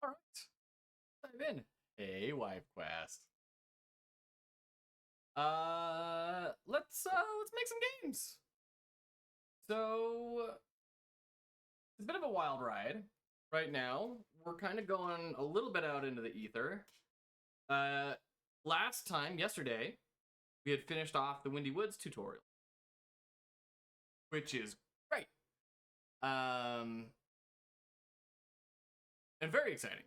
All right, dive in. Hey, wife quest. Let's make some games. So it's a bit of a wild ride right now. We're kind of going a little bit out into the ether. Uh, Last time, yesterday, we had finished off the Windy Woods tutorial, which is great. And very exciting.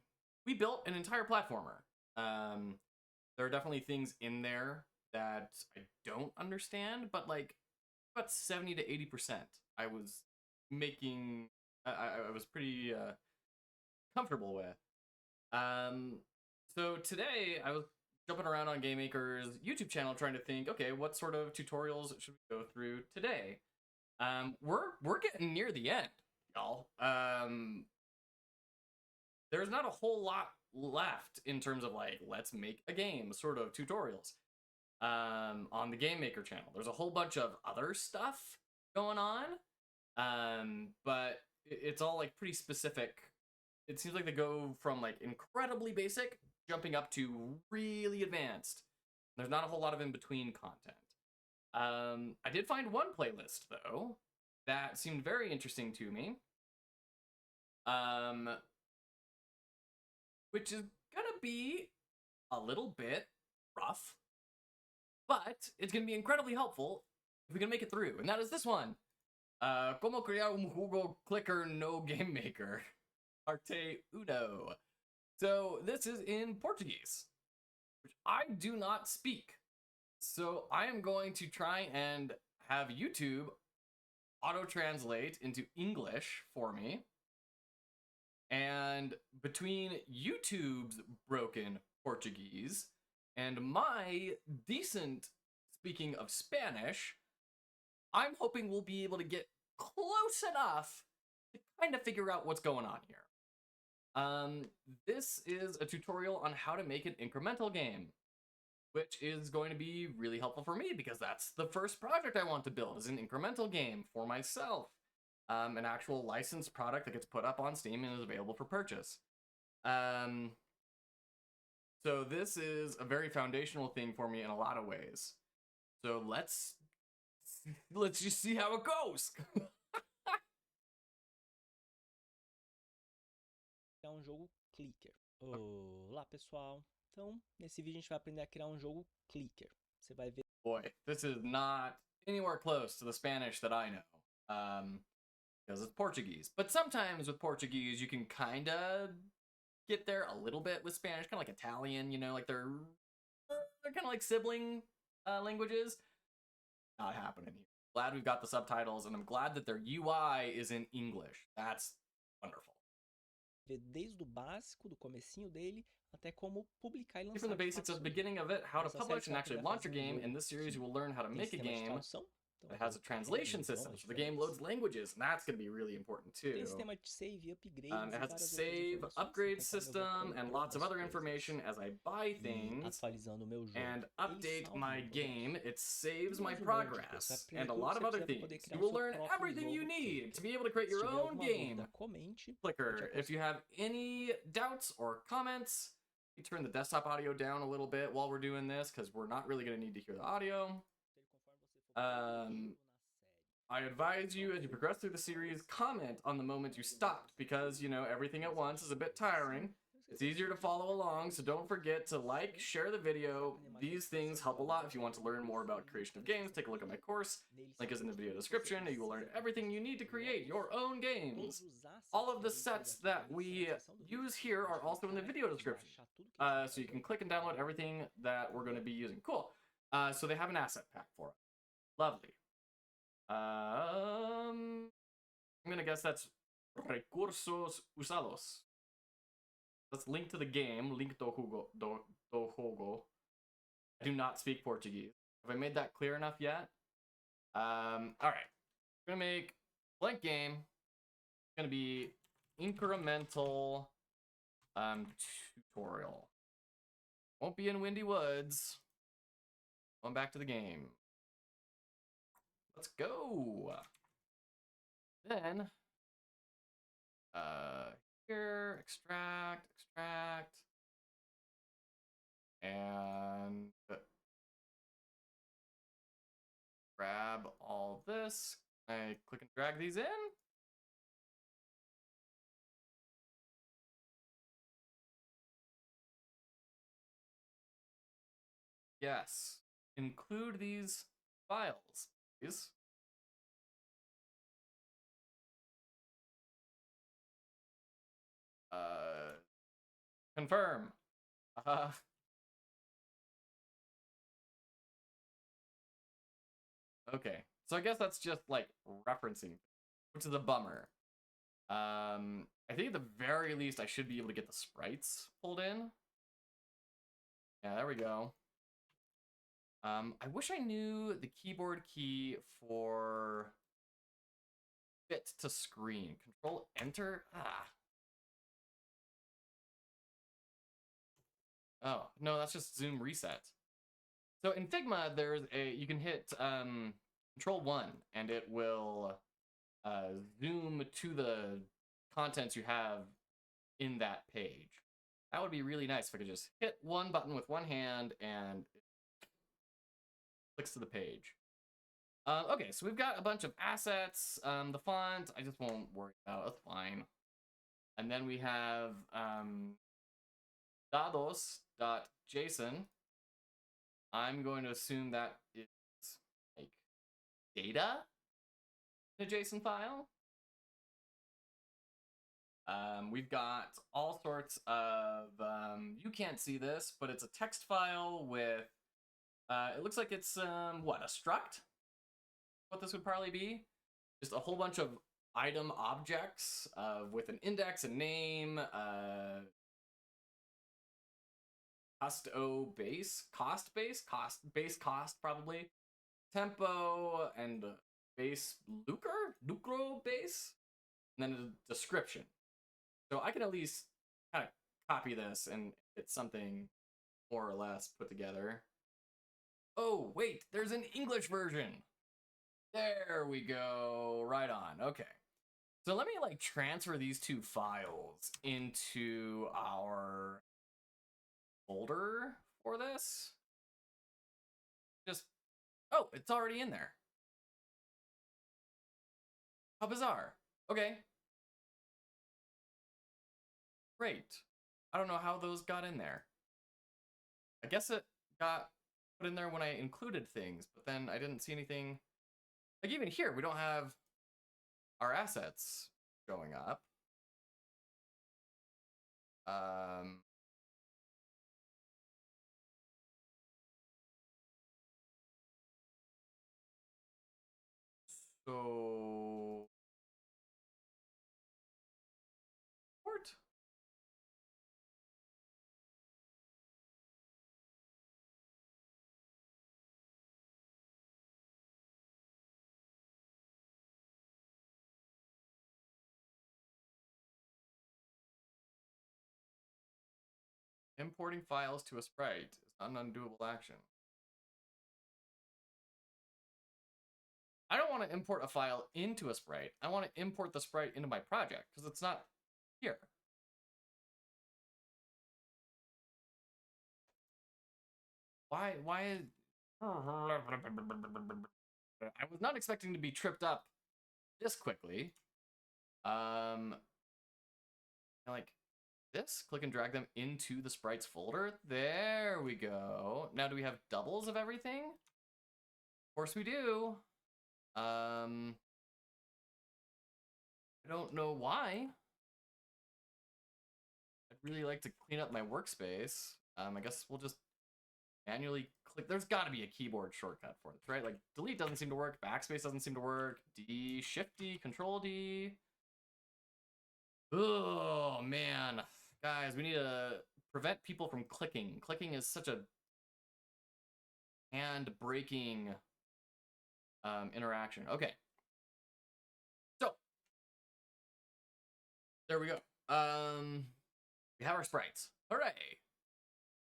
We built an entire platformer. There are definitely things in there that I don't understand, but like about 70 to 80%, I was making. I was pretty comfortable with. Um, so today I was jumping around on Game Maker's YouTube channel trying to think, okay, what sort of tutorials should we go through today? We're getting near the end, y'all. There's not a whole lot left in terms of like let's make a game sort of tutorials on the Game Maker channel. There's a whole bunch of other stuff going on, but it's all like pretty specific. It seems like they go from like incredibly basic jumping up to really advanced. There's not a whole lot of in between content. I did find one playlist though that seemed very interesting to me. Which is gonna be a little bit rough, but it's gonna be incredibly helpful if we can make it through. And that is this one. Como criar jugo clicker no game maker. Arte uno. So this is in Portuguese, which I do not speak. So I am going to try and have YouTube auto-translate into English for me. And between YouTube's broken Portuguese and my decent speaking of Spanish, I'm hoping we'll be able to get close enough to kind of figure out what's going on here. This is a tutorial on how to make an incremental game, which is going to be really helpful for me because that's the first project I want to build is an incremental game for myself. An actual licensed product that gets put up on Steam and is available for purchase. So this is a very foundational thing for me in a lot of ways. So let's just see how it goes. É jogo clicker. Olá, pessoal. Então, nesse vídeo a gente vai aprender a criar jogo clicker. Você vai ver. Boy, this is not anywhere close to the Spanish that I know. Because it's Portuguese. But sometimes with Portuguese, you can kind of get there a little bit with Spanish, kind of like Italian, you know, like they're kind of like sibling languages. Not happening here. Glad we've got the subtitles, and I'm glad that their UI is in English. That's wonderful. Desde o básico, do comecinho dele, até como publicar e lançar. From the basics of the beginning of it, how to publish and actually launch your game. In this series, you will learn how to make a game. It has a translation system, so the game loads languages, and that's going to be really important too. It has a save, upgrade system, and lots of other information as I buy things and update my game. It saves my progress, and a lot of other things. You will learn everything you need to be able to create your own game. Clicker, if you have any doubts or comments, you turn the desktop audio down a little bit while we're doing this, because we're not really going to need to hear the audio. I advise you as you progress through the series, comment on the moment you stopped because, you know, everything at once is a bit tiring. It's easier to follow along, so don't forget to like, share the video. These things help a lot if you want to learn more about creation of games. Take a look at my course. Link is in the video description. You will learn everything you need to create your own games. All of the sets that we use here are also in the video description. So you can click and download everything that we're going to be using. Cool. So they have an asset pack for us. Lovely. I'm gonna guess that's recursos usados. Let's link to the game. Link do jogo. I do not speak Portuguese. Have I made that clear enough yet? All right. I'm gonna make blank game. It's gonna be incremental tutorial. Won't be in Windy Woods. Going back to the game. Let's go. Then, here, extract. extract. And grab all this. I click and drag these in. Yes. Include these files, please. Confirm. Okay. So I guess that's just like referencing, which is a bummer. I think at the very least I should be able to get the sprites pulled in. Yeah, there we go. I wish I knew the keyboard key for fit to screen. Control Enter. Oh no, that's just zoom reset. So in Figma, you can hit Control 1 and it will zoom to the contents you have in that page. That would be really nice if I could just hit one button with one hand and it clicks to the page. Okay, so we've got a bunch of assets. The font, I just won't worry about. That's fine. And then we have dados.json. I'm going to assume that it's like data in a JSON file. We've got all sorts of, you can't see this, but it's a text file with, it looks like it's, what, a struct? What this would probably be? Just a whole bunch of item objects with an index, a name, cost probably, tempo, and base lucro base, and then a description. So I can at least kind of copy this and it's something more or less put together. Oh, wait, there's an English version. There we go. Right on. Okay. So let me like transfer these two files into our folder for this. Oh, it's already in there. How bizarre. Okay. Great. I don't know how those got in there. I guess it got put in there when I included things, but then I didn't see anything. Like even here, we don't have our assets showing up. So port. Importing files to a sprite is not an undoable action. I don't want to import a file into a sprite. I want to import the sprite into my project because it's not here. Why is... I was not expecting to be tripped up this quickly. Like this, click and drag them into the sprites folder. There we go. Now do we have doubles of everything? Of course we do. I don't know why. I'd really like to clean up my workspace. I guess we'll just manually click. There's got to be a keyboard shortcut for this, right? Like delete doesn't seem to work, backspace doesn't seem to work, D, Shift D, Control D. Oh man, guys, we need to prevent people from clicking. Clicking is such a hand-breaking interaction. Okay, so there we go. We have our sprites. Hooray!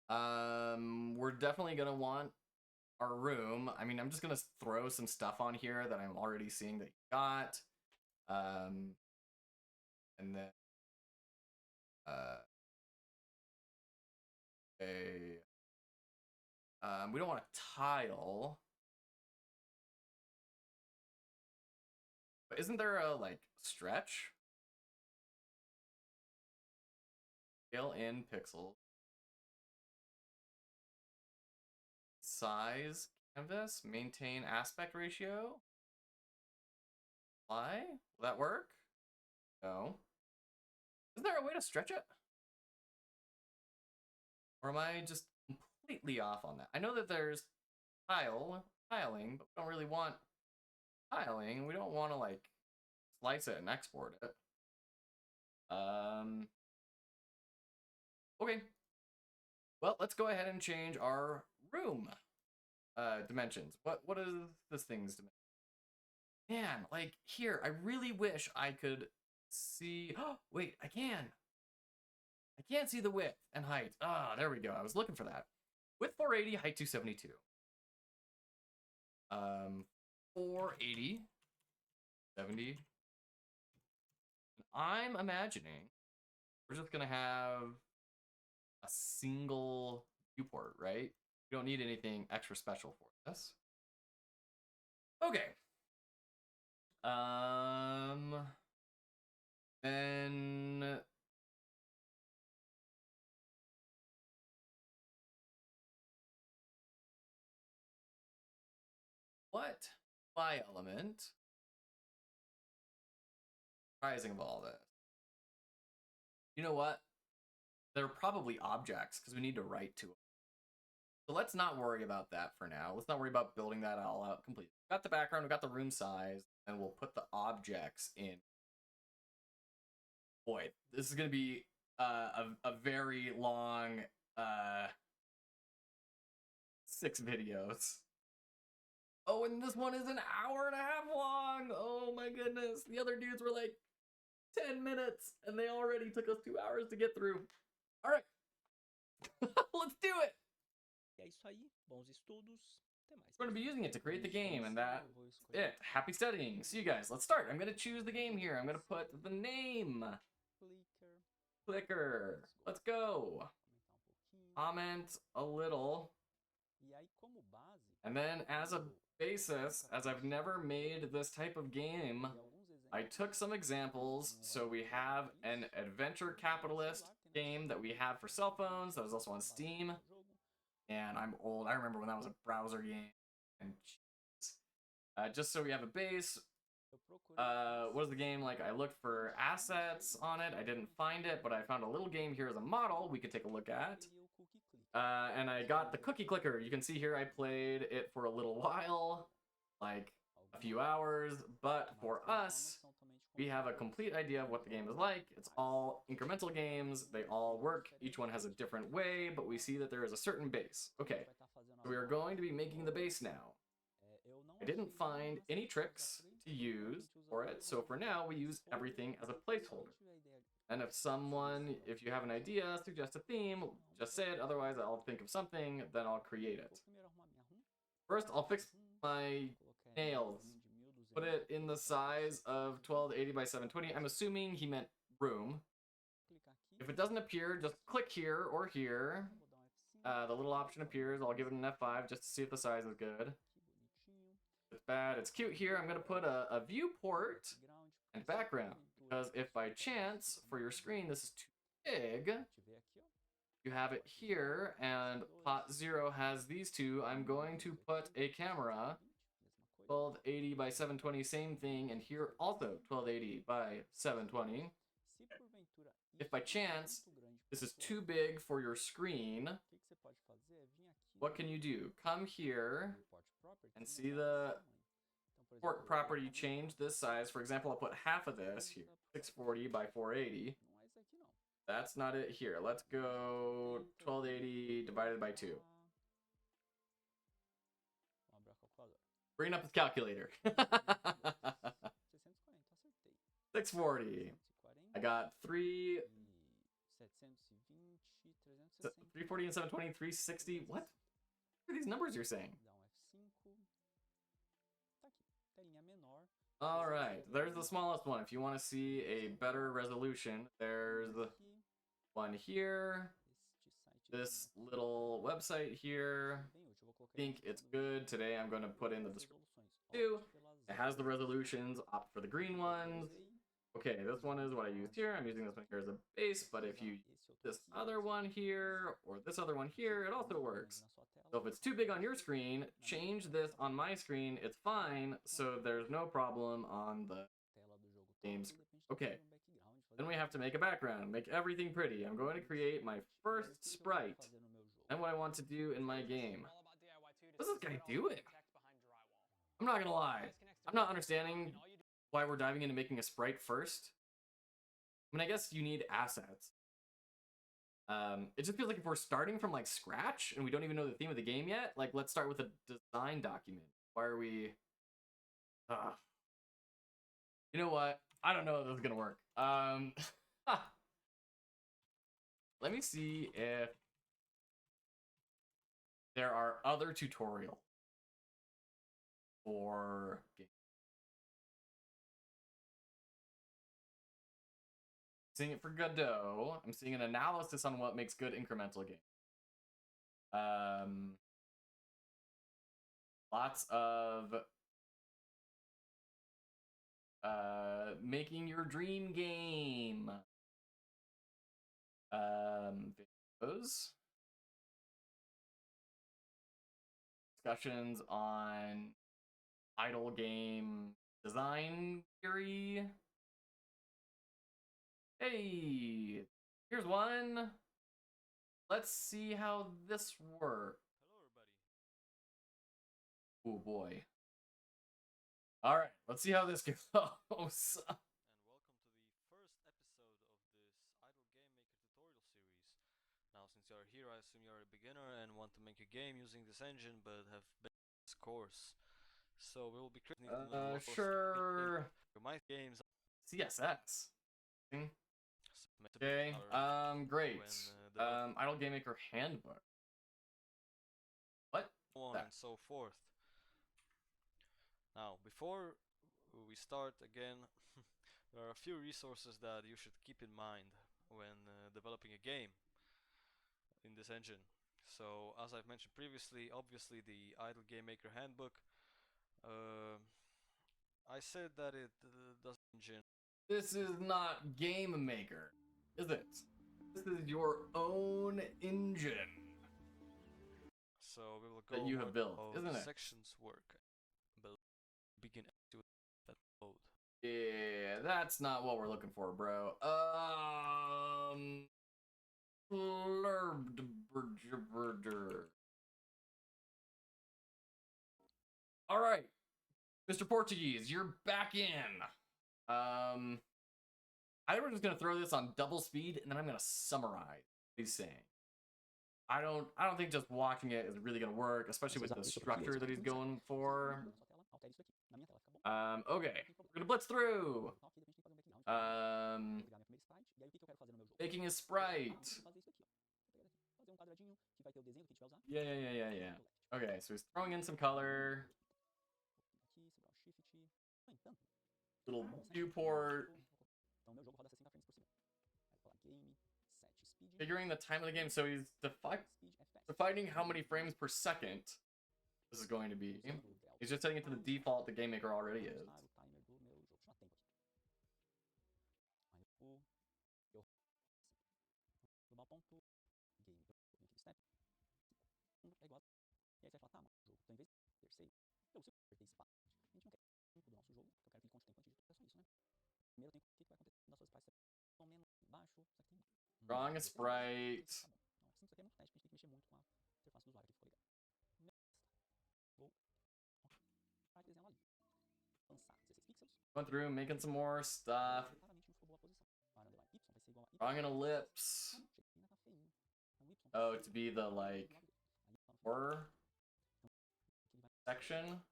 We're definitely gonna want our room. I mean, I'm just gonna throw some stuff on here that I'm already seeing that you got. And then a... we don't want a tile. But isn't there a, like, stretch? Scale in pixels. Size, canvas, maintain aspect ratio. Apply? Will that work? No. Is there a way to stretch it? Or am I just completely off on that? I know that there's tiling, but we don't really want tiling. We don't want to, like, slice it and export it. Okay. Well, let's go ahead and change our room dimensions. What is this thing's dimension? Man, like, here, I really wish I could see... Oh, wait, I can! I can't see the width and height. Ah, there we go. I was looking for that. Width 480, height 272. 480, 70. And I'm imagining we're just gonna have a single viewport, right? We don't need anything extra special for this. Okay. Then what by element rising of all this? You know what? They're probably objects because we need to write to them. So let's not worry about that for now. Let's not worry about building that all out completely. We got the background, we got the room size, and we'll put the objects in. Boy, this is going to be a very long 6 videos. Oh, and this one is an hour and a half long. Oh my goodness. The other dudes were like 10 minutes, and they already took us 2 hours to get through. All right. Let's do it. É isso aí. Bons estudos. We're going to be using it to create the game, and that's it. Happy studying. See you guys. Let's start. I'm going to choose the game here. I'm going to put the name. Clicker. Let's go. Comment a little. And then as a basis, as I've never made this type of game, I took some examples. So we have an adventure capitalist game that we have for cell phones that was also on Steam. And I'm old. I remember when that was a browser game. And just so we have a base. What was the game like? I looked for assets on it. I didn't find it, but I found a little game here as a model we could take a look at. And I got the cookie clicker. You can see here I played it for a little while, like a few hours. But for us, we have a complete idea of what the game is like. It's all incremental games. They all work. Each one has a different way, but we see that there is a certain base. Okay, so we are going to be making the base now. I didn't find any tricks to use for it, so for now we use everything as a placeholder. And if you have an idea, suggest a theme, just say it, otherwise I'll think of something, then I'll create it. First, I'll fix my nails. Put it in the size of 1280 by 720. I'm assuming he meant room. If it doesn't appear, just click here or here. The little option appears. I'll give it an F5 just to see if the size is good. It's bad. It's cute here. I'm going to put a viewport and background. Because if by chance, for your screen, this is too big, you have it here, and pot 0 has these two, I'm going to put a camera, 1280 by 720, same thing, and here also 1280 by 720. If by chance, this is too big for your screen, what can you do? Come here and see the port property change this size. For example, I'll put half of this here, 640 by 480. That's not it here. Let's go 1280 divided by 2. Bring up his calculator. 640. I got 340 and 720, 360. What? What are these numbers you're saying? All right, there's the smallest one. If you want to see a better resolution, there's one here. this little website here. I think it's good. Today I'm going to put in the description too. It has the resolutions. Opt for the green ones. Okay, this one is what I used here. I'm using this one here as a base, but if you use this other one here or this other one here, it also works. So if it's too big on your screen, change this on my screen. It's fine, so there's no problem on the game screen. Okay, then we have to make a background, make everything pretty. I'm going to create my first sprite and what I want to do in my game. What is this guy doing? I'm not gonna lie. I'm not understanding why we're diving into making a sprite first. I mean, I guess you need assets. It just feels like if we're starting from like scratch and we don't even know the theme of the game yet, like let's start with a design document. Why are we? You know what? I don't know if this is gonna work. Let me see if there are other tutorials for games. Seeing it for Godot. I'm seeing an analysis on what makes good incremental games. Lots of making your dream game. Videos. Discussions on idle game design theory. Hey, here's one. Let's see how this works. Hello, everybody. Oh boy. All right, let's see how this goes. And welcome to the first episode of this Idle Game Maker tutorial series. Now, since you are here, I assume you are a beginner and want to make a game using this engine, but have basic course. So we will be creating sure. My games. CSS. Okay. Great. Idle Game Maker Handbook. What? On and so forth. Now, before we start again, there are a few resources that you should keep in mind when developing a game in this engine. So, as I've mentioned previously, obviously the Idle Game Maker Handbook. I said that it does engine. This is not Game Maker, is it? This is your own engine. So we will go that you have built, isn't it? Sections work. Begin to that code. Yeah, that's not what we're looking for, bro. All right, Mr. Portuguese, you're back in. I think we're just gonna throw this on double speed, and then I'm gonna summarize what he's saying. I don't think just watching it is really gonna work, especially with the structure that he's going for. Okay, we're gonna blitz through. Making a sprite. Yeah. Okay, so he's throwing in some color. Little viewport. Figuring the time of the game, so he's defining how many frames per second this is going to be. He's just setting it to the default the Game Maker already is. Drawing a sprite. Going through, making some more stuff. Drawing an ellipse. Oh, to be the like horror section.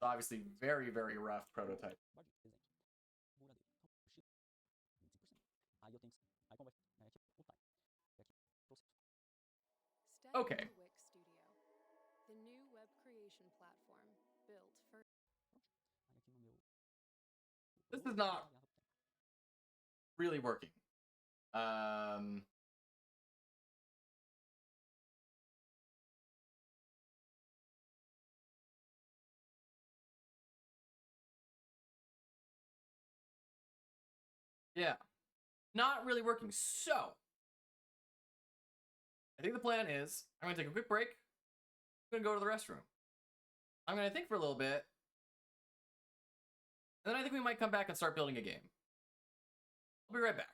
Obviously, very, very rough prototype. Okay. The new web creation platform built for. This is not really working. Yeah. Not really working. So, I think the plan is I'm going to take a quick break. I'm going to go to the restroom. I'm going to think for a little bit. And then I think we might come back and start building a game. I'll be right back.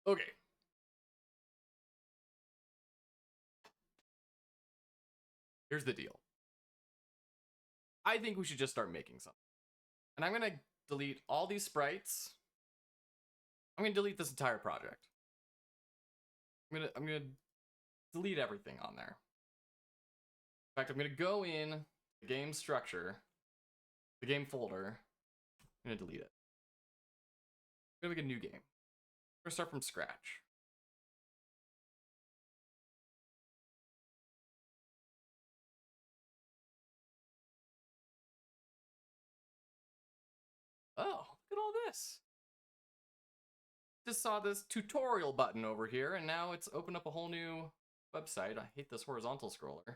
Okay. Here's the deal. I think we should just start making something. And I'm going to delete all these sprites. I'm going to delete this entire project. I'm going to delete everything on there. In fact, I'm going to go in the game structure, the game folder. I'm going to delete it. I'm going to make a new game. We're going to start from scratch. Oh, look at all this. Just saw this tutorial button over here, and now it's opened up a whole new website. I hate this horizontal scroller.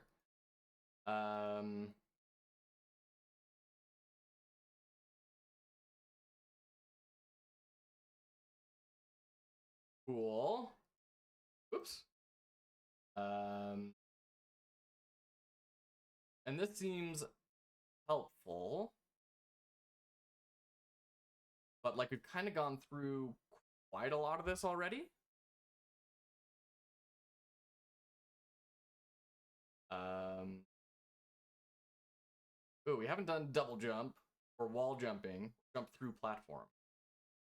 Cool. Oops. And this seems helpful. But like we've kind of gone through quite a lot of this already. Ooh, we haven't done double jump or wall jumping, jump through platform.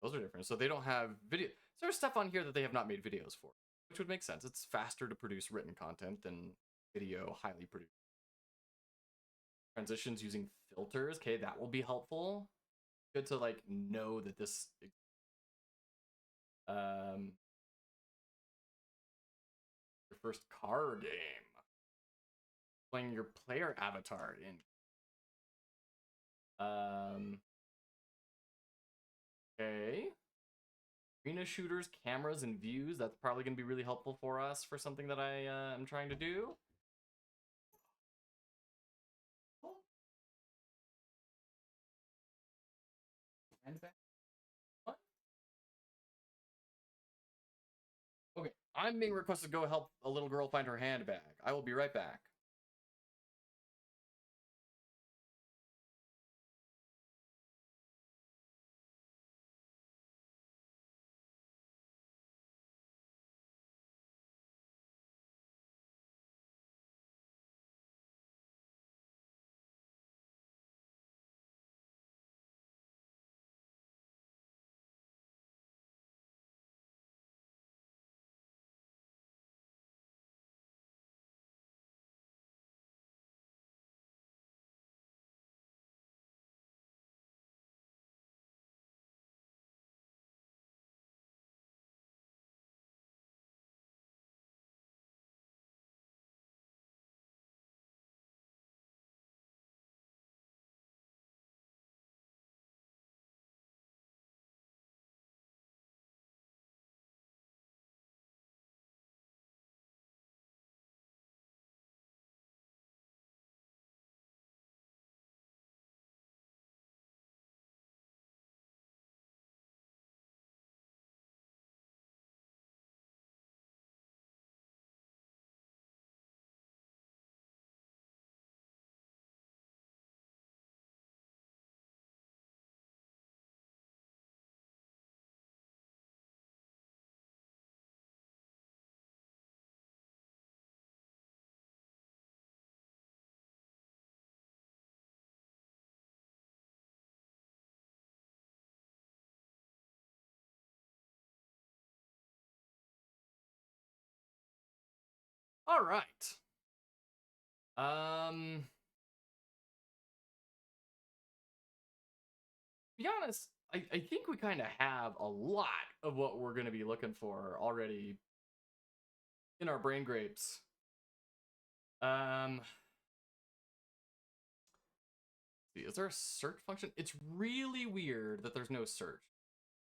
Those are different. So they don't have video. So there's stuff on here that they have not made videos for, which would make sense. It's faster to produce written content than video highly produced. Transitions using filters. Okay, that will be helpful. Good to like know that this your first car game. Playing your player avatar in. Okay. Arena shooters, cameras, and views. That's probably going to be really helpful for us for something that I am trying to do. What? Okay, I'm being requested to go help a little girl find her handbag. I will be right back. All right. To be honest, I think we kind of have a lot of what we're going to be looking for already in our brain grapes. See, is there a search function? It's really weird that there's no search.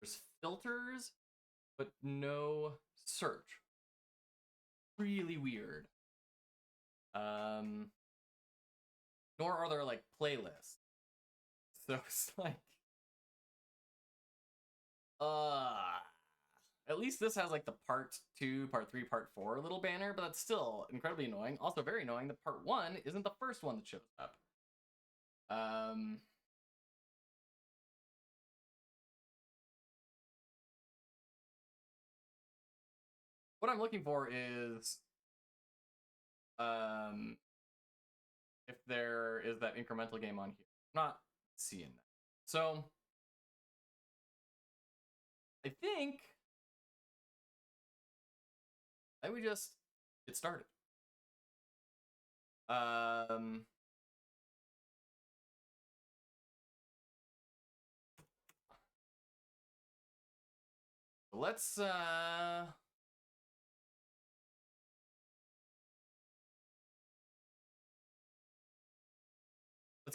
There's filters, but no search. Really weird. Nor are there like playlists. So it's like, at least this has like the part 2, part 3, part 4 little banner, but that's still incredibly annoying. Also very annoying that part 1 isn't the first one that shows up. What I'm looking for is if there is that incremental game on here. I'm not seeing that. So I think we just get started. Let's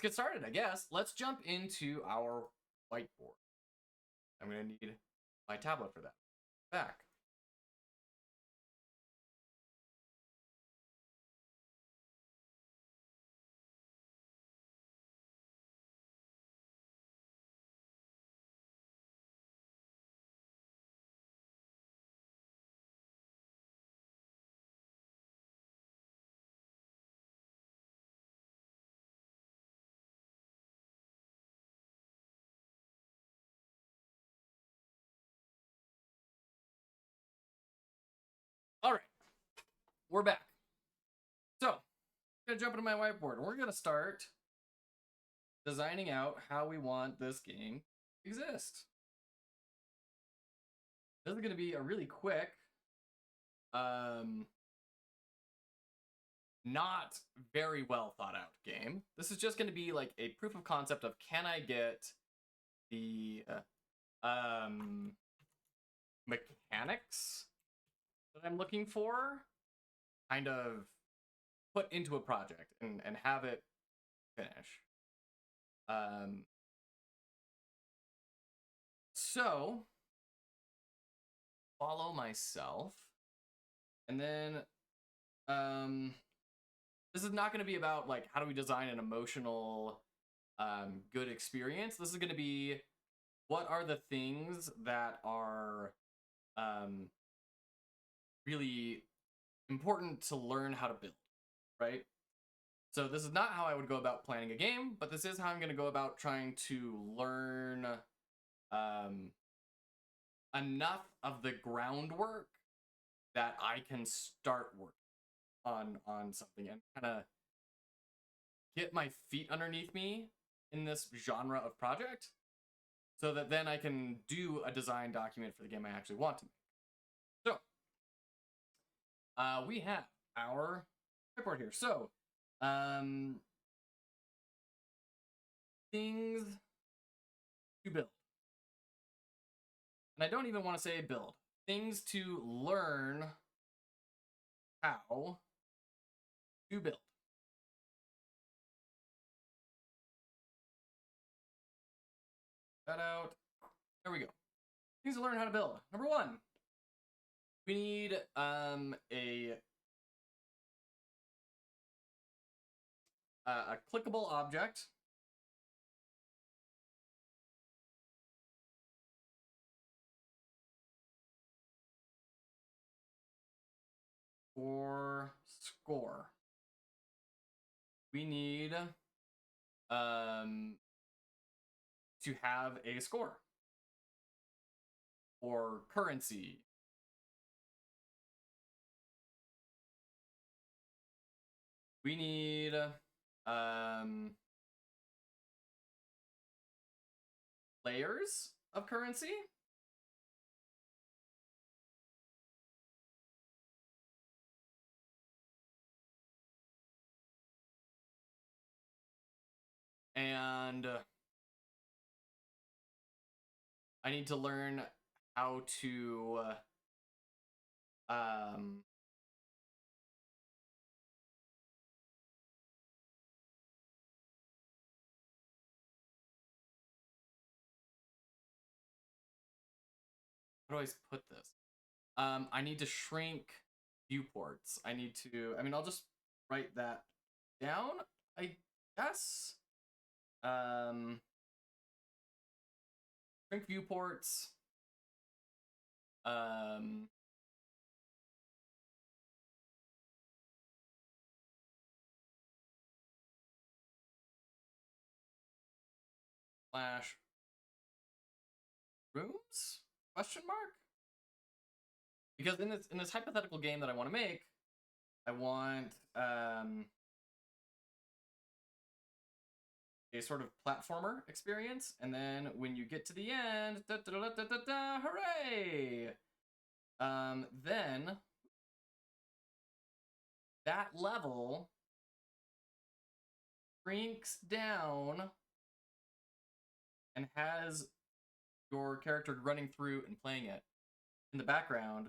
get started, I guess. Let's jump into our whiteboard. I'm gonna need my tablet for that. Back. we're back. So, I'm gonna jump into my whiteboard and we're gonna start designing out how we want this game to exist. This is gonna be a really quick, not very well thought out game. This is just gonna be like a proof of concept of, can I get the mechanics that I'm looking for kind of put into a project and have it finish. So follow myself, and then this is not going to be about like how do we design an emotional good experience. This is going to be, what are the things that are really important to learn how to build, right? So this is not how I would go about planning a game, but this is how I'm going to go about trying to learn enough of the groundwork that I can start working on something and kind of get my feet underneath me in this genre of project, so that then I can do a design document for the game I actually want to make. So we have our whiteboard here. So things to build. And I don't even want to say build. Things to learn how to build. That out. There we go. Things to learn how to build. Number one, we need a clickable object. For score. We need to have a score or currency. We need layers of currency. And I need to learn how to how do I put this? I need to shrink viewports. I need to, I mean, I'll just write that down, I guess. Shrink viewports. Slash rooms? Question mark? Because in this hypothetical game that I want to make, I want a sort of platformer experience, and then when you get to the end, hooray! Then that level shrinks down and has your character running through and playing it in the background,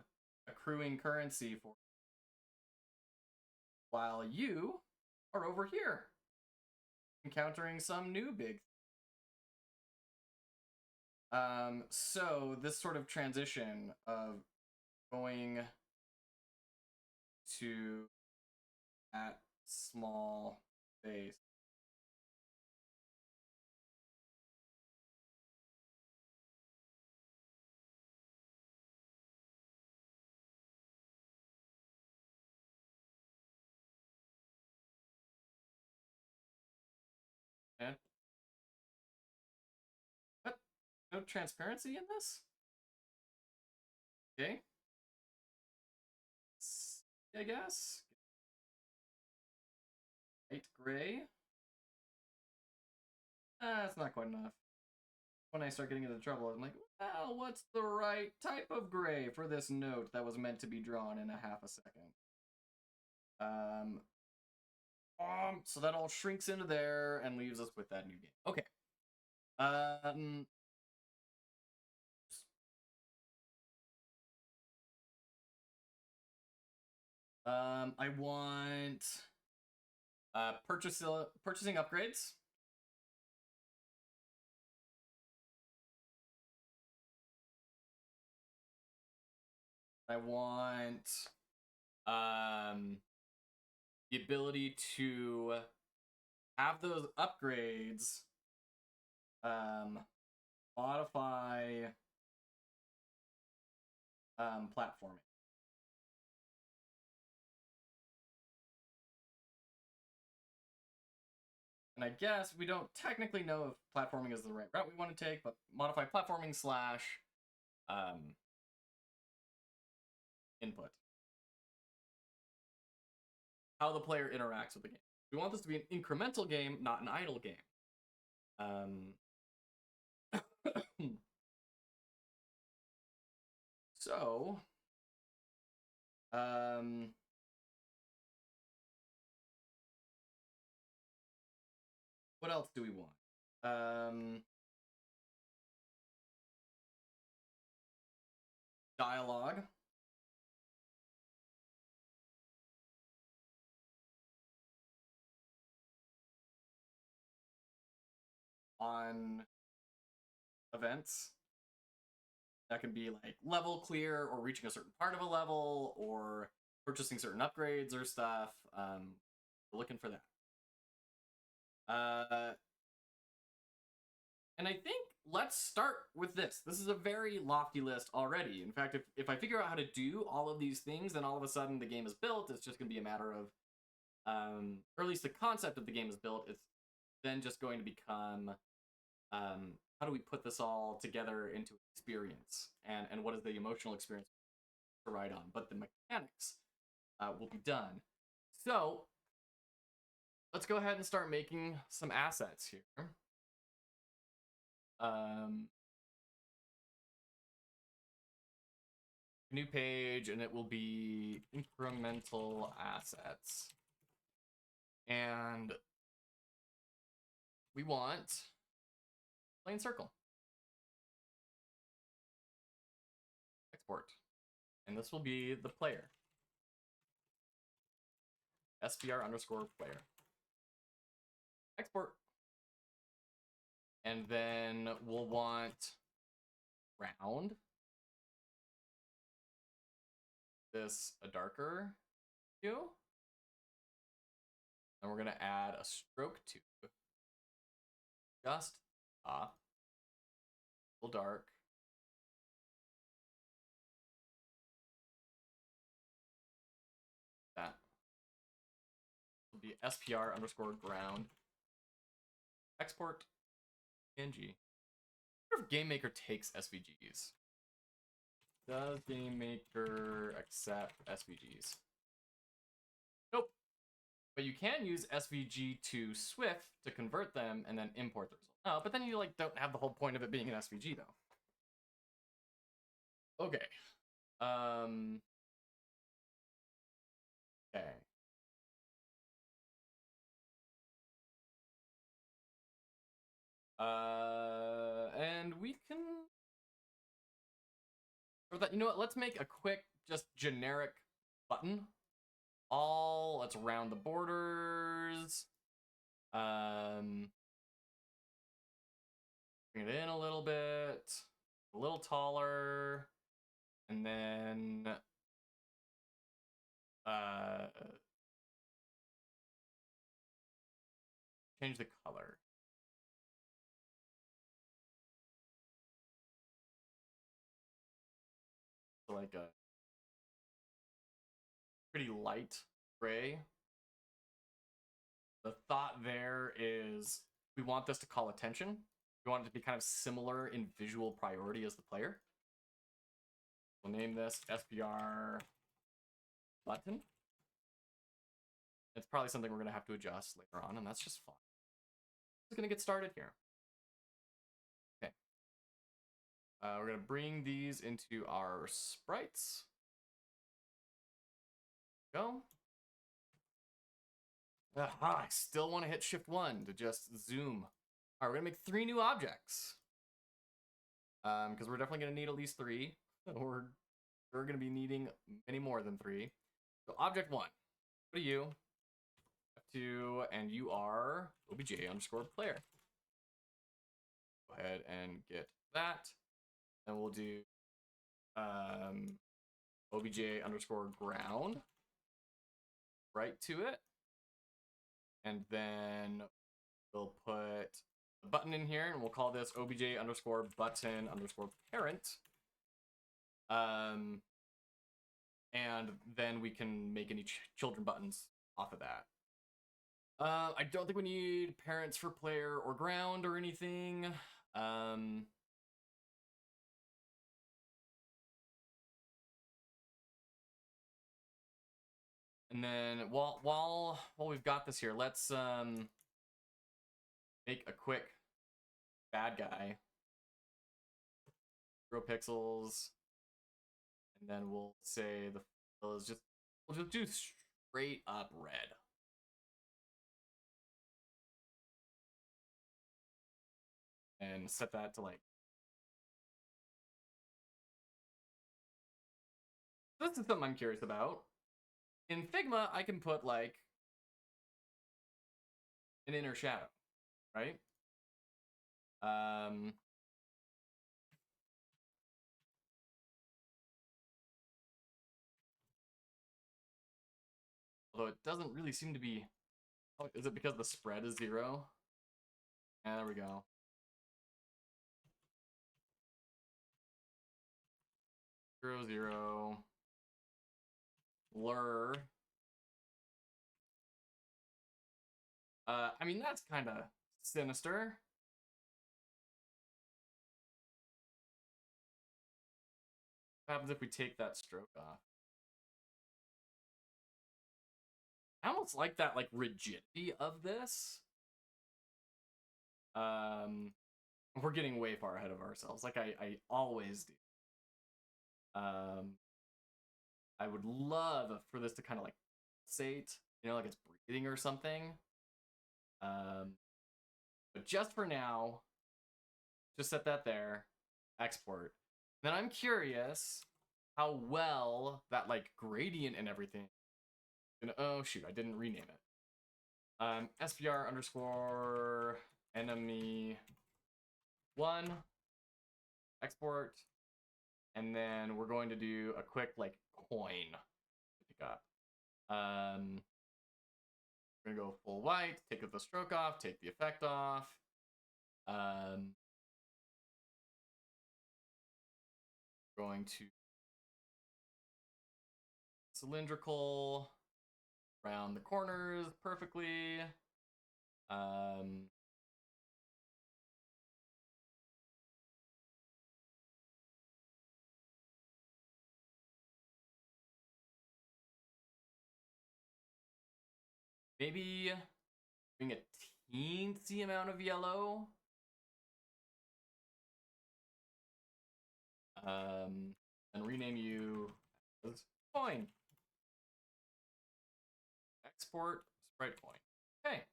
accruing currency for, while you are over here encountering some new big. So this sort of transition of going to that small space. Okay. What? No transparency in this? Okay. I guess. Light gray. That's not quite enough. When I start getting into trouble, I'm like, well, what's the right type of gray for this note that was meant to be drawn in a half a second? So that all shrinks into there and leaves us with that new game. Okay. I want purchasing upgrades. I want the ability to have those upgrades modify platforming. And I guess we don't technically know if platforming is the right route we want to take, but modify platforming / input. How the player interacts with the game. We want this to be an incremental game, not an idle game. So, what else do we want? Dialogue. On events. That can be like level clear or reaching a certain part of a level or purchasing certain upgrades or stuff. We're looking for that. And I think let's start with this. This is a very lofty list already. In fact, if I figure out how to do all of these things, then all of a sudden the game is built. It's just going to be a matter of, or at least the concept of the game is built. It's then just going to become, how do we put this all together into experience? And what is the emotional experience to ride on? But the mechanics will be done. So let's go ahead and start making some assets here. New page, and it will be incremental assets. And we want plain circle. Export. And this will be the player. SBR_player. Export. And then we'll want round. This a darker hue. And we're going to add a stroke to just top, a little dark. That will be SPR_ground. Export PNG. I wonder if GameMaker takes SVGs. Does GameMaker accept SVGs? Nope. But you can use SVG to Swift to convert them and then import the result. Oh, but then you like don't have the whole point of it being an SVG though. Okay. Okay. And we can. Or that, you know what? Let's make a quick, just generic button. Let's round the borders. Bring it in a little bit, a little taller, and then change the color. So like a pretty light gray. The thought there is we want this to call attention. We want it to be kind of similar in visual priority as the player. We'll name this SPR button. It's probably something we're going to have to adjust later on, and that's just fine. We're going to get started here. Okay. We're going to bring these into our sprites. Go. I still want to hit Shift 1 to just zoom. All right, we're going to make 3 new objects. Because we're definitely going to need at least 3. We're going to be needing many more than 3. So object 1. What are you? F2, and you are obj_player. Go ahead and get that. And we'll do obj_ground right to it. And then we'll put a button in here, and we'll call this obj_button_parent. And then we can make any children buttons off of that. I don't think we need parents for player or ground or anything. And then while we've got this here, let's make a quick bad guy. 0 pixels, and then we'll say the fill is we'll just do straight up red. And set that to like. This is something I'm curious about. In Figma, I can put like an inner shadow, right? Although it doesn't really seem to be. Oh, is it because the spread is 0? Yeah, there we go. Zero, 0. Blur. I mean, that's kind of sinister. What happens if we take that stroke off? I almost like that like rigidity of this. We're getting way far ahead of ourselves, like I always do. I would love for this to kind of like pulsate, you know, like it's breathing or something. But just for now, just set that there, export. Then I'm curious how well that like gradient and everything. And, oh shoot, I didn't rename it. SVR_enemy1 export, and then we're going to do a quick like coin to pick up. We're gonna go full white, take the stroke off, take the effect off. Going to cylindrical around the corners perfectly. Maybe bring a teensy amount of yellow. And rename you as coin. Export sprite coin. Okay.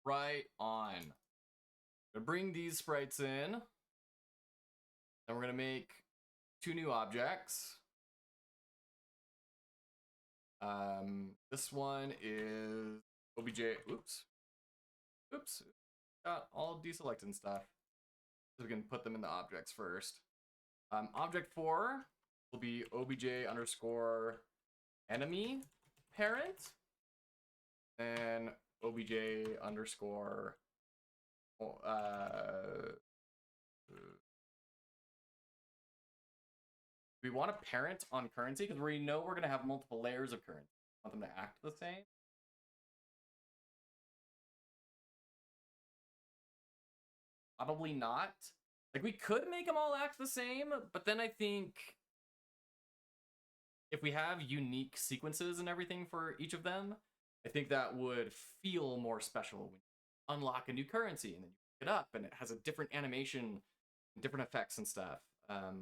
Right on. I'm gonna bring these sprites in. And we're gonna make 2 new objects. This one is obj. Oops. Got all deselect and stuff. So we can put them in the objects first. Object 4 will be obj_enemy parent, and obj_. We want a parent on currency because we know we're going to have multiple layers of currency. We want them to act the same. Probably not. Like, we could make them all act the same, but then I think if we have unique sequences and everything for each of them, I think that would feel more special when you unlock a new currency and then you pick it up and it has a different animation, different effects and stuff. But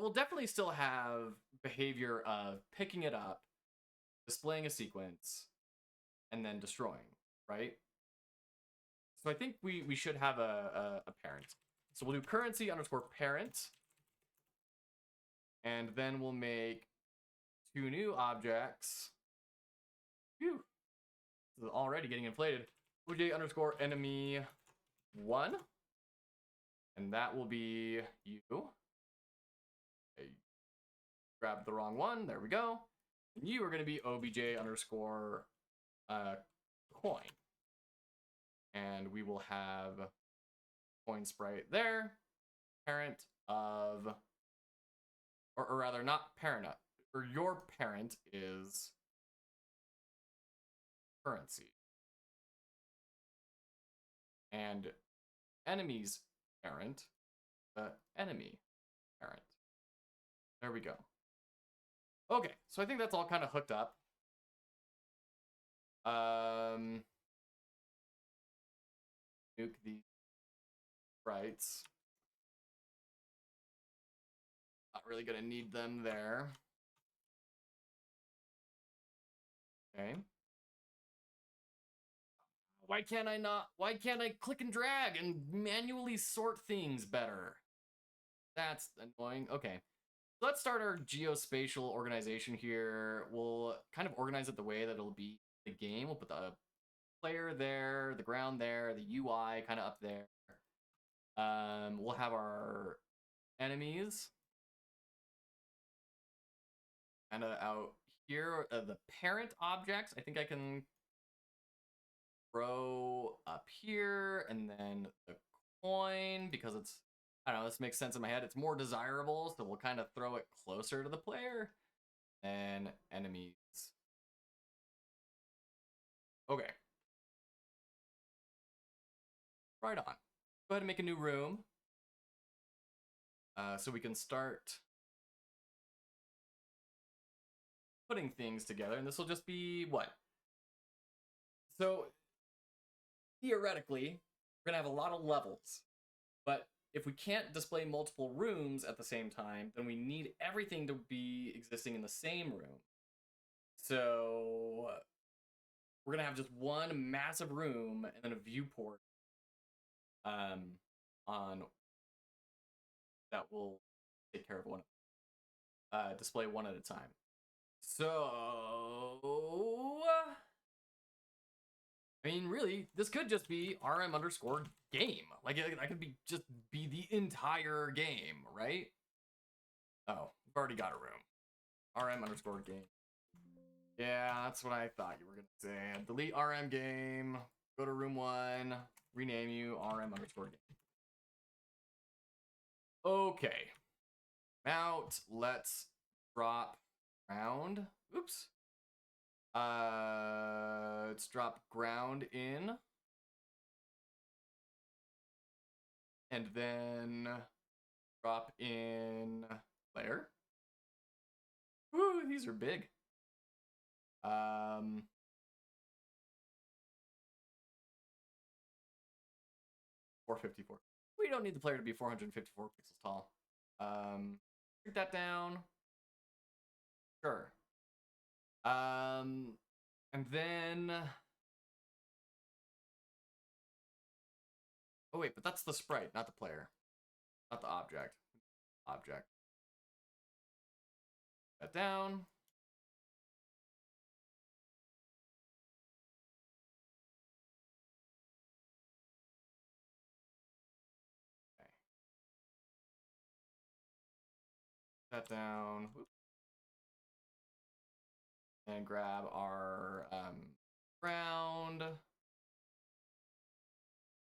we'll definitely still have behavior of picking it up, displaying a sequence, and then destroying, right? So I think we should have a parent. So we'll do currency underscore parent. And then we'll make 2 new objects. Phew. This is already getting inflated. OJ underscore enemy 1. And that will be you. Okay. Grabbed the wrong one. There we go. And you are going to be obj underscore coin. And we will have coin sprite there. Parent of, or rather not parent, or your parent is currency. And enemy's parent, the enemy parent. There we go. Okay, so I think that's all kind of hooked up. Nuke these sprites. Not really gonna need them there. Okay. Why can't I click and drag and manually sort things better? That's annoying. Okay. Let's start our geospatial organization here. We'll kind of organize it the way that it'll be the game. We'll put the player there, the ground there, the UI kind of up there. We'll have our enemies kind of out here. The parent objects, I think I can throw up here, and then the coin, because it's, I don't know, this makes sense in my head. It's more desirable, so we'll kind of throw it closer to the player. And enemies. Okay. Right on. Go ahead and make a new room. So we can start putting things together, and this will just be what? So theoretically, we're gonna have a lot of levels, but if we can't display multiple rooms at the same time, then we need everything to be existing in the same room. So we're gonna have just one massive room and then a viewport on that will take care of one, display one at a time. So I mean, really, this could just be RM underscore game. Like, that could be just be the entire game, right? Oh, we've already got a room. RM underscore game. Yeah, that's what I thought you were gonna say. Delete RM game, go to room 1, rename you RM underscore game. Okay. Mount, let's drop ground. Oops. Let's drop ground in. And then drop in player. Woo, these are big. 454. We don't need the player to be 454 pixels tall. Take that down. Sure. And then, oh wait, but that's the sprite, not the player, not the object. Object. That down. Okay. That down. Oops. And grab our ground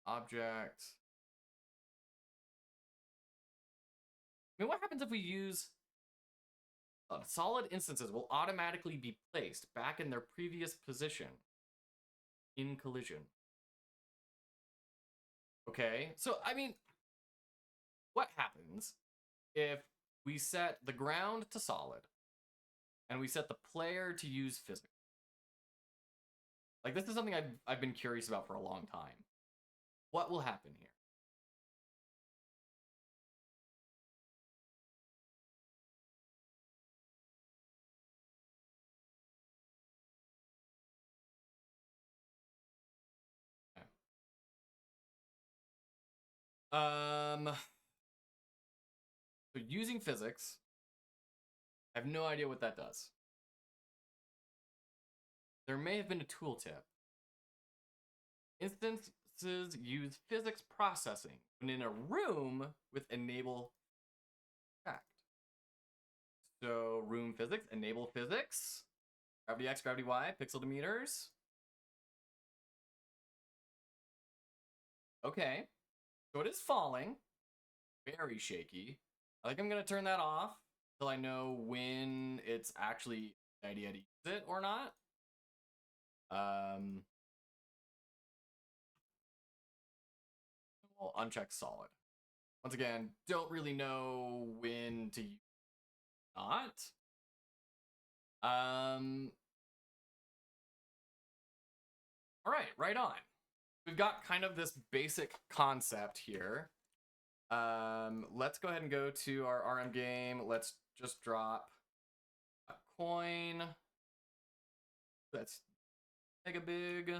object. I mean, what happens if we use solid instances will automatically be placed back in their previous position in collision? Okay, so I mean, what happens if we set the ground to solid and we set the player to use physics? Like, this is something I've been curious about for a long time. What will happen here? Okay. So using physics, I have no idea what that does. There may have been a tooltip. Instances use physics processing when in a room with enable fact. So room physics, enable physics, gravity x, gravity y, pixel to meters. Okay, so it is falling, very shaky. I think I'm gonna turn that off until I know when it's actually an idea to use it or not. We'll uncheck solid. Once again, don't really know when to use it or not. All right on. We've got kind of this basic concept here. Let's go ahead and go to our RM game. Let's just drop a coin. That's mega big.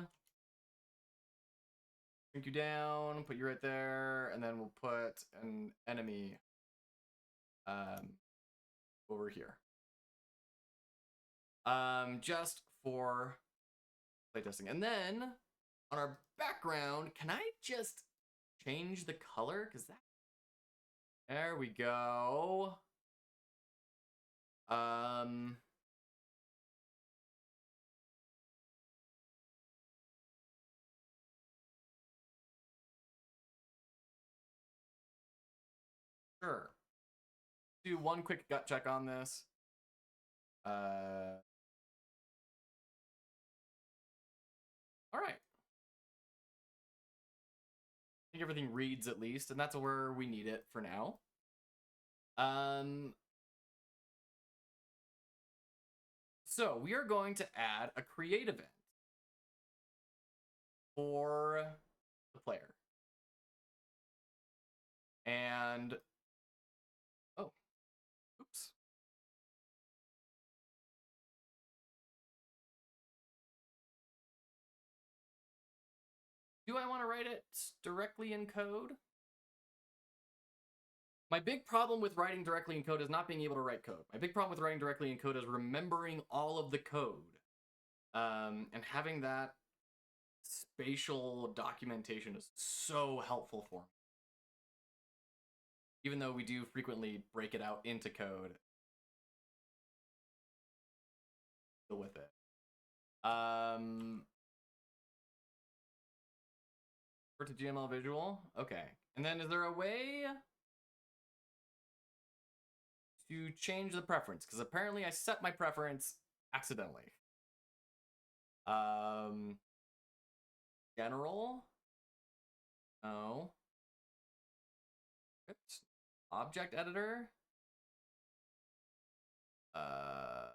Shrink you down, put you right there, and then we'll put an enemy over here. Just for playtesting. And then on our background, can I just change the color? Because that. There we go. Sure. Do one quick gut check on this. All right. I think everything reads at least, and that's where we need it for now. So we are going to add a create event for the player. And, oh, oops. Do I want to write it directly in code? My big problem with writing directly in code is not being able to write code. My big problem with writing directly in code is remembering all of the code. And having that spatial documentation is so helpful for me. Even though we do frequently break it out into code. Deal with it. For to GML visual? Okay. And then is there a way to change the preference? Because apparently I set my preference accidentally. General? No. Oops. Object editor? Oh.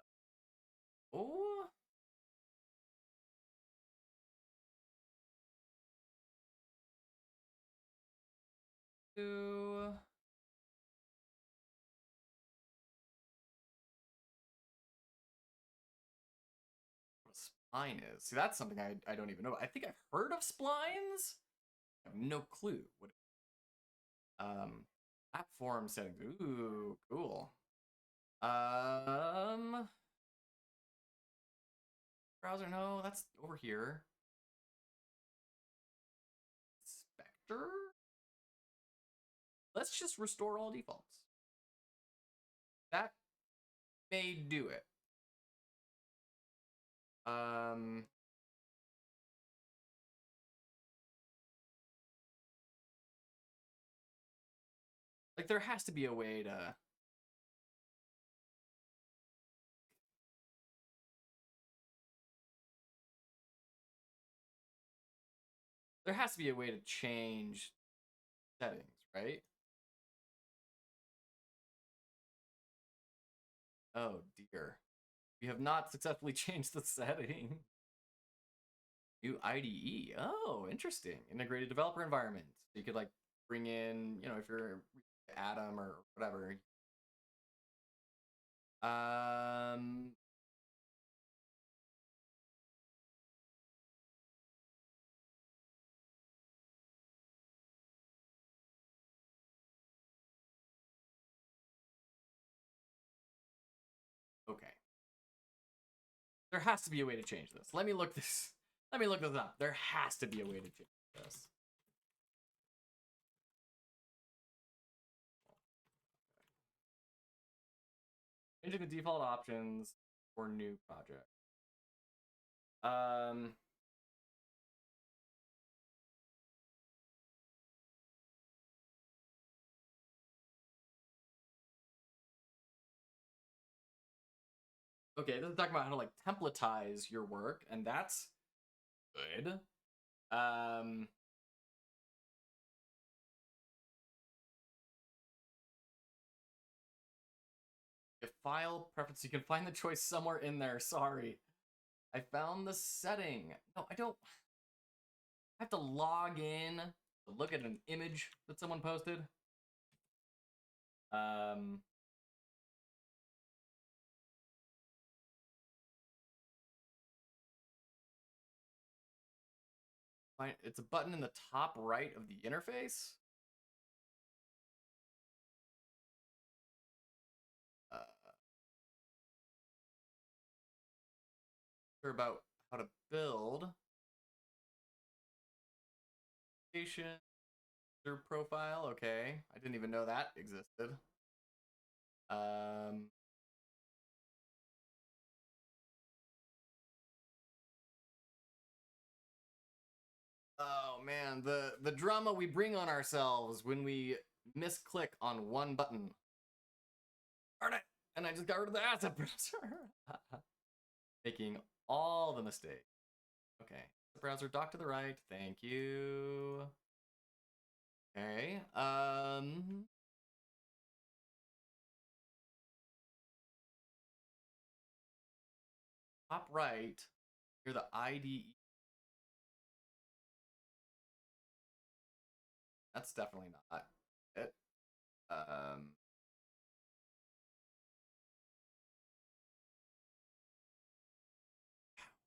To what a spline is. See, that's something I don't even know. I think I've heard of splines. I have no clue. What app forum settings. Ooh, cool. Browser, no, that's over here. Spectre? Let's just restore all defaults. That may do it. Like, there has to be a way to... There has to be a way to change settings, right? Oh, dear. We have not successfully changed the setting. New IDE. Oh, interesting. Integrated developer environment. So you could like bring in, you know, if you're Atom or whatever. Okay. There has to be a way to change this. Let me look this up. There has to be a way to change this. Changing the default options for new project. Okay, this is talking about how to like templatize your work, and that's good. File preference, you can find the choice somewhere in there. Sorry. I found the setting. No, I don't. I have to log in to look at an image that someone posted. It's a button in the top right of the interface. About how to build your profile. Okay, I didn't even know that existed. Oh man, the drama we bring on ourselves when we misclick on one button. Darn it! And I just got rid of the asset browser. Making all the mistakes. Okay, the browser dock to the right. Thank you. Okay. Top right. Here the IDE. That's definitely not it.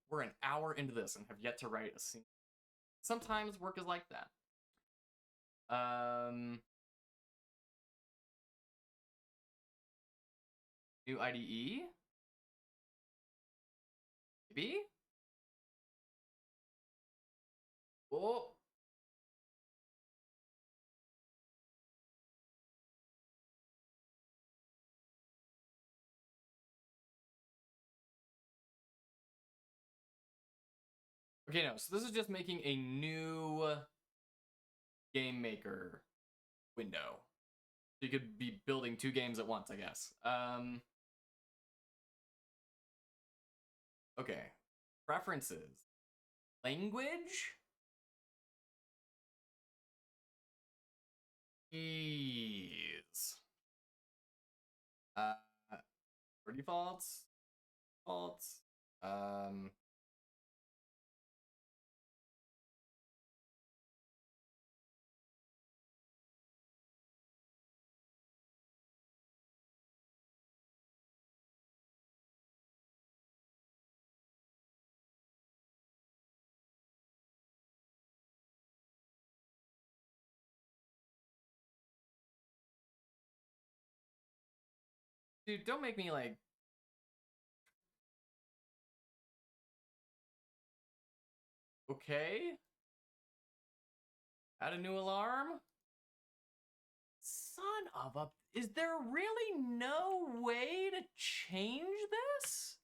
We're an hour into this and have yet to write a single. Sometimes work is like that. New IDE? Maybe? Oh. Okay, no, so this is just making a new game maker window. So you could be building two games at once, I guess. Okay. Preferences. Language? Ease. For defaults. Defaults. Dude, don't make me like... Okay. Add a new alarm? Son of a... Is there really no way to change this?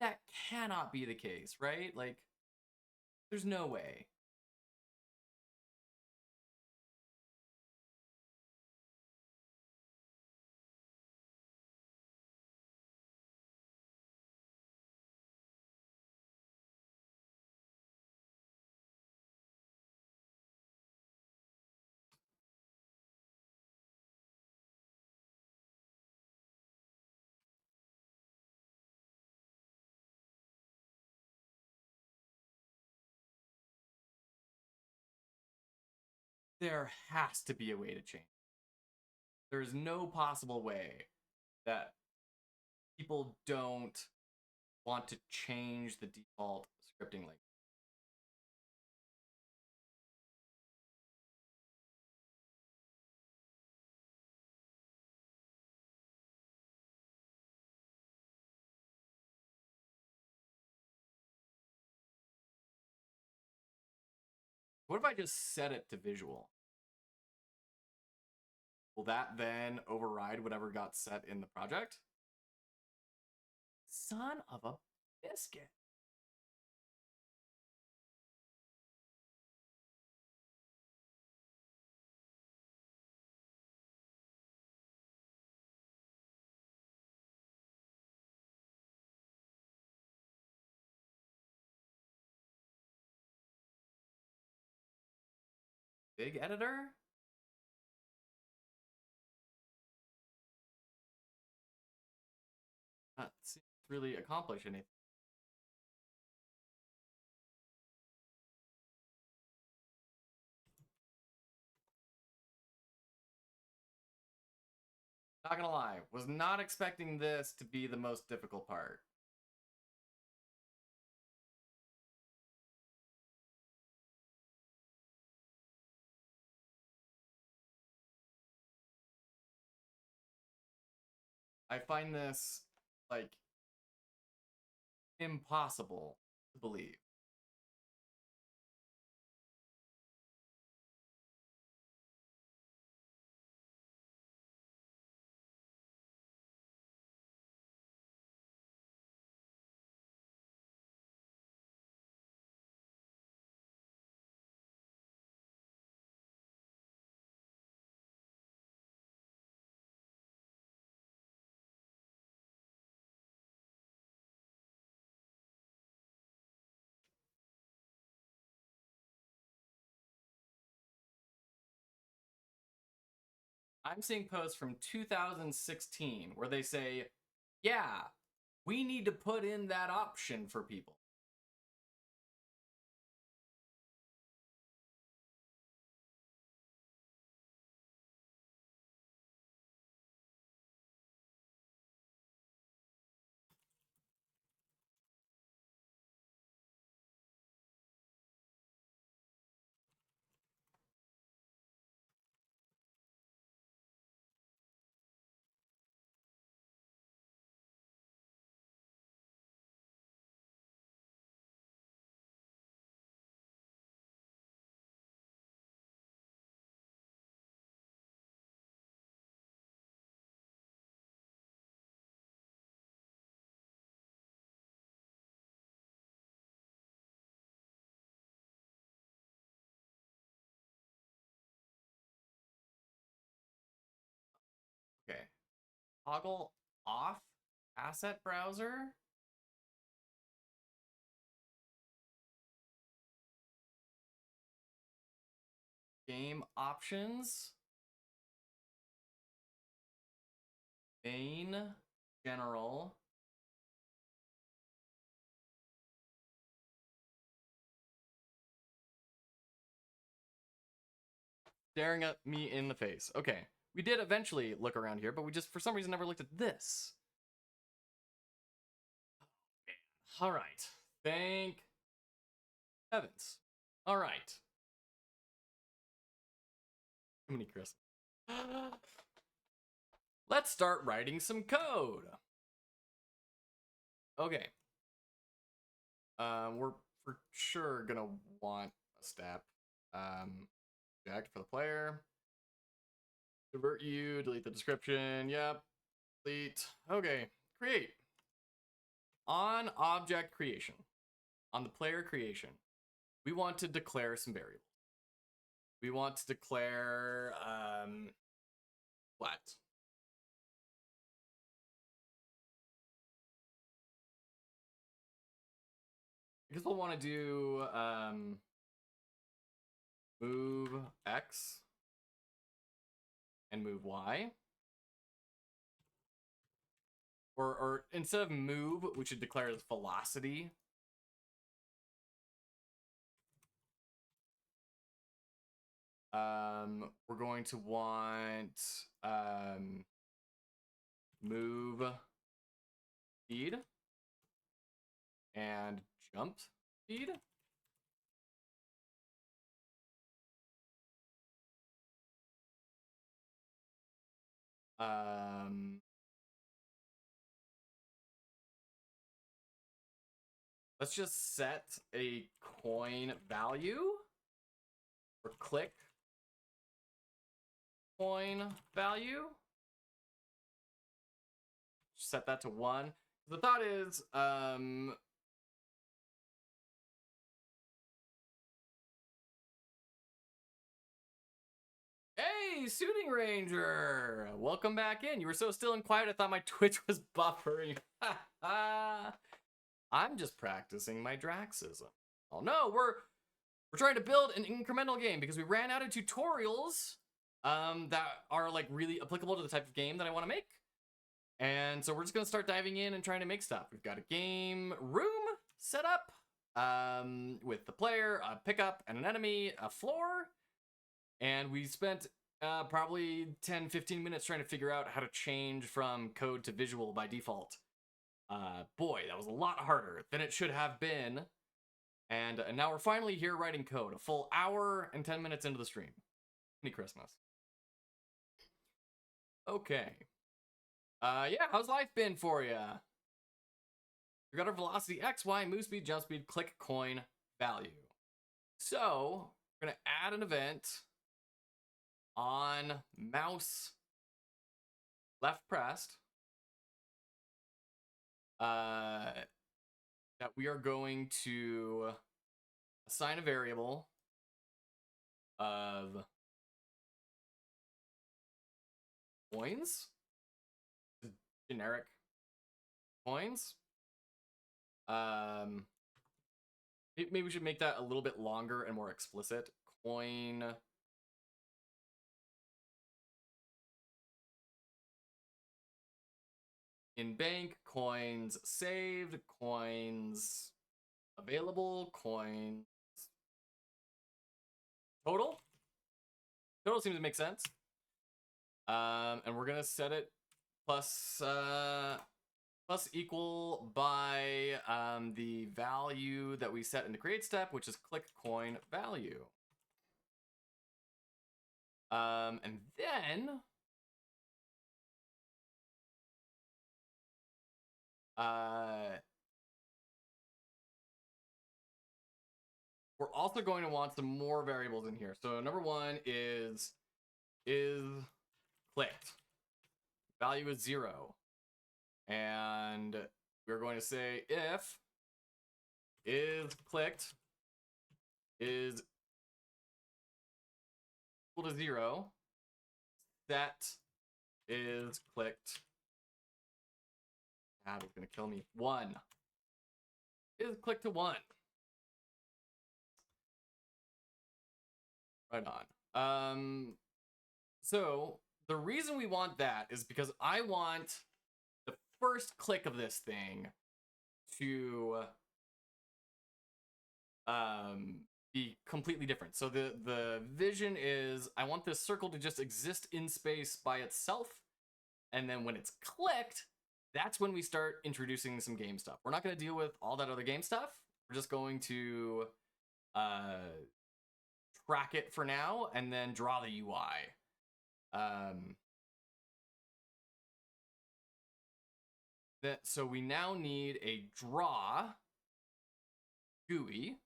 That cannot be the case, right? Like, there's no way. there has to be a way to change. There's no possible way that people don't want to change the default scripting language. What if I just set it to visual? Will that then override whatever got set in the project? Son of a biscuit. Big editor? Not seems to really accomplish anything. Not gonna lie, was not expecting this to be the most difficult part. I find this, like, impossible to believe. I'm seeing posts from 2016 where they say, yeah, we need to put in that option for people. Okay. Toggle off asset browser. Game options. Main general. Staring at me in the face. Okay. We did eventually look around here, but we just, for some reason, never looked at this. All right. Thank heavens. All right. Too many Chris. Let's start writing some code. Okay. We're for sure gonna want a step. Object for the player. Convert you, delete the description. Yep. Delete. Okay. Create. On object creation, on the player creation, we want to declare some variables. We want to declare what? I guess we'll want to do move X and move Y. Or instead of move, we should declare as velocity. We're going to want move speed and jump speed. Let's just set a coin value or click coin value. Set that to 1. The thought is, hey, Shooting Ranger! Welcome back in. You were so still and quiet, I thought my Twitch was buffering. I'm just practicing my Draxism. Oh no, we're trying to build an incremental game because we ran out of tutorials that are like really applicable to the type of game that I want to make. And so we're just gonna start diving in and trying to make stuff. We've got a game room set up with the player, a pickup, and an enemy, a floor. And we spent probably 10-15 minutes trying to figure out how to change from code to visual by default. Boy, that was a lot harder than it should have been. And now we're finally here writing code, a full hour and 10 minutes into the stream. Happy Christmas. Okay. Yeah, how's life been for you? We got our velocity, X, Y, move speed, jump speed, click, coin, value. So, we're gonna add an event on mouse left pressed that we are going to assign a variable of coins, generic coins. Maybe we should make that a little bit longer and more explicit. Coin in bank, coins saved, coins available, coins total. Total seems to make sense. And we're gonna set it plus equal by the value that we set in the create step, which is click coin value. And then we're also going to want some more variables in here. So number 1 is clicked. Value is 0. And we're going to say if is clicked is equal to 0, set is clicked. It's gonna kill me. 1 is clicked to 1. Right on. So the reason we want that is because I want the first click of this thing to be completely different. So the vision is I want this circle to just exist in space by itself, and then when it's clicked, that's when we start introducing some game stuff. We're not going to deal with all that other game stuff. We're just going to track it for now and then draw the UI. So we now need a draw GUI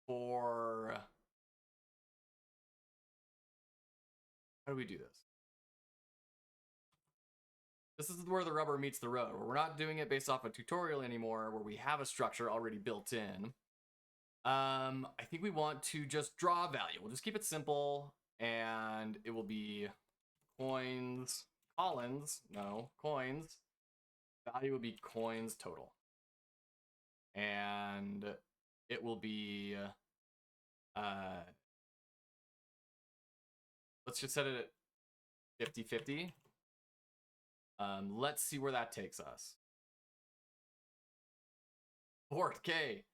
for, how do we do this? This is where the rubber meets the road, where we're not doing it based off a tutorial anymore, where we have a structure already built in. I think we want to just draw a value. We'll just keep it simple, and it will be coins, coins. Value will be coins total. And it will be, let's just set it at 50-50. Let's see where that takes us. 4K.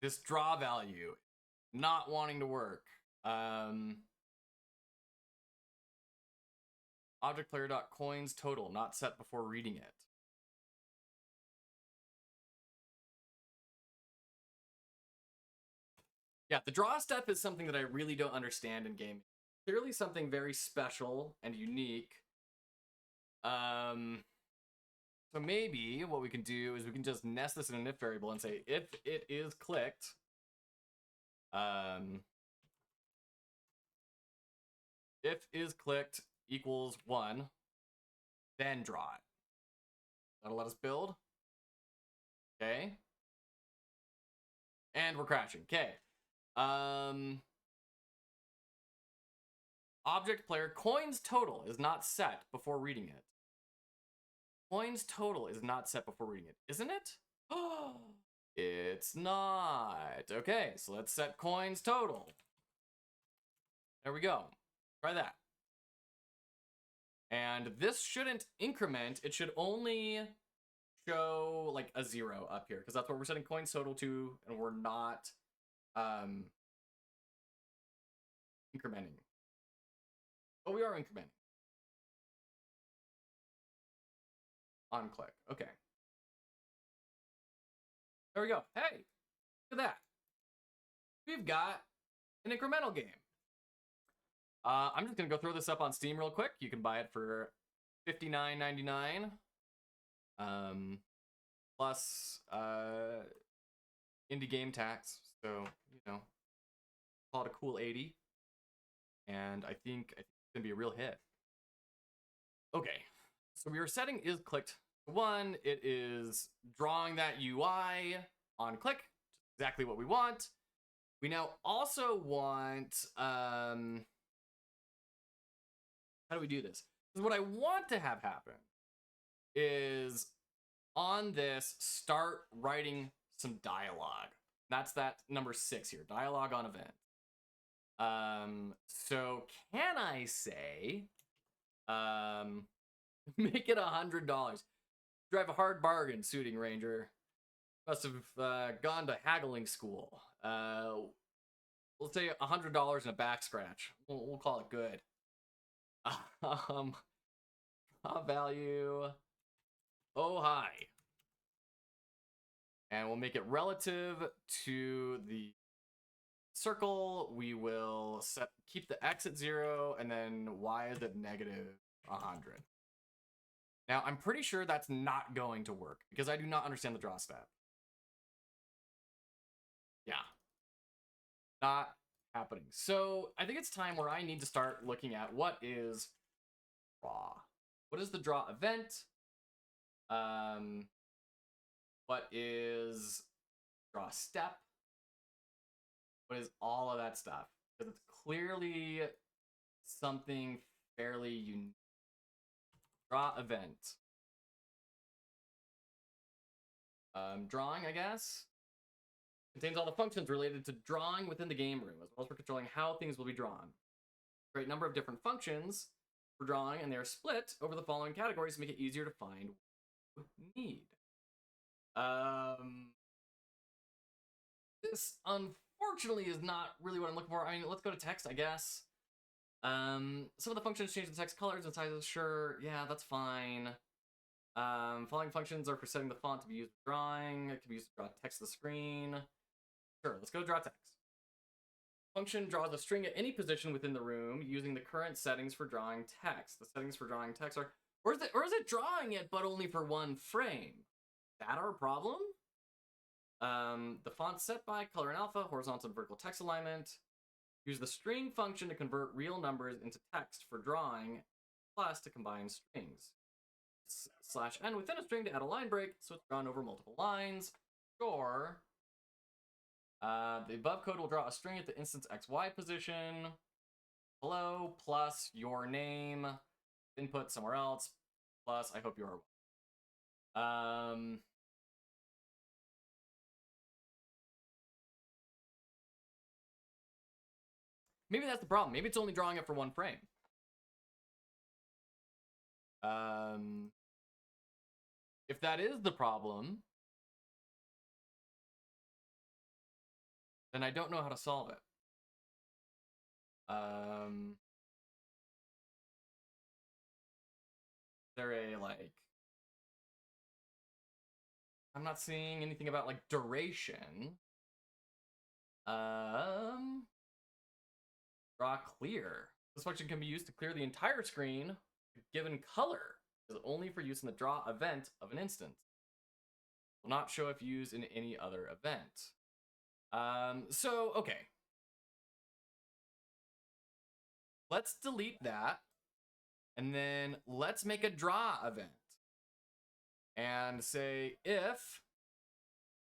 this draw value not wanting to work. Object player.coins total not set before reading it. Yeah, the draw step is something that I really don't understand in gaming. Clearly something very special and unique. So maybe what we can do is we can just nest this in an if variable and say if it is clicked, if is clicked equals 1, then draw it. That'll let us build. Okay. And we're crashing. Okay. Object player coins total is not set before reading it. Coins total is not set before reading it, isn't it? Oh, it's not. Okay, so let's set coins total. There we go. Try that. And this shouldn't increment. It should only show like a 0 up here because that's what we're setting coins total to, and we're not incrementing. Oh, we are incrementing. On click. Okay. There we go. Hey, look at that. We've got an incremental game. I'm just gonna go throw this up on Steam real quick. You can buy it for $59.99. Plus indie game tax. So, you know, call it a cool 80. And I think it's gonna be a real hit. Okay. So we are setting is clicked to 1. It is drawing that UI on click. Exactly what we want. We now also want how do we do this? Because what I want to have happen is on this, start writing some dialogue. That's that number 6 here, dialogue on event. So can I say, make it $100. Drive a hard bargain, suiting ranger. Must have gone to haggling school. We'll say $100 and a back scratch. We'll call it good. Value. Oh, hi. And we'll make it relative to the circle. We will keep the x at 0 and then y is at negative 100. Now, I'm pretty sure that's not going to work because I do not understand the draw step. Yeah. Not happening. So I think it's time where I need to start looking at what is draw. What is the draw event? What is draw step? What is all of that stuff? Because it's clearly something fairly unique. Draw event. Drawing, I guess. Contains all the functions related to drawing within the game room, as well as for controlling how things will be drawn. Great number of different functions for drawing, and they are split over the following categories to make it easier to find what you need. This, unfortunately, is not really what I'm looking for. I mean, let's go to text, I guess. Some of the functions change the text colors and sizes. Sure, yeah, that's fine. Following functions are for setting the font to be used for drawing. It can be used to draw text to the screen. Sure, let's go draw text. Function draws a string at any position within the room using the current settings for drawing text. The settings for drawing text are, or is it drawing it but only for one frame? Is that our problem? The font set by color and alpha, horizontal and vertical text alignment. Use the string function to convert real numbers into text for drawing, plus to combine strings. /n within a string to add a line break, so it's drawn over multiple lines. Sure. The above code will draw a string at the instance XY position. Hello, plus your name. Input somewhere else. Plus, I hope you are well. Maybe that's the problem. Maybe it's only drawing it for one frame. If that is the problem, then I don't know how to solve it. There a, like... I'm not seeing anything about, like, duration. Draw clear. This function can be used to clear the entire screen. A given color is only for use in the draw event of an instance. Will not show if used in any other event. So, okay. Let's delete that. And then let's make a draw event. And say if,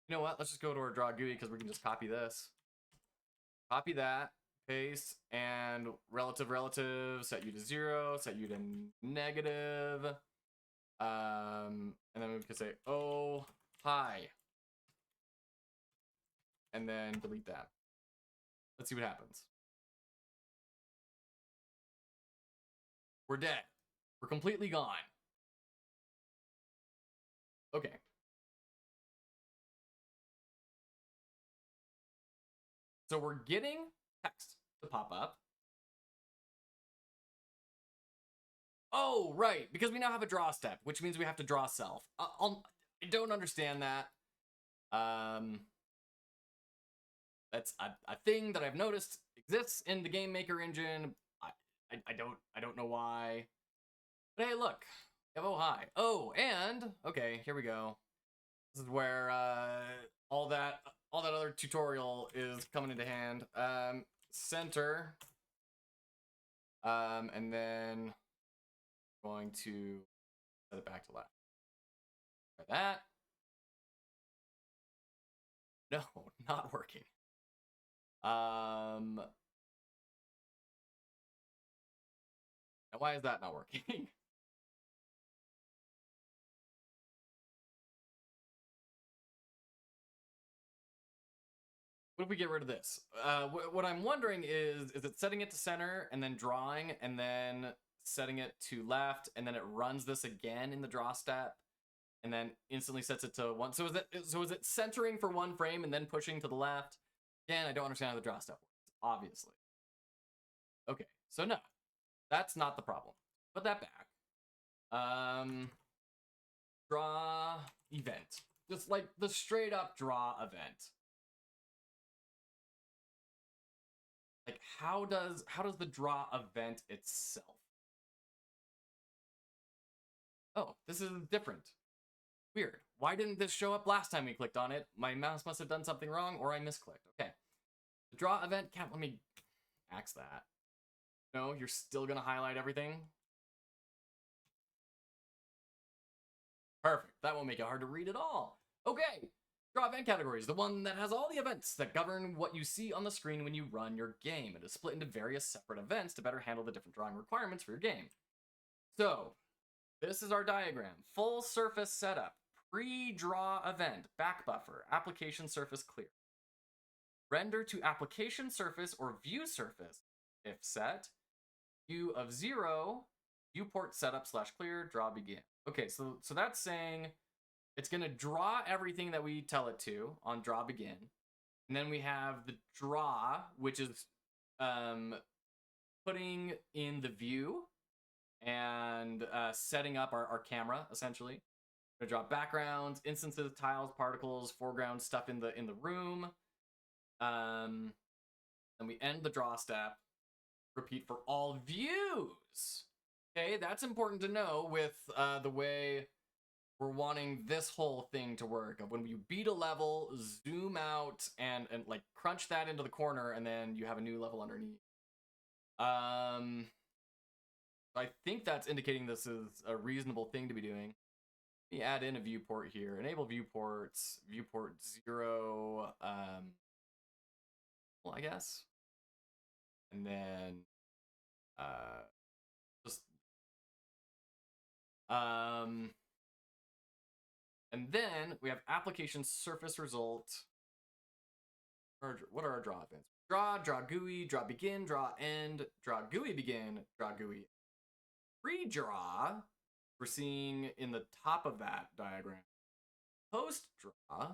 you know what, let's just go to our draw GUI because we can just copy this. Copy that, paste, and relative, set you to 0, set you to negative. And then we could say, oh, hi. And then delete that. Let's see what happens. We're dead. We're completely gone. Okay. So we're getting text to pop up. Oh, right, because we now have a draw step, which means we have to draw self. I don't understand that. That's a thing that I've noticed exists in the Game Maker engine. I don't know why. But hey, look. We have oh hi. Oh, and okay, here we go. This is where all that other tutorial is coming into hand. Center. And then going to set it back to left. Try that. No, not working. Now why is that not working? What if we get rid of this? What I'm wondering is it setting it to center and then drawing and then setting it to left and then it runs this again in the draw step and then instantly sets it to 1. So is it centering for 1 frame and then pushing to the left? Again, I don't understand how the draw step works, obviously. Okay, so no, that's not the problem. Put that back. Draw event. Just like the straight up draw event. Like how does the draw event itself? Oh, this is different. Weird. Why didn't this show up last time we clicked on it? My mouse must have done something wrong or I misclicked. Okay. The draw event can't let me axe that. No, you're still gonna highlight everything? Perfect. That won't make it hard to read at all. Okay. Draw event categories, the one that has all the events that govern what you see on the screen when you run your game. It is split into various separate events to better handle the different drawing requirements for your game. So, this is our diagram. Full surface setup, pre-draw event, back buffer, application surface clear. Render to application surface or view surface, if set. View of 0, viewport setup / clear, draw begin. Okay, so that's saying it's going to draw everything that we tell it to on draw begin. And then we have the draw, which is putting in the view and setting up our camera, essentially. We're going to draw backgrounds, instances, tiles, particles, foreground stuff in the room. Then we end the draw step. Repeat for all views. Okay, that's important to know with the way we're wanting this whole thing to work. When you beat a level, zoom out and like crunch that into the corner, and then you have a new level underneath. I think that's indicating this is a reasonable thing to be doing. Let me add in a viewport here. Enable viewports. Viewport 0. Well, I guess. And then and then we have application surface result. What are our draw events? Draw GUI, draw begin, draw end, draw GUI begin, draw GUI. Pre-draw, we're seeing in the top of that diagram. Post-draw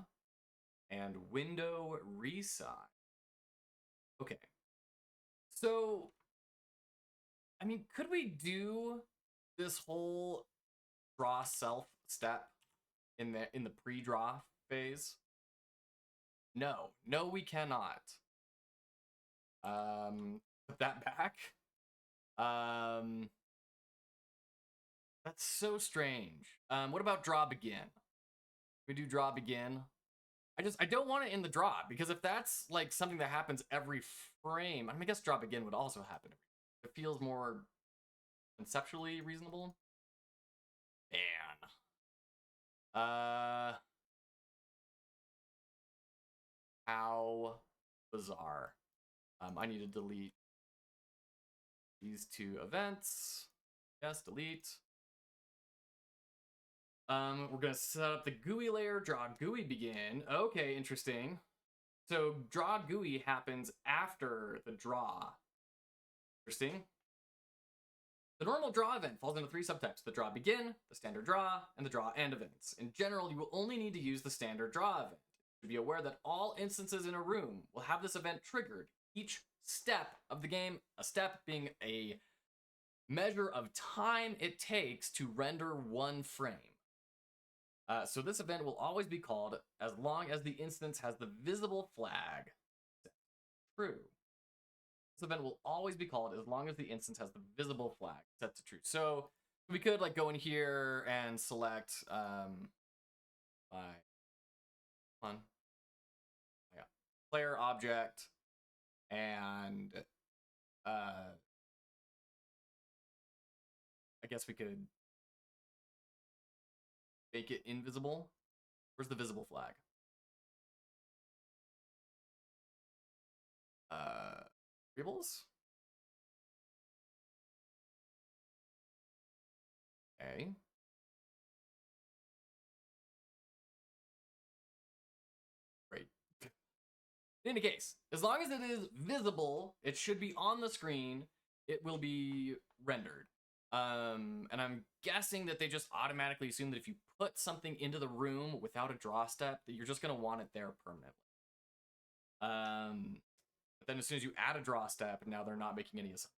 and window resize. Okay. So, I mean, could we do this whole draw self step in the pre-draw phase? No, we cannot. Put that back. That's so strange. What about draw begin? We do draw begin. I don't want it in the draw, because if that's like something that happens every frame, I mean, I guess draw begin would also happen. It feels more conceptually reasonable. Man. How bizarre. I need to delete these two events. Yes, delete. We're gonna set up the GUI layer, draw GUI begin. Okay, interesting. So draw GUI happens after the draw. Interesting. The normal draw event falls into 3 subtypes: the draw begin, the standard draw, and the draw end events. In general, you will only need to use the standard draw event. You should be aware that all instances in a room will have this event triggered. Each step of the game, a step being a measure of time it takes to render one frame. So this event will always be called as long as the instance has the visible flag set to true. This event will always be called as long as the instance has the visible flag set to true. So we could like go in here and select player object, and I guess we could make it invisible. Where's the visible flag? Variables? Okay. Great. In any case, as long as it is visible, it should be on the screen, it will be rendered. And I'm guessing that they just automatically assume that if you put something into the room without a draw step, that you're just going to want it there permanently. But then as soon as you add a draw step, now they're not making any assumptions.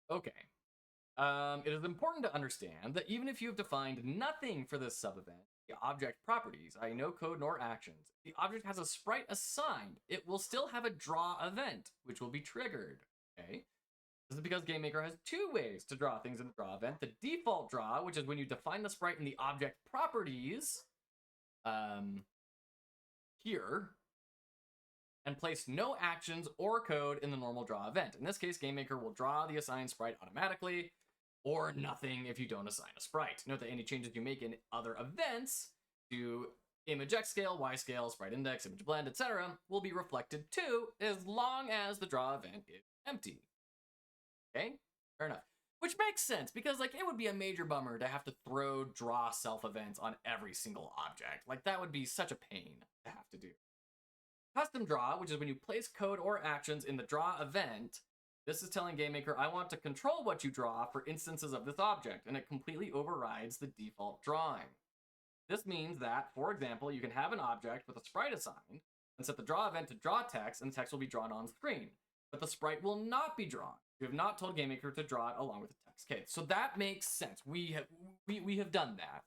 Okay. It is important to understand that even if you have defined nothing for this sub-event, the object properties, i.e. no code nor actions, if the object has a sprite assigned, it will still have a draw event, which will be triggered. Okay. This is because GameMaker has 2 ways to draw things in the draw event. The default draw, which is when you define the sprite in the object properties, here, and place no actions or code in the normal draw event. In this case, GameMaker will draw the assigned sprite automatically, or nothing if you don't assign a sprite. Note that any changes you make in other events to image X scale, Y scale, sprite index, image blend, etc. will be reflected too, as long as the draw event is empty. Okay, fair enough. Which makes sense, because like it would be a major bummer to have to throw draw self events on every single object. Like that would be such a pain to have to do. Custom draw, which is when you place code or actions in the draw event, this is telling GameMaker, I want to control what you draw for instances of this object, and it completely overrides the default drawing. This means that, for example, you can have an object with a sprite assigned and set the draw event to draw text, and the text will be drawn on screen. But the sprite will not be drawn. You have not told GameMaker to draw it along with the text. Okay, so that makes sense. We have done that.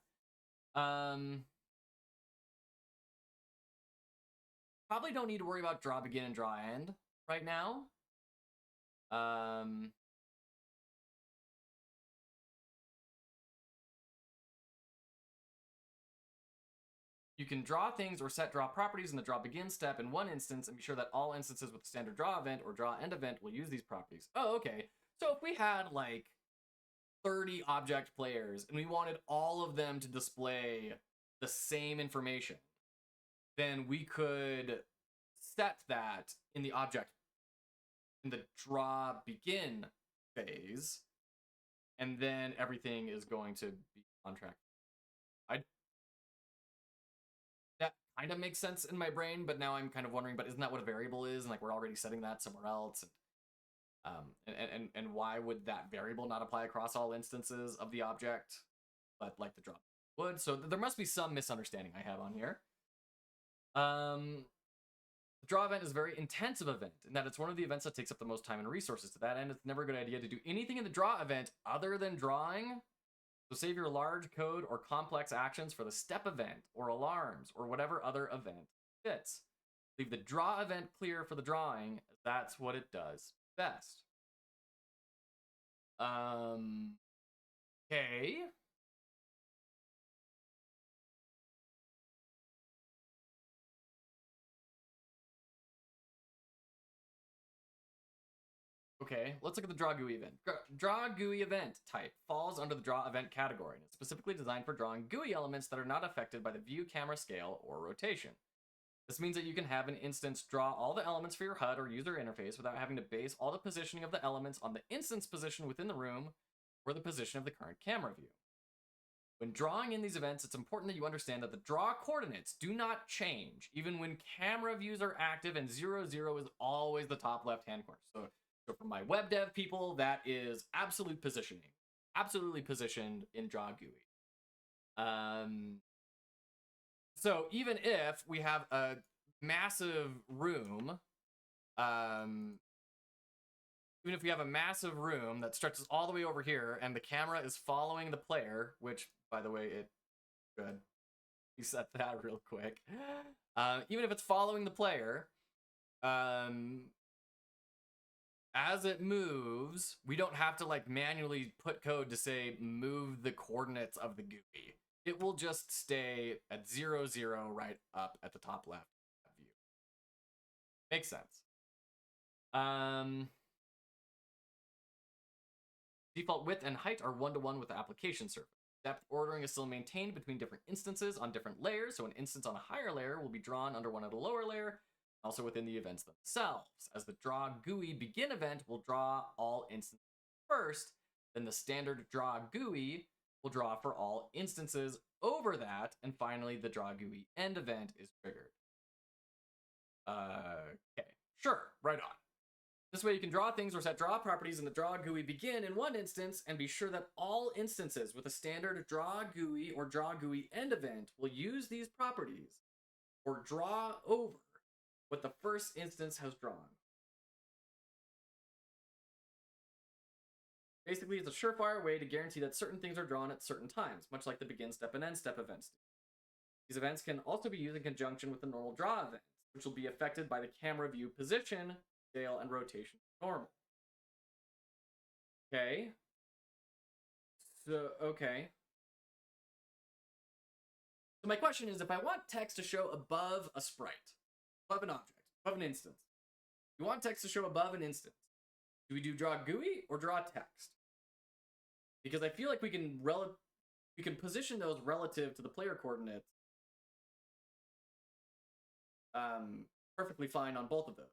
Probably don't need to worry about draw begin and draw end right now. You can draw things or set draw properties in the draw begin step in one instance, and be sure that all instances with the standard draw event or draw end event will use these properties. Oh, okay. So if we had like 30 object players and we wanted all of them to display the same information, then we could set that in the object in the draw begin phase, and then everything is going to be on track. That kind of makes sense in my brain, but now I'm kind of wondering, but isn't that what a variable is? And like we're already setting that somewhere else. And why would that variable not apply across all instances of the object, but like the draw would? So there must be some misunderstanding I have on here. The draw event is a very intensive event in that it's one of the events that takes up the most time and resources. To that end, it's never a good idea to do anything in the draw event other than drawing. So save your large code or complex actions for the step event or alarms or whatever other event fits. Leave the draw event clear for the drawing, as that's what it does best. Okay. Okay, let's look at the draw GUI event. Draw GUI event type falls under the draw event category, and it's specifically designed for drawing GUI elements that are not affected by the view, camera, scale, or rotation. This means that you can have an instance draw all the elements for your HUD or user interface without having to base all the positioning of the elements on the instance position within the room or the position of the current camera view. When drawing in these events, it's important that you understand that the draw coordinates do not change, even when camera views are active and 0, 0 is always the top left-hand corner. So for my web dev people, that is absolute positioning. Absolutely positioned in draw GUI. So even if we have a massive room, even if we have a massive room that stretches all the way over here and the camera is following the player, which, by the way, it should. You set that real quick. Even if it's following the player, as it moves, we don't have to like manually put code to say move the coordinates of the GUI. It will just stay at 0, 0 right up at the top left view. Makes sense. Default width and height are 1-to-1 with the application surface. Depth ordering is still maintained between different instances on different layers, so an instance on a higher layer will be drawn under one at a lower layer, also within the events themselves. As the draw GUI begin event will draw all instances first, then the standard draw GUI will draw for all instances over that, and finally the draw GUI end event is triggered. Okay, sure, right on. This way you can draw things or set draw properties in the draw GUI begin in one instance and be sure that all instances with a standard draw GUI or draw GUI end event will use these properties or draw over what the first instance has drawn. Basically, it's a surefire way to guarantee that certain things are drawn at certain times, much like the begin step and end step events. These events can also be used in conjunction with the normal draw events, which will be affected by the camera view position, scale, and rotation normal. Okay. So my question is, if I want text to show above a sprite, above an object, above an instance, you want text to show above an instance, do we do draw GUI or draw text? Because I feel like we can position those relative to the player coordinates perfectly fine on both of those.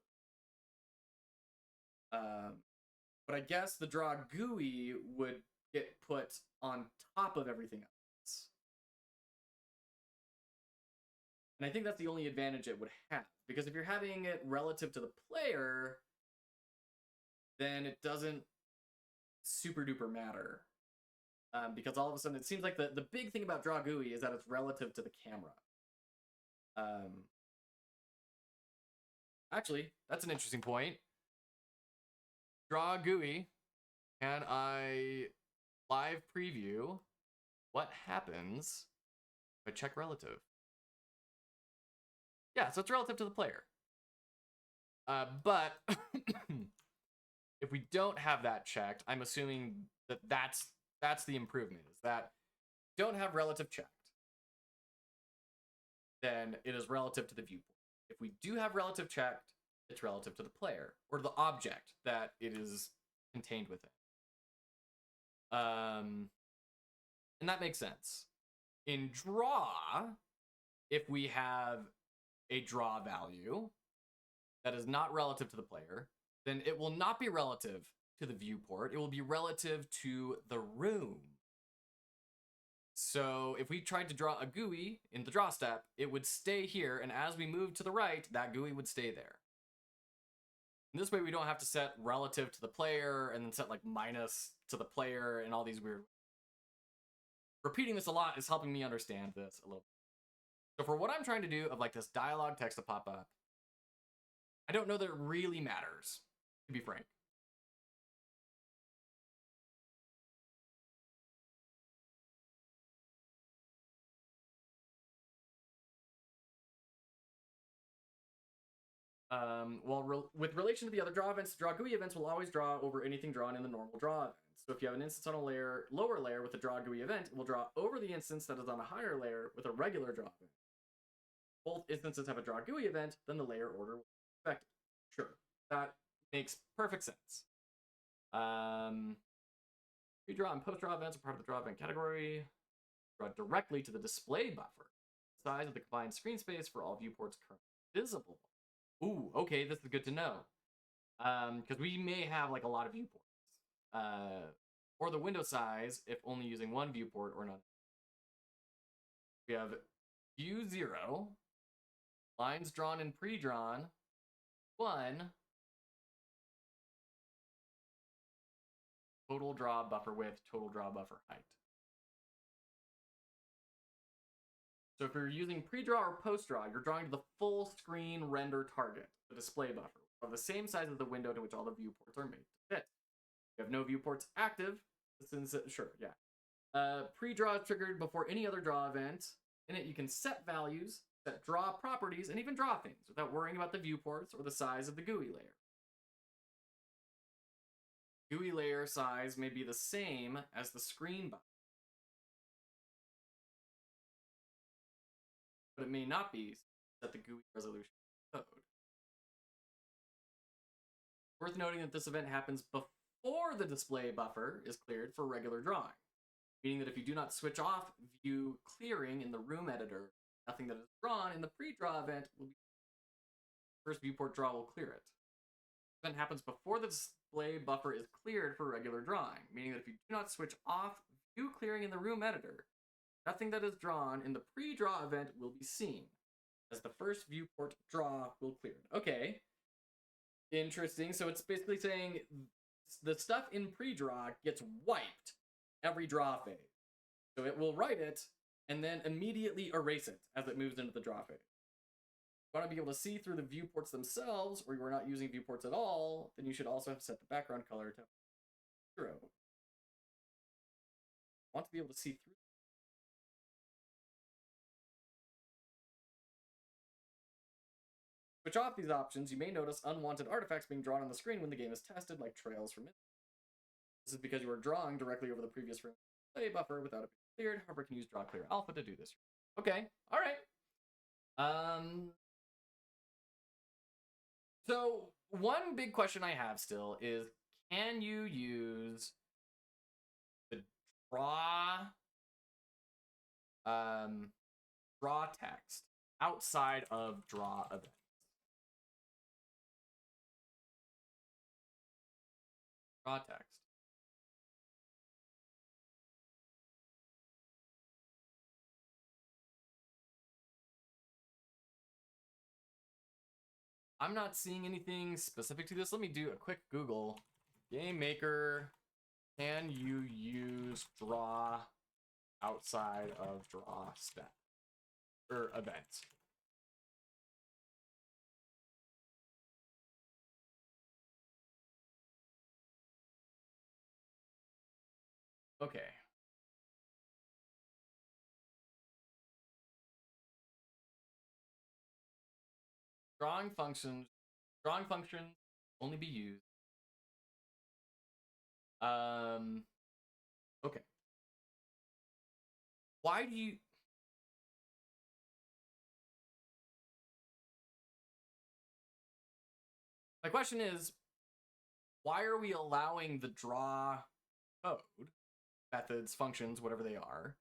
But I guess the draw GUI would get put on top of everything else. And I think that's the only advantage it would have. Because if you're having it relative to the player, then it doesn't super duper matter. Because all of a sudden it seems like the big thing about draw GUI is that it's relative to the camera. Actually, that's an interesting point. Draw GUI, can I live preview what happens if I check relative? Yeah, so it's relative to the player. But if we don't have that checked, I'm assuming that that's the improvement, is that don't have relative checked, then it is relative to the viewport. If we do have relative checked, it's relative to the player or the object that it is contained within. And that makes sense. In draw, if we have a draw value that is not relative to the player, then it will not be relative to the viewport. It will be relative to the room. So if we tried to draw a GUI in the draw step, it would stay here, and as we move to the right, that GUI would stay there. And this way we don't have to set relative to the player and then set like minus to the player and all these weird... Repeating this a lot is helping me understand this a little. So for what I'm trying to do of like this dialogue text to pop up, I don't know that it really matters, to be frank. Well, with relation to the other draw events, draw GUI events will always draw over anything drawn in the normal draw event. So if you have an instance on a lower layer with a draw GUI event, it will draw over the instance that is on a higher layer with a regular draw event. Both instances have a draw GUI event, then the layer order will be affected. Sure, that makes perfect sense. Pre-draw and post-draw events are part of the draw event category. Draw directly to the display buffer. Size of the combined screen space for all viewports currently visible. Ooh, okay, this is good to know. Because we may have like a lot of viewports. Or the window size if only using one viewport or none. We have view 0, lines drawn and pre-drawn, 1, total draw buffer width, total draw buffer height. So if you're using pre-draw or post-draw, you're drawing to the full screen render target, the display buffer, of the same size as the window to which all the viewports are made to fit. If you have no viewports active, sure, yeah. Pre-draw is triggered before any other draw event. In it, you can set values, set draw properties, and even draw things without worrying about the viewports or the size of the GUI layer. GUI layer size may be the same as the screen buffer, but it may not be set the GUI resolution code. Worth noting that this event happens before the display buffer is cleared for regular drawing, meaning that if you do not switch off view clearing in the room editor, nothing that is drawn in the pre-draw event will be first viewport draw will clear it. This event happens before the display buffer is cleared for regular drawing, meaning that if you do not switch off view clearing in the room editor, nothing that is drawn in the pre-draw event will be seen, as the first viewport draw will clear it. Okay, interesting. So it's basically saying the stuff in pre-draw gets wiped every draw phase. So it will write it and then immediately erase it as it moves into the draw phase. If you want to be able to see through the viewports themselves, or you are not using viewports at all, then you should also have set the background color to 0. I want to be able to see through. Switch off these options, you may notice unwanted artifacts being drawn on the screen when the game is tested, like trails from it. This is because you are drawing directly over the previous frame display buffer without it being cleared. However, you can use draw clear alpha to do this. Okay, all right. So one big question I have still is, can you use the draw text outside of draw events? Draw text. I'm not seeing anything specific to this. Let me do a quick Google. Game Maker, can you use draw outside of draw step or event? Okay. Drawing function only be used. Okay. Why do you? My question is, why are we allowing the draw code, methods, functions, whatever they are,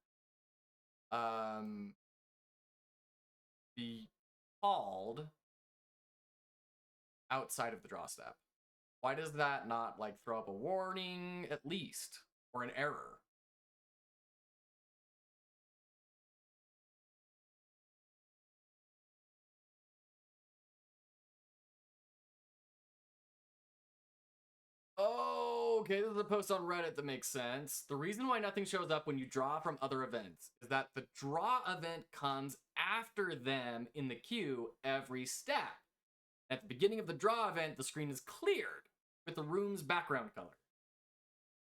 be called outside of the draw step? Why does that not like throw up a warning at least, or an error? Oh, okay, this is a post on Reddit that makes sense. The reason why nothing shows up when you draw from other events is that the draw event comes after them in the queue every step. At the beginning of the draw event, the screen is cleared with the room's background color,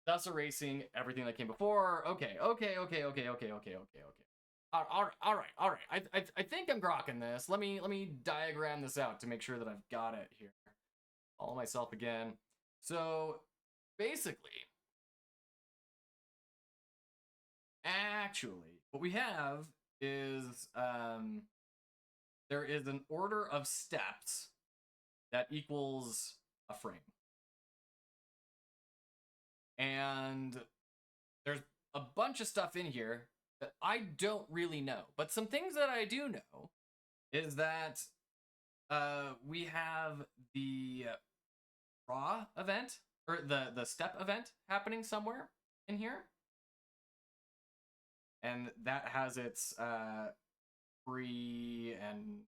thus erasing everything that came before. Okay. All right. I think I'm grokking this. Let me diagram this out to make sure that I've got it here. Follow myself again. So basically, actually, what we have is there is an order of steps that equals a frame. And there's a bunch of stuff in here that I don't really know. But some things that I do know is that we have the draw event, or the step event happening somewhere in here. And that has its pre and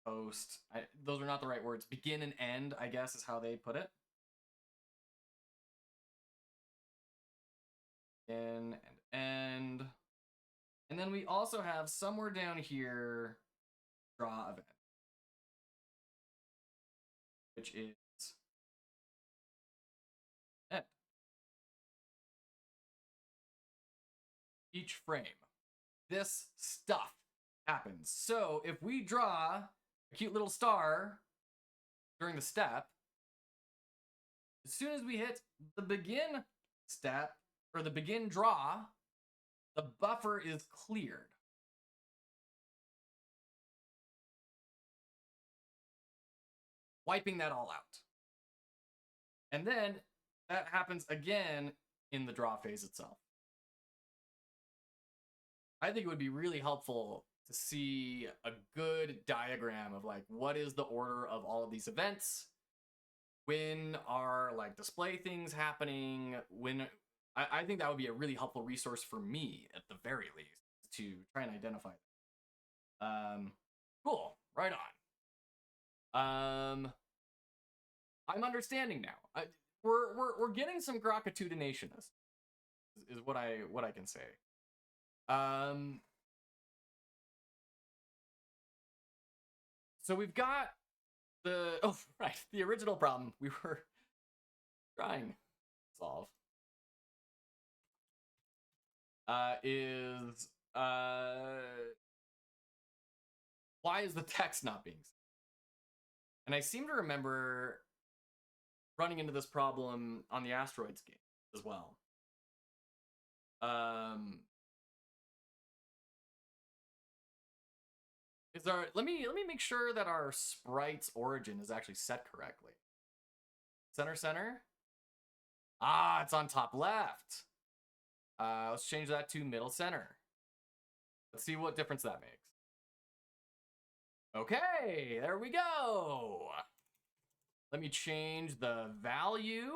post. Those are not the right words. Begin and end, I guess, is how they put it. In and end. And then we also have somewhere down here draw event, which is end. Each frame. This stuff happens. So if we draw a cute little star during the step, as soon as we hit the begin step, or the begin draw, the buffer is cleared. Wiping that all out. And then that happens again in the draw phase itself. I think it would be really helpful to see a good diagram of like what is the order of all of these events, when are like display things happening, when I think that would be a really helpful resource for me at the very least to try and identify that. Cool, right on. I'm understanding now. We're getting some grokatudination is what I can say. So we've got the the original problem we were trying to solve is why is the text not being seen? And I seem to remember running into this problem on the Asteroids game as well. Let me make sure that our sprite's origin is actually set correctly. Center. Ah, it's on top left. Let's change that to middle center. Let's see what difference that makes. Okay, there we go. Let me change the value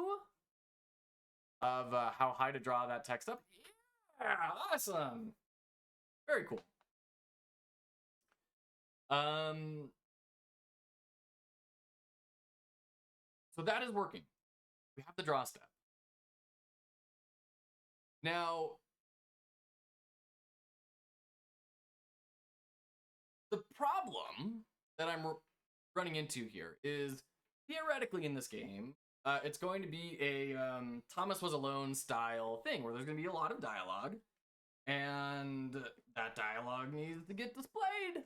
of how high to draw that text up. Yeah, awesome. Very cool. So that is working. We have the draw step. Now, the problem that I'm running into here is theoretically in this game, it's going to be a Thomas Was Alone style thing where there's going to be a lot of dialogue, and that dialogue needs to get displayed.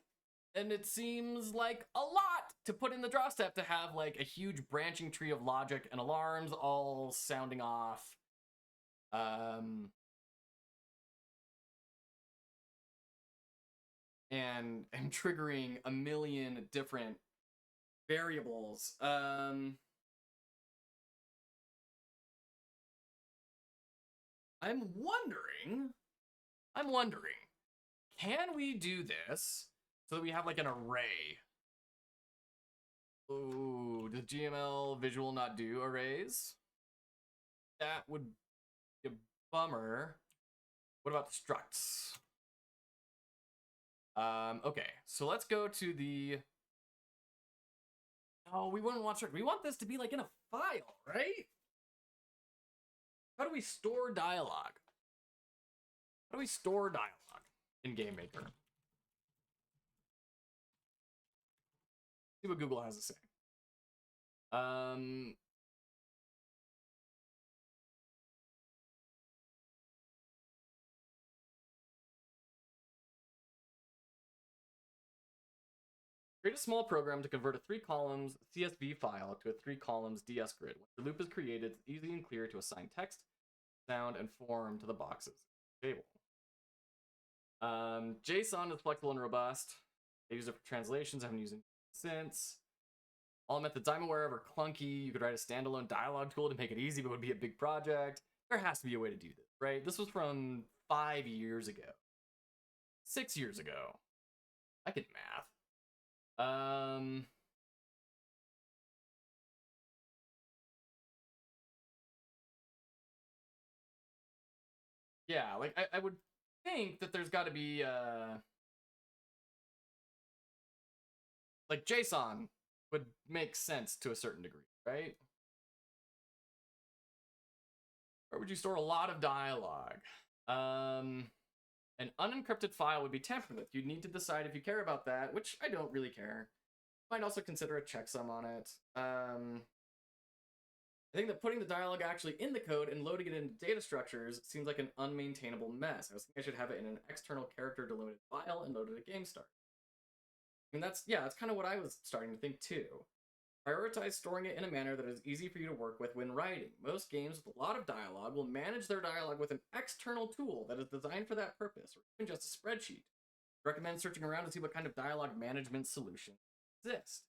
And it seems like a lot to put in the draw step to have like a huge branching tree of logic and alarms all sounding off. And triggering a million different variables. I'm wondering, can we do this so that we have like an array? Oh, does GML visual not do arrays? That would be a bummer. What about the structs? Okay, so let's go to the... Oh, we wouldn't want struct. We want this to be like in a file, right? How do we store dialogue? How do we store dialogue in GameMaker? See what Google has to say. Create a small program to convert a 3 columns CSV file to a 3 columns DS grid. When the loop is created, it's easy and clear to assign text, sound, and form to the boxes table. JSON is flexible and robust. I use it for translations. I haven't used it since. All methods I'm aware of are clunky. You could write a standalone dialogue tool to make it easy, but it would be a big project. There has to be a way to do this, right? This was from 5 years ago. 6 years ago. I can math. Yeah, like I would think that there's got to be like JSON would make sense to a certain degree, right? Where would you store a lot of dialogue? An unencrypted file would be tampered with. You'd need to decide if you care about that, which I don't really care. Might also consider a checksum on it. I think that putting the dialogue actually in the code and loading it into data structures seems like an unmaintainable mess. I was thinking I should have it in an external character delimited file and load it at game start. I mean, that's kind of what I was starting to think too. Prioritize storing it in a manner that is easy for you to work with when writing. Most games with a lot of dialogue will manage their dialogue with an external tool that is designed for that purpose, or even just a spreadsheet. I recommend searching around to see what kind of dialogue management solutions exist.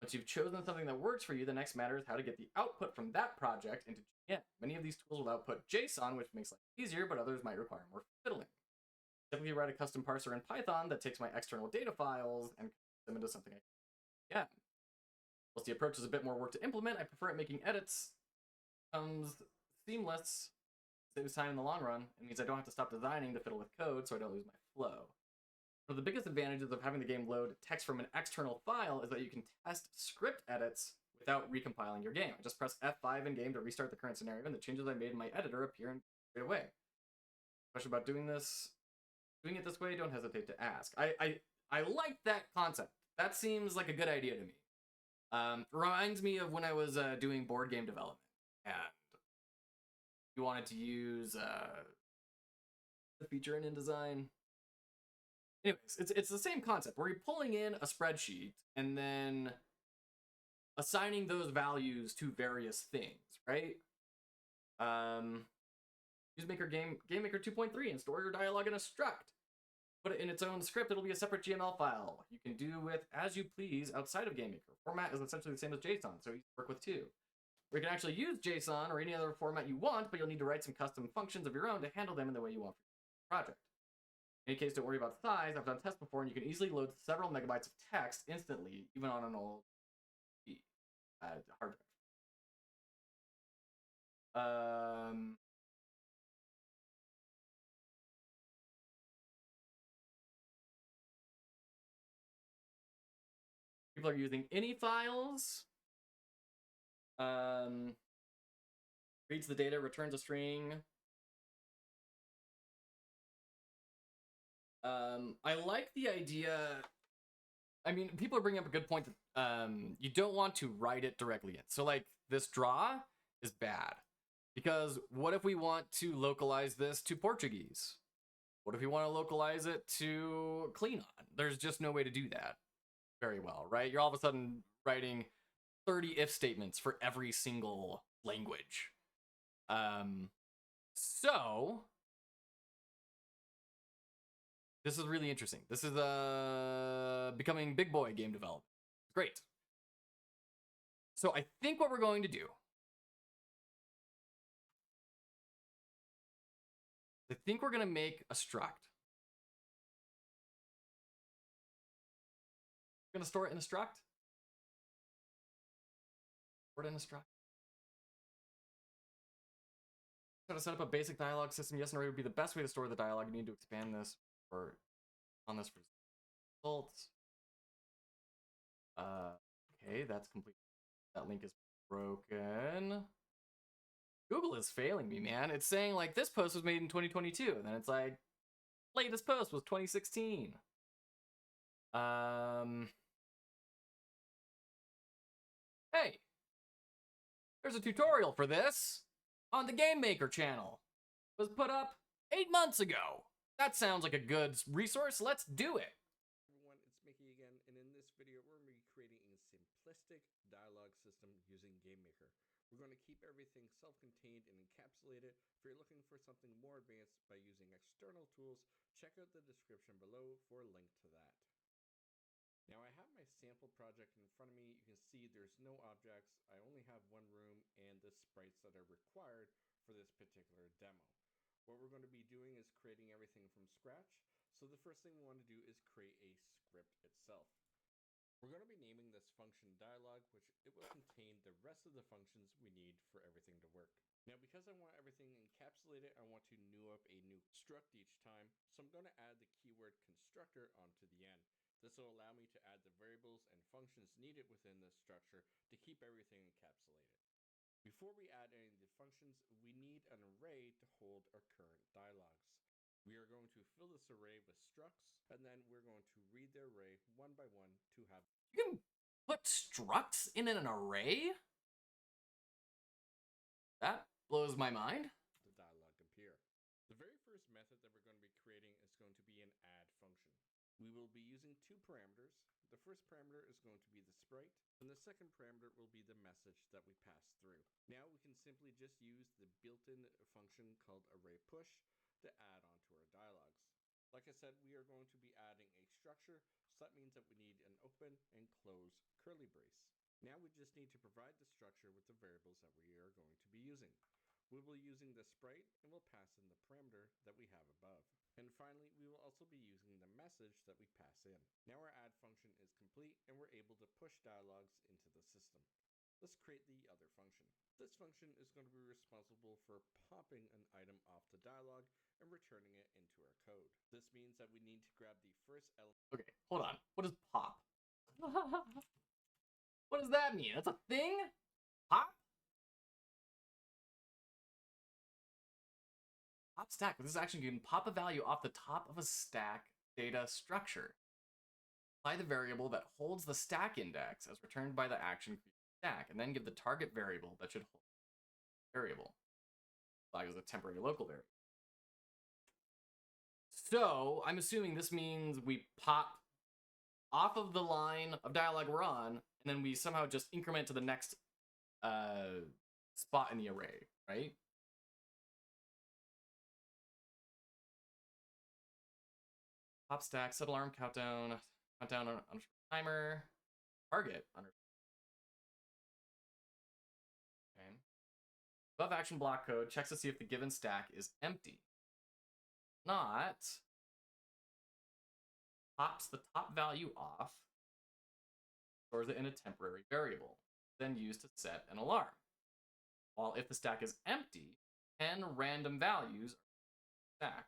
Once you've chosen something that works for you, the next matter is how to get the output from that project into GM. Many of these tools will output JSON, which makes life easier, but others might require more fiddling. Typically write a custom parser in Python that takes my external data files and converts them into something I can. Whilst the approach is a bit more work to implement, I prefer it making edits comes seamless, saves time in the long run. It means I don't have to stop designing to fiddle with code so I don't lose my flow. One of the biggest advantages of having the game load text from an external file is that you can test script edits without recompiling your game. I just press F5 in game to restart the current scenario, and the changes I made in my editor appear straight away. Question about doing it this way, don't hesitate to ask. I like that concept. That seems like a good idea to me. Reminds me of when I was doing board game development, and you wanted to use the feature in InDesign. Anyways, it's the same concept where you're pulling in a spreadsheet and then assigning those values to various things, right? Use GameMaker 2.3 and store your dialogue in a struct. Put it in its own script, it'll be a separate GML file. You can do with as you please outside of GameMaker. Format is essentially the same as JSON, so you can work with two. Or you can actually use JSON or any other format you want, but you'll need to write some custom functions of your own to handle them in the way you want for your project. In any case, don't worry about size. I've done tests before, and you can easily load several megabytes of text instantly, even on an old hard drive. People are using any files. Reads the data, returns a string. I like the idea. I mean, people are bringing up a good point that you don't want to write it directly in. So, like, this draw is bad. Because what if we want to localize this to Portuguese? What if we want to localize it to Klingon? There's just no way to do that very well, right? You're all of a sudden writing 30 if statements for every single language. So this is really interesting. This is becoming big boy game development. Great. So I think what we're going to do, I think we're going to make a struct. We're going to store it in a struct. Store it in a struct. Try to set up a basic dialogue system. Yes, and array would be the best way to store the dialogue. You need to expand this for results. Okay, that's complete. That link is broken. Google is failing me, man. It's saying like this post was made in 2022, and then it's like latest post was 2016. Hey, There's a tutorial for this on the Game Maker channel. It was put up 8 months ago. That sounds like a good resource. Let's do it. Everyone, it's Mickey again, and in this video we're going to be creating a simplistic dialogue system using Game Maker. We're going to keep everything self-contained and encapsulated. If you're looking for something more advanced by using external tools, check out the description below for a link to that. Now I have my sample project in front of me. You can see there's no objects. I only have one room and the sprites that are required for this particular demo. What we're going to be doing is creating everything from scratch. So the first thing we want to do is create a script itself. We're going to be naming this function dialog, which it will contain the rest of the functions we need for everything to work. Now, because I want everything encapsulated, I want to new up a new struct each time. So I'm going to add the keyword constructor onto the end. This will allow me to add the variables and functions needed within this structure to keep everything encapsulated. Before we add any of the functions, we need an array to hold our current dialogues. We are going to fill this array with structs, and then we're going to read the array one by one to have... You can put structs in an array? That blows my mind. ...the dialogue appear. The very first method that we're going to be creating is going to be an add function. We will be using two parameters. The first parameter is going to be the sprite, and the second parameter will be the message that we pass through. Now we can simply just use the built-in function called arrayPush to add onto our dialogues. Like I said, we are going to be adding a structure, so that means that we need an open and close curly brace. Now we just need to provide the structure with the variables that we are going to be using. We will be using the sprite, and we'll pass in the parameter that we have above. And finally, we will also be using the message that we pass in. Now our add function is complete, and we're able to push dialogues into the system. Let's create the other function. This function is going to be responsible for popping an item off the dialogue and returning it into our code. This means that we need to grab the first element. Okay, hold on. What is pop? What does that mean? That's a thing? Pop? Pop stack. With this action, you can pop a value off the top of a stack data structure. Apply the variable that holds the stack index as returned by the action stack, and then give the target variable that should hold the variable. Flag is a temporary local variable. So, I'm assuming this means we pop off of the line of dialogue we're on, and then we somehow just increment to the next spot in the array, right? Pop stack, set alarm, countdown on timer, target under. Okay. Above action block code checks to see if the given stack is empty. Not pops the top value off, stores it in a temporary variable, then used to set an alarm. While if the stack is empty, 10 random values are stack.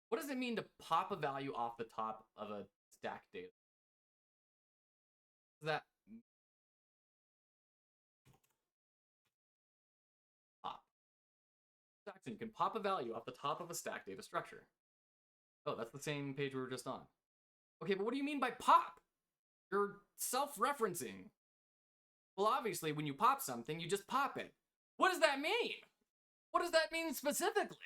What does it mean to pop a value off the top of a stack data? That pop. Jackson, you can pop a value off the top of a stack data structure. Oh, that's the same page we were just on. Okay, but what do you mean by pop? You're self-referencing. Well, obviously, when you pop something, you just pop it. What does that mean? What does that mean specifically?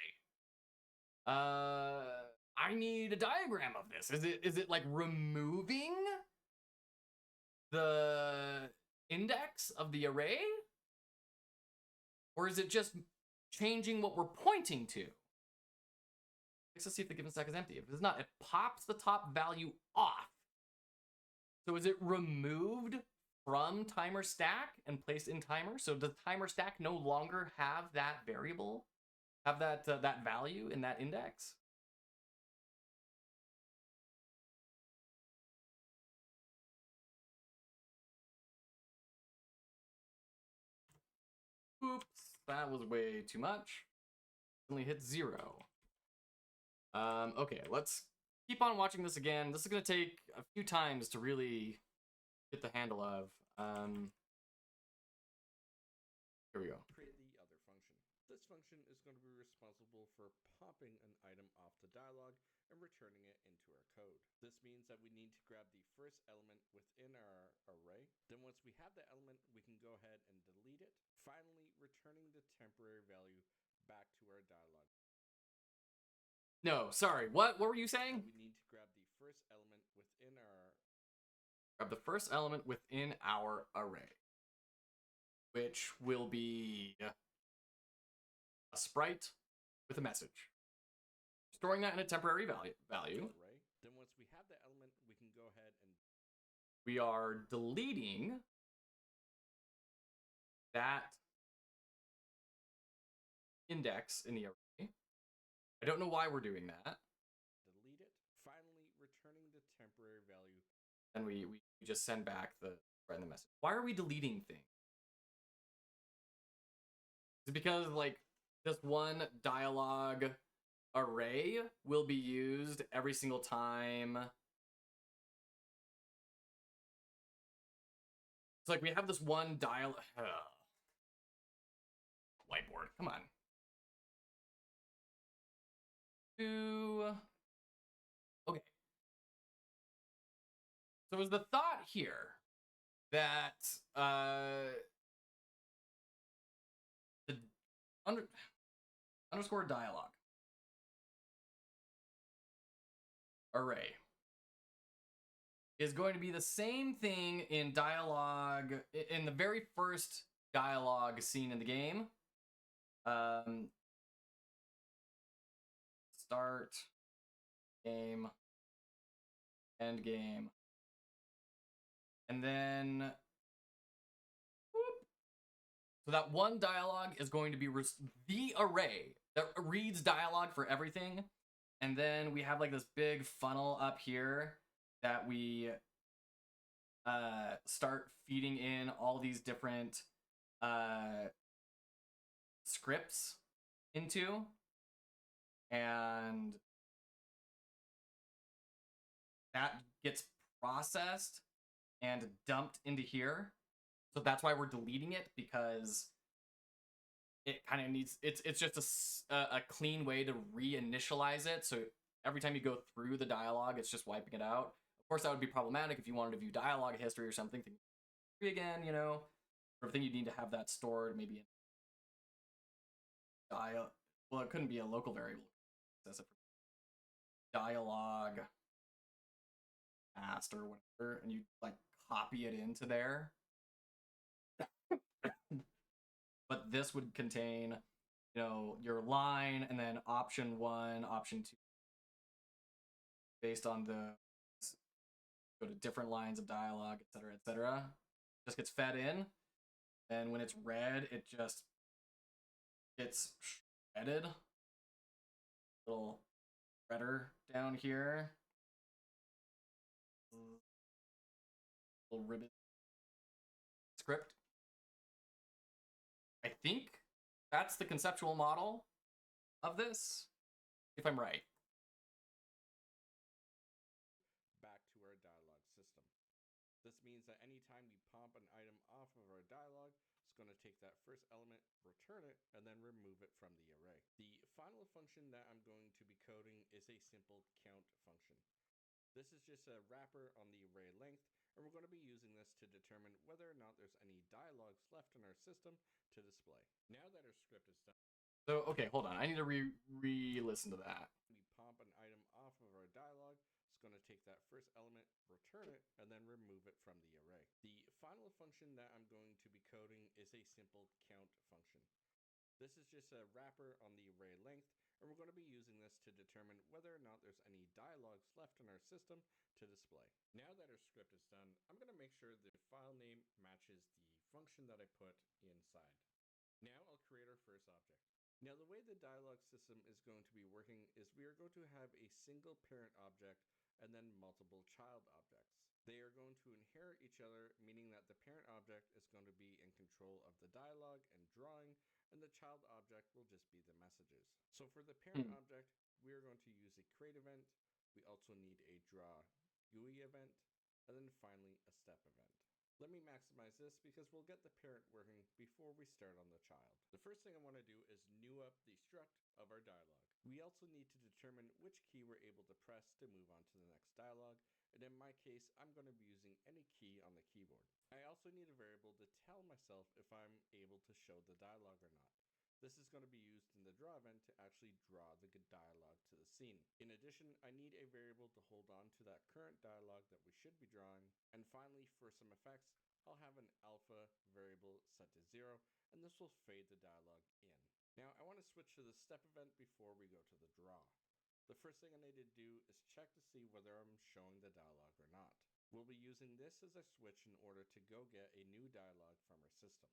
I need a diagram of this. Is it like removing the index of the array? Or is it just changing what we're pointing to? Let's see if the given stack is empty. If it's not, it pops the top value off. So is it removed from timer stack and placed in timer? So does timer stack no longer have that variable? Have that that value in that index? Oops, that was way too much. Only hit 0. Okay, let's keep on watching this again. This is gonna take a few times to really get the handle of. Here we go. Create the other function. This function is going to be responsible for popping an item off the dialogue and returning it into our code. This means that we need to grab the first element within our array. Then once we have the element, we can go ahead and delete it, finally returning the temporary value back to our dialog. No, sorry. What were you saying? We need to grab the first element within our... Grab the first element within our array, which will be a sprite with a message. Storing that in a temporary value. Array. Then once we have the element, we can go ahead and... We are deleting that index in the array. I don't know why we're doing that. Delete it, finally returning the temporary value. And we just send back the message. Why are we deleting things? Is it because like this one dialogue array will be used every single time? It's like we have this one whiteboard. Come on. Okay. So is the thought here that the underscore dialogue array is going to be the same thing in dialogue, in the very first dialogue scene in the game? Start game, end game, and then whoop. So that one dialogue is going to be the array that reads dialogue for everything, and then we have like this big funnel up here that we start feeding in all these different scripts into, and that gets processed and dumped into here. So that's why we're deleting it, because it kind of needs, it's just a clean way to reinitialize it. So every time you go through the dialogue, it's just wiping it out. Of course, that would be problematic if you wanted to view dialogue history or something. Again, you know, everything you need to have that stored maybe in well, it couldn't be a local variable. It says it for dialogue past or whatever, and you like copy it into there. But this would contain, you know, your line and then option 1, option 2, based on the go to different lines of dialogue, etc., etc. Just gets fed in, and when it's read, it just gets shredded. Little shredder down here. Little ribbon script. I think that's the conceptual model of this, if I'm right. Back to our dialogue system. This means that anytime we pop an item off of our dialogue, it's going to take that first element, return it, and then remove it from the array. The final function that I'm going to be coding is a simple count function. This is just a wrapper on the array length, and we're going to be using this to determine whether or not there's any dialogues left in our system to display. Now that our script is done... So, okay, hold on. I need to re-listen to that. We pop an item off of our dialogue, it's going to take that first element, return it, and then remove it from the array. The final function that I'm going to be coding is a simple count function. This is just a wrapper on the array length, and we're going to be using this to determine whether or not there's any dialogues left in our system to display. Now that our script is done, I'm going to make sure the file name matches the function that I put inside. Now I'll create our first object. Now the way the dialogue system is going to be working is we are going to have a single parent object and then multiple child objects. They are going to inherit each other, meaning that the parent object is going to be in control of the dialogue and drawing, and the child object will just be the messages. So for the parent object, we are going to use a create event. We also need a draw GUI event, and then finally a step event. Let me maximize this because we'll get the parent working before we start on the child. The first thing I want to do is new up the struct of our dialogue. We also need to determine which key we're able to press to move on to the next dialogue, and in my case, I'm going to be using any key on the keyboard. I also need a variable to tell myself if I'm able to show the dialogue or not. This is going to be used in the draw event to actually draw the dialogue to the scene. In addition, I need a variable to hold on to that current dialogue that we should be drawing. And finally, for some effects, I'll have an alpha variable set to 0, and this will fade the dialogue in. Now, I want to switch to the step event before we go to the draw. The first thing I need to do is check to see whether I'm showing the dialogue or not. We'll be using this as a switch in order to go get a new dialogue from our system.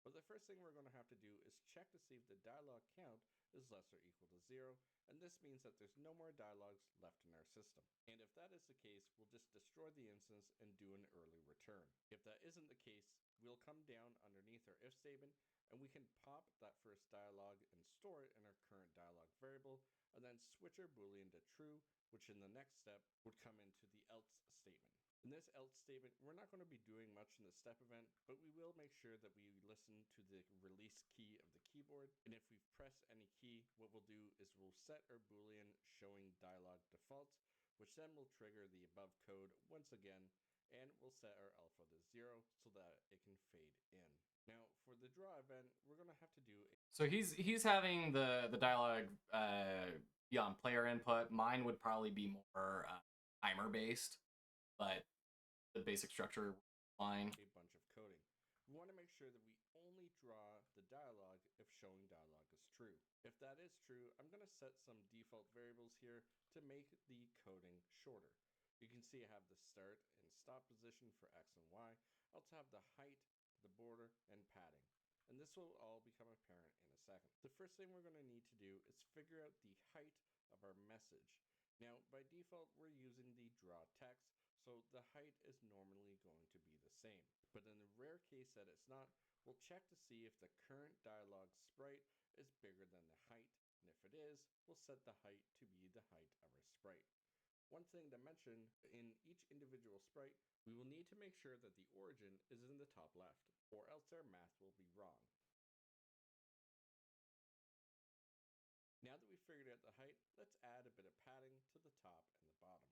But the first thing we're going to have to do is check to see if the dialogue count is less or equal to 0, and this means that there's no more dialogues left in our system. And if that is the case, we'll just destroy the instance and do an early return. If that isn't the case, we'll come down underneath our if statement, and we can pop that first dialogue and store it in our current dialogue variable, and then switch our boolean to true, which in the next step would come into the else statement. In this else statement, we're not going to be doing much in the step event, but we will make sure that we listen to the release key of the keyboard. And if we've pressed any key, what we'll do is we'll set our boolean showing dialogue defaults, which then will trigger the above code once again, and we'll set our alpha to 0 so that it can fade in. Now, for the draw event, we're going to have to do So he's having the dialogue be on player input. Mine would probably be more timer based, but the basic structure line. A bunch of coding. We want to make sure that we only draw the dialogue if showing dialogue is true. If that is true, I'm going to set some default variables here to make the coding shorter. You can see I have the start and stop position for X and Y. I also have the height, the border, and padding. And this will all become apparent in a second. The first thing we're going to need to do is figure out the height of our message. Now, by default, we're using the draw text, so the height is normally going to be the same. But in the rare case that it's not, we'll check to see if the current dialogue sprite is bigger than the height, and if it is, we'll set the height to be the height of our sprite. One thing to mention, in each individual sprite, we will need to make sure that the origin is in the top left, or else our math will be wrong. Now that we've figured out the height, let's add a bit of padding to the top and the bottom.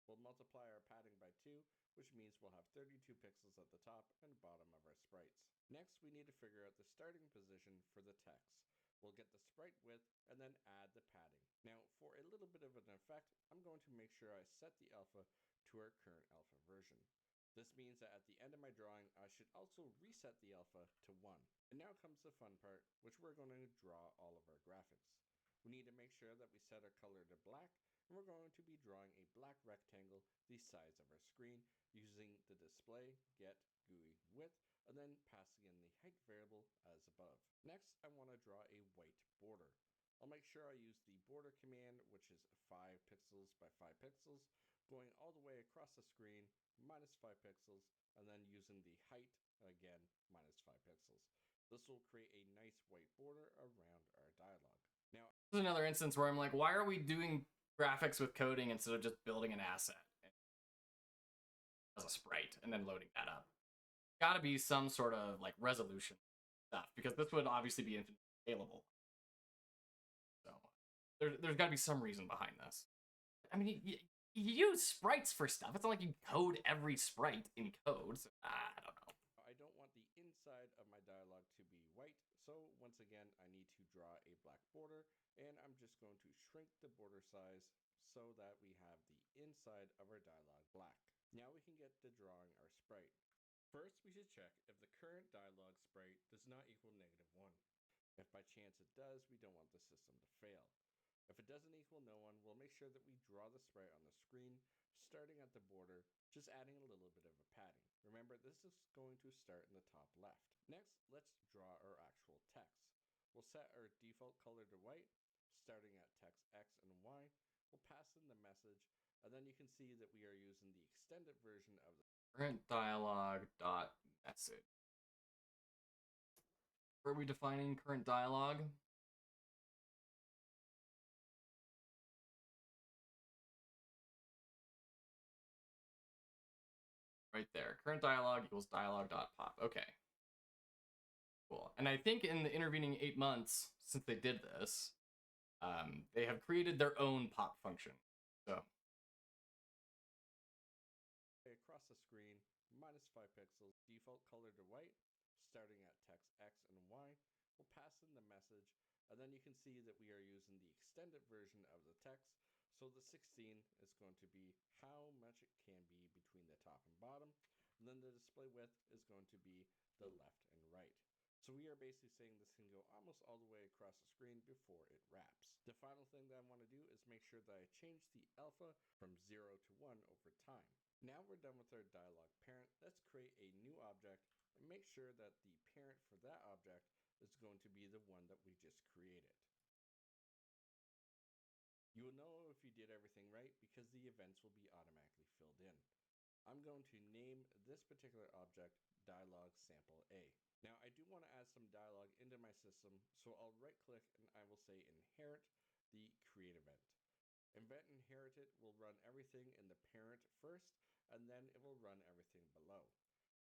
We'll multiply our padding by 2, which means we'll have 32 pixels at the top and bottom of our sprites. Next, we need to figure out the starting position for the text. We'll get the sprite width and then add the padding. Now, for a little bit of an effect, I'm going to make sure I set the alpha to our current alpha version. This means that at the end of my drawing, I should also reset the alpha to 1. And now comes the fun part, which we're going to draw all of our graphics. We need to make sure that we set our color to black, and we're going to be drawing a black rectangle the size of our screen using the display get GUI width, and then passing in the height variable as above. Next, I want to draw a white border. I'll make sure I use the border command, which is 5 pixels by 5 pixels, going all the way across the screen, minus 5 pixels, and then using the height, again, minus 5 pixels. This will create a nice white border around our dialogue. Now, this is another instance where I'm like, why are we doing graphics with coding instead of just building an asset as a sprite and then loading that up? Gotta be some sort of like resolution stuff, because this would obviously be infinitely scalable. So there's gotta be some reason behind this. I mean, you use sprites for stuff. It's not like you code every sprite in code. So, I don't know. I don't want the inside of my dialogue to be white, so once again, I need to draw a black border, and I'm just going to shrink the border size so that we have the inside of our dialogue black. Now we can get to drawing our sprite. First, we should check if the current dialogue sprite does not equal -1. If by chance it does, we don't want the system to fail. If it doesn't equal no one, we'll make sure that we draw the sprite on the screen, starting at the border, just adding a little bit of a padding. Remember, this is going to start in the top left. Next, let's draw our actual text. We'll set our default color to white, starting at text X and Y. We'll pass in the message, and then you can see that we are using the extended version of the current dialogue dot message. Where are we defining current dialogue? right there. Current dialogue equals dialogue.pop. Okay. Cool. And I think in the intervening 8 months since they did this, they have created their own pop function. So across the screen, -5 pixels, default color to white, starting at text X and Y. We'll pass in the message, and then you can see that we are using the extended version of the text. So the 16 is going to be how much it can be between the top and bottom, and then the display width is going to be the left and right. So we are basically saying this can go almost all the way across the screen before it wraps. The final thing that I want to do is make sure that I change the alpha from 0 to 1 over time. Now we're done with our dialogue parent. Let's create a new object and make sure that the parent for that object is going to be the one that we just created. You will know if you did everything right because the events will be automatically filled in. I'm going to name this particular object dialogue sample A. Now I do want to add some dialogue into my system, so I'll right click and I will say inherit the create event. Event inherited will run everything in the parent first, and then it will run everything below.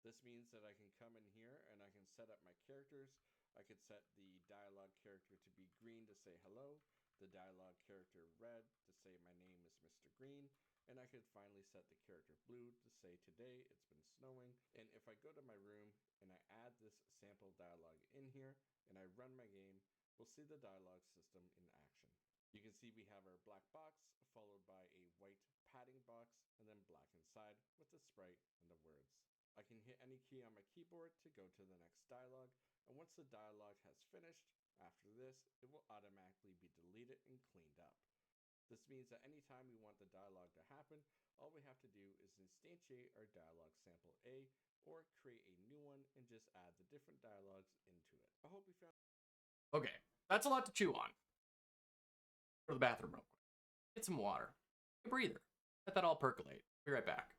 This means that I can come in here and I can set up my characters. I could set the dialogue character to be green to say hello, the dialogue character red to say my name is Mr. Green, and I could finally set the character blue to say today it's been snowing. And if I go to my room and I add this sample dialogue in here and I run my game, we'll see the dialogue system in action. You can see we have our black box followed by a white padding box and then black inside with the sprite and the words. I can hit any key on my keyboard to go to the next dialogue, and once the dialogue has finished, after this, it will automatically be deleted and cleaned up. This means that anytime we want the dialogue to happen, all we have to do is instantiate our dialogue sample A or create a new one and just add the different dialogues into it. I hope you found. okay, that's a lot to chew on. Go to the bathroom real quick. Get some water. Take a breather. Let that all percolate. Be right back.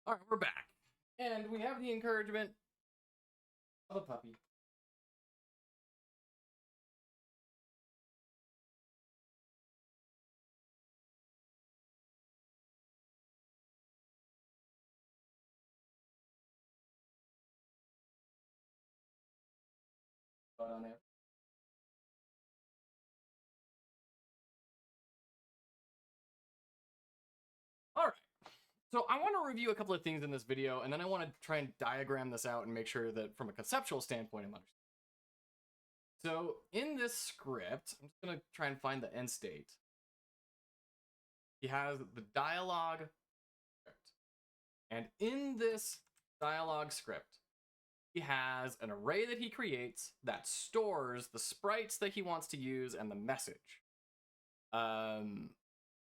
All right, we're back. And we have the encouragement of a puppy. On it. All right. So I want to review a couple of things in this video, and then I want to try and diagram this out and make sure that from a conceptual standpoint, I'm understanding. So in this script, I'm just going to try and find the end state. He has the dialogue script. And in this dialogue script, he has an array that he creates that stores the sprites that he wants to use and the message.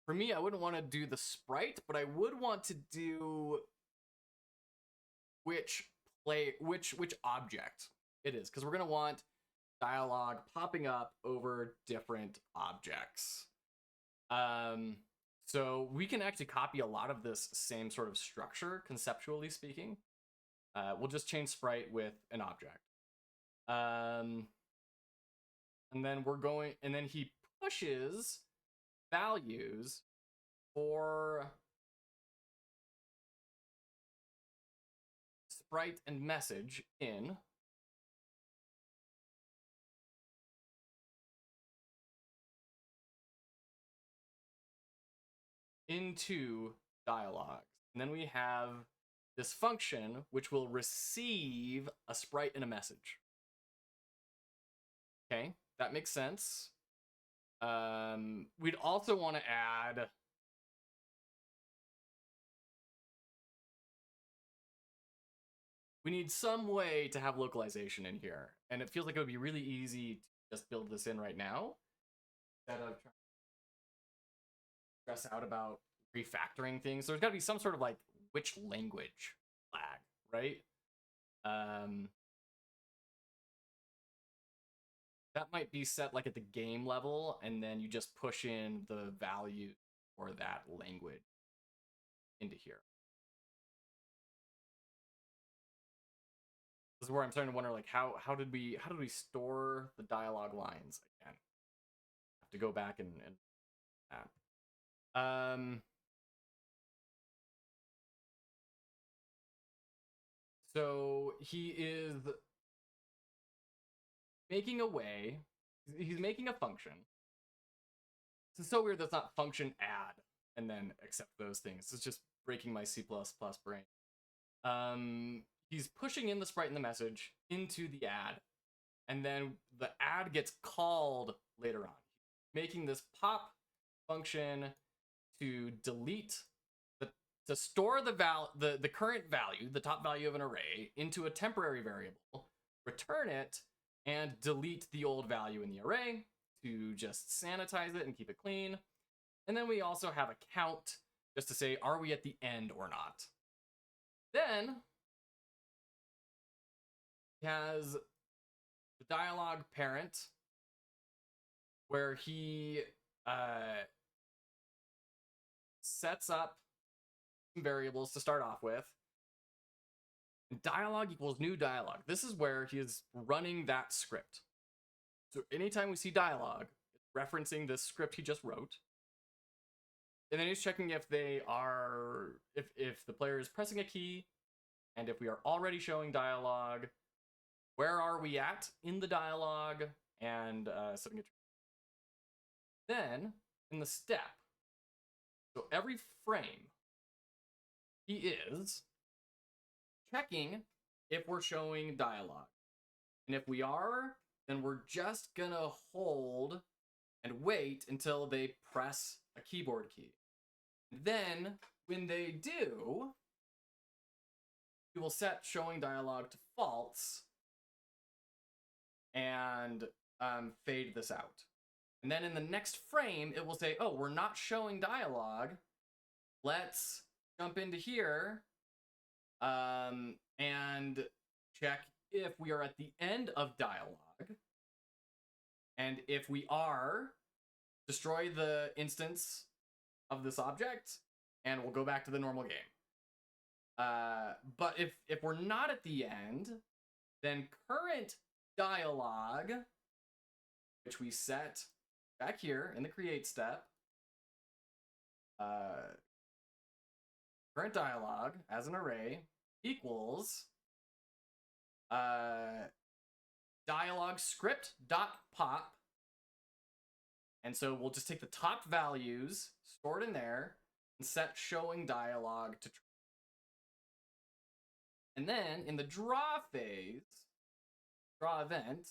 For me, I wouldn't want to do the sprite, but I would want to do which object it is, because we're going to want dialogue popping up over different objects. So we can actually copy a lot of this same sort of structure, conceptually speaking. We'll just change sprite with an object. And then he pushes values for sprite and message into dialogues. And then we have this function which will receive a sprite and a message. Okay, that makes sense. We'd also want to add we need some way to have localization in here. And it feels like it would be really easy to just build this in right now instead of trying to stress out about refactoring things. So there's got to be some sort of like which language flag, right? That might be set like at the game level, and then you just push in the value for that language into here. This is where I'm starting to wonder, like, how did we store the dialogue lines again? Have to go back and so he is making a way. He's making a function. This is so weird that's not function add and then accept those things. It's just breaking my C++ brain. He's pushing in the sprite and the message into the add, and then the add gets called later on, making this pop function to delete to store the current value, the top value of an array, into a temporary variable, return it, and delete the old value in the array to just sanitize it and keep it clean. And then we also have a count just to say, are we at the end or not? Then he has the dialog parent where he sets up some variables to start off with. Dialog equals new dialog. This is where he is running that script. So anytime we see dialog, it's referencing this script he just wrote. And then he's checking if they are, if the player is pressing a key, and if we are already showing dialog, where are we at in the dialog, and setting it. Then in the step, so every frame, he is checking if we're showing dialog. And if we are, then we're just gonna hold and wait until they press a keyboard key. Then when they do, we will set showing dialog to false and fade this out. And then in the next frame, it will say, oh, we're not showing dialog. Let's jump into here and check if we are at the end of dialog. And if we are, destroy the instance of this object, and we'll go back to the normal game. But if we're not at the end, then current dialog, which we set back here in the create step, current dialog as an array equals dialog script dot pop. And so we'll just take the top values stored in there and set showing dialog to true. And then in the draw phase, draw event,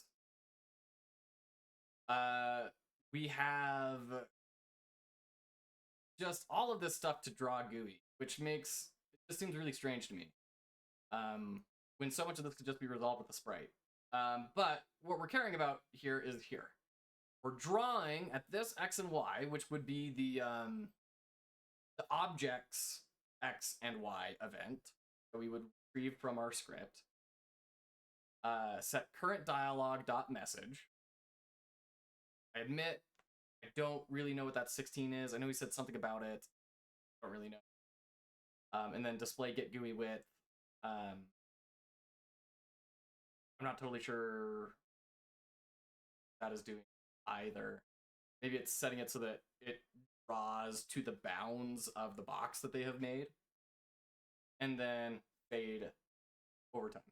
we have just all of this stuff to draw GUI, which makes, it just seems really strange to me. When so much of this could just be resolved with a sprite. But what we're caring about here is here. We're drawing at this X and Y, which would be the objects X and Y event that we would retrieve from our script. Set current dialog dot message. I admit I don't really know what that 16 is. I know he said something about it. I don't really know. And then display get GUI width. I'm not totally sure that is doing either. Maybe it's setting it so that it draws to the bounds of the box that they have made. And then fade over time.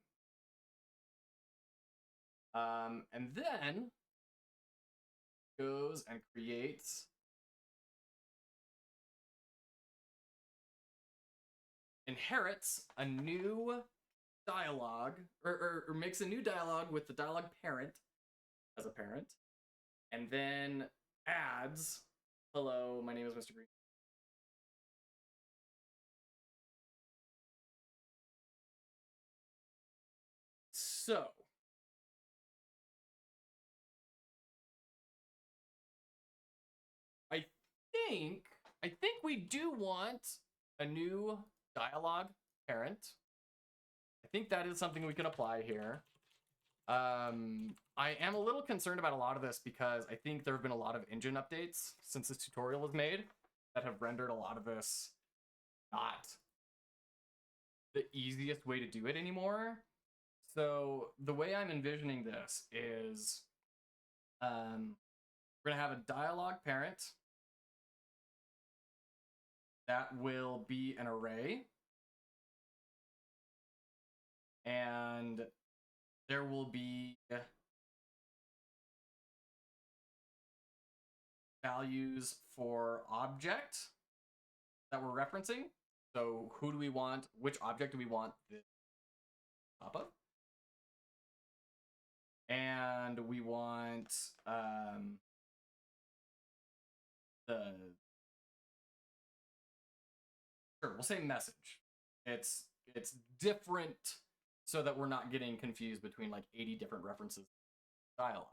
And then goes and creates inherits a new dialogue, or makes a new dialogue with the dialogue parent as a parent, and then adds, hello, my name is Mr. Green. So, I think we do want a new dialogue parent. I think that is something we can apply here. I am a little concerned about a lot of this because I think there have been a lot of engine updates since this tutorial was made that have rendered a lot of this not the easiest way to do it anymore. So the way I'm envisioning this is we're gonna have a dialogue parent that will be an array, and there will be values for object that we're referencing. So who do we want? Which object do we want this top of? And we want we'll say message. It's different so that we're not getting confused between like 80 different references dialogue.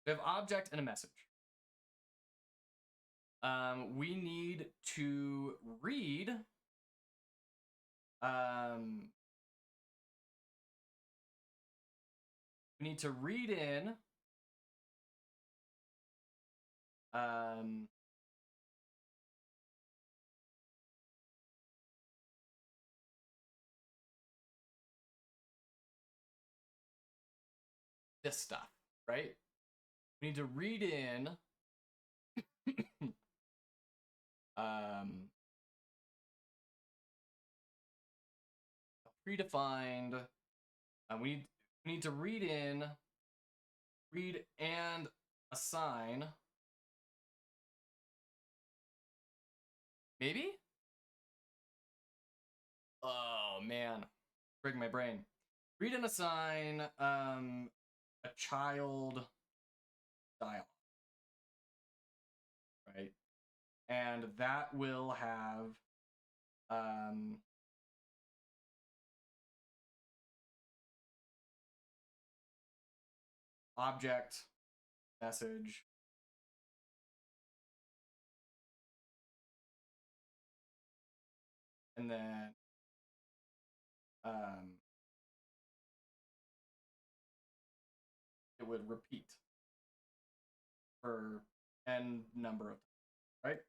We have object and a message. We need to read in this stuff, right? We need to read in predefined. We need to read and assign. Maybe? Oh man, breaking my brain. Read and assign a child dialogue, right? And that will have object, message, and then it would repeat for n number of times, right?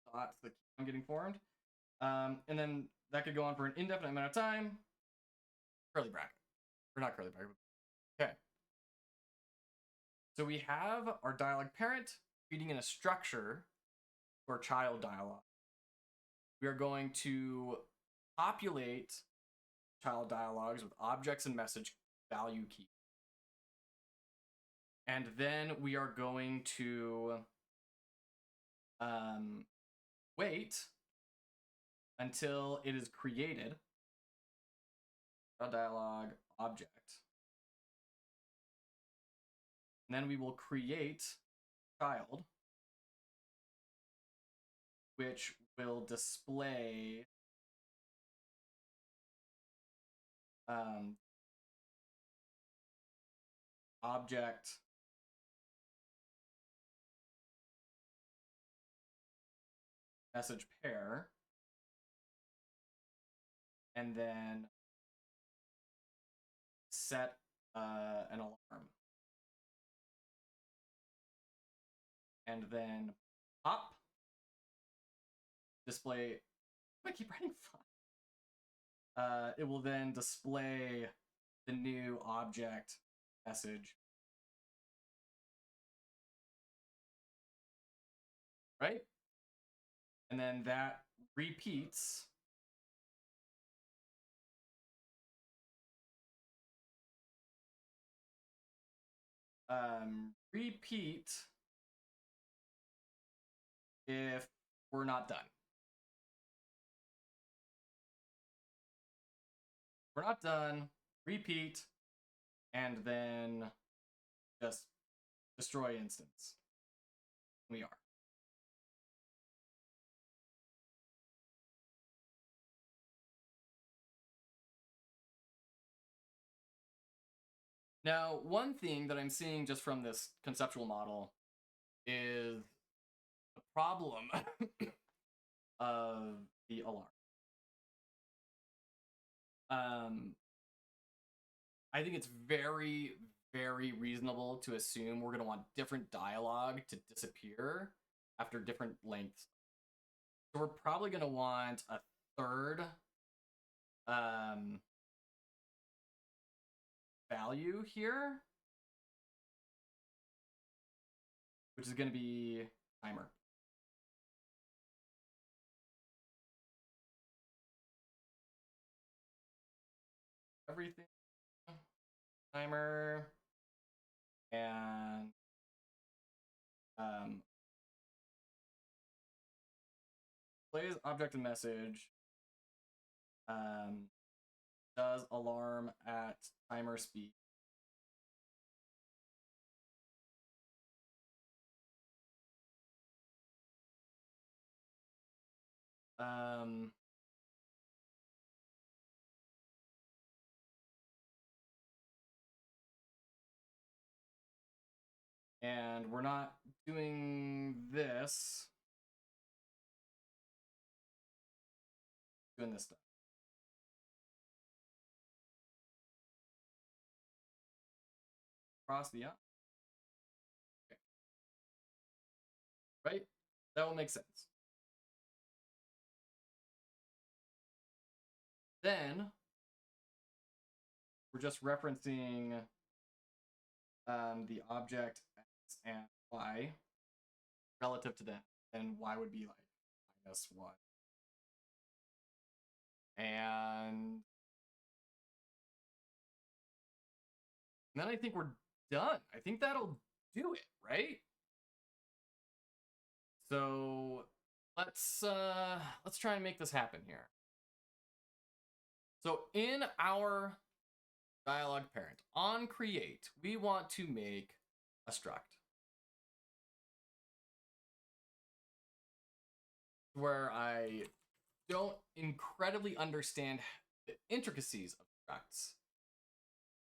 So that's the key I'm getting formed. And then that could go on for an indefinite amount of time. Curly bracket. Or not curly bracket. Okay. So we have our dialogue parent reading in a structure for child dialogue. We are going to populate child dialogues with objects and message value keys. And then we are going to wait until it is created. A dialogue object. And then we will create child, which will display object message pair, and then set an alarm. and then pop, display, I keep writing fine. It will then display the new object message. Right? And then that repeats repeat if we're not done. We're not done, repeat, and then just destroy instance. We are. Now, one thing that I'm seeing just from this conceptual model is the problem of the alarm. I think it's very, very reasonable to assume we're going to want different dialogue to disappear after different lengths. So we're probably going to want a third value here, which is going to be timer. Everything, timer, and plays object and message, does alarm at timer speed. And we're not doing this. Doing this stuff. Cross the up. Okay. Right? That will make sense. Then we're just referencing the object x and y relative to that, and y would be like -1. And then I think we're done. I think that'll do it, right? So let's try and make this happen here. So in our dialog parent on create, we want to make a struct where I don't incredibly understand the intricacies of structs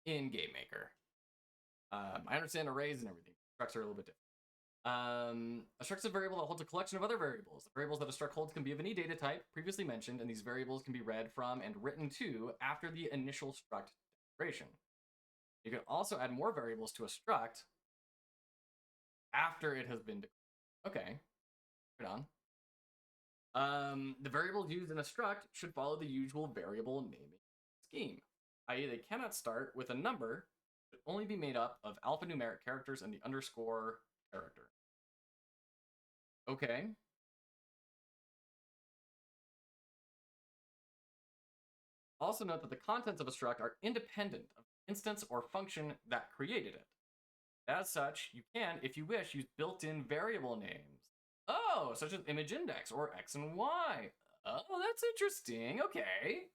in GameMaker. I understand arrays and everything. Structs are a little bit different. A struct is a variable that holds a collection of other variables. The variables that a struct holds can be of any data type previously mentioned, and these variables can be read from and written to after the initial struct declaration. You can also add more variables to a struct after it has been declared. Okay, right on. The variables used in a struct should follow the usual variable naming scheme, i.e. they cannot start with a number, but only be made up of alphanumeric characters and the underscore character. Okay. Also note that the contents of a struct are independent of the instance or function that created it. As such, you can, if you wish, use built-in variable names. Oh, such as image index or x and y. Oh, that's interesting. Okay.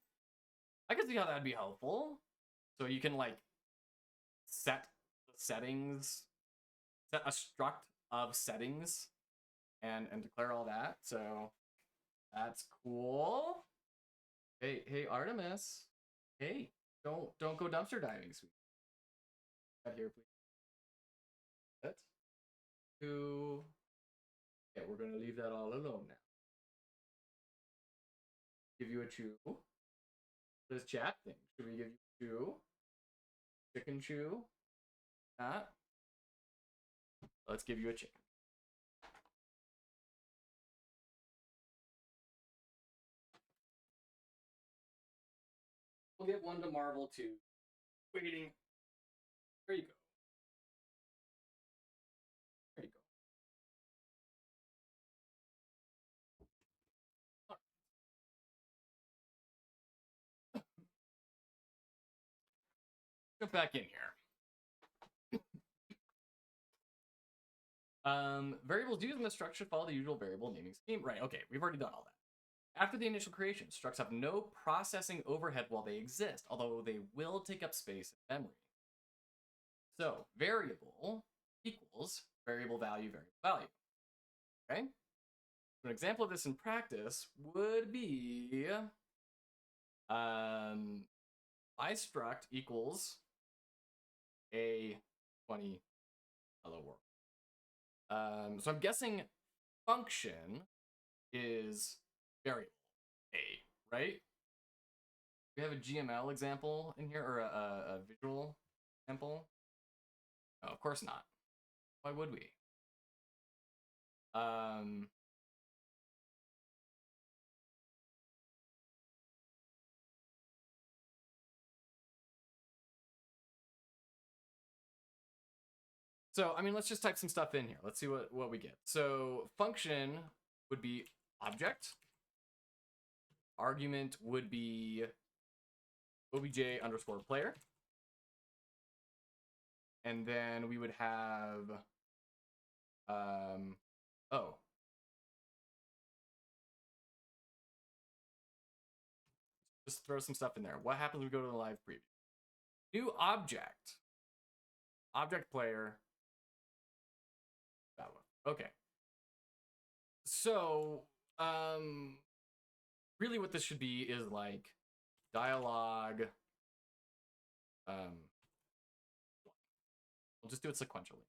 I can see how that'd be helpful. So you can like set the settings, set a struct of settings and declare all that. So that's cool. Hey Artemis. Hey, don't go dumpster diving, sweet. Out here, please. That's two. Okay, we're gonna leave that all alone now. Give you a chew. This chat thing. Should we give you a chew? Chicken chew? That. Let's give you a chicken. give one to Marvel too. Waiting. There you go. There you go. Right. Jump back in here. Variables used in the struct should follow the usual variable naming scheme. Right, okay, we've already done all that. After the initial creation, structs have no processing overhead while they exist, although they will take up space in memory. So, variable equals variable value, Okay? An example of this in practice would be my struct equals a 20 hello world. So I'm guessing function is variable a, right? We have a GML example in here, or a visual example. No, of course not. Why would we? So, I mean, let's just type some stuff in here. Let's see what we get. So, function would be object. Argument would be obj underscore player. And then we would have, just throw some stuff in there. What happens when we go to the live preview? New object. Object player. That one. Okay. So, really what this should be is like dialogue. We'll just do it sequentially.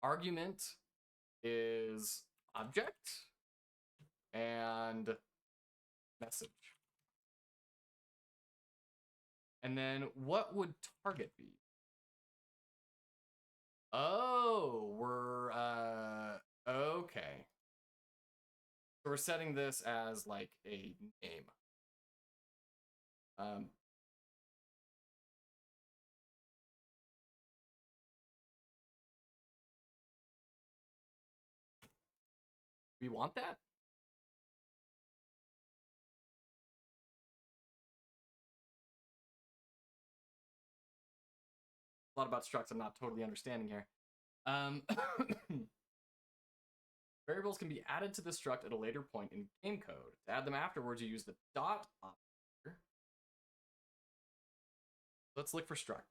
Argument is object and message. And then what would target be? Oh, we're okay. So we're setting this as like a name. We want that? A lot about structs I'm not totally understanding here. Variables can be added to the struct at a later point in game code. To add them afterwards, you use the dot operator. Let's look for struct.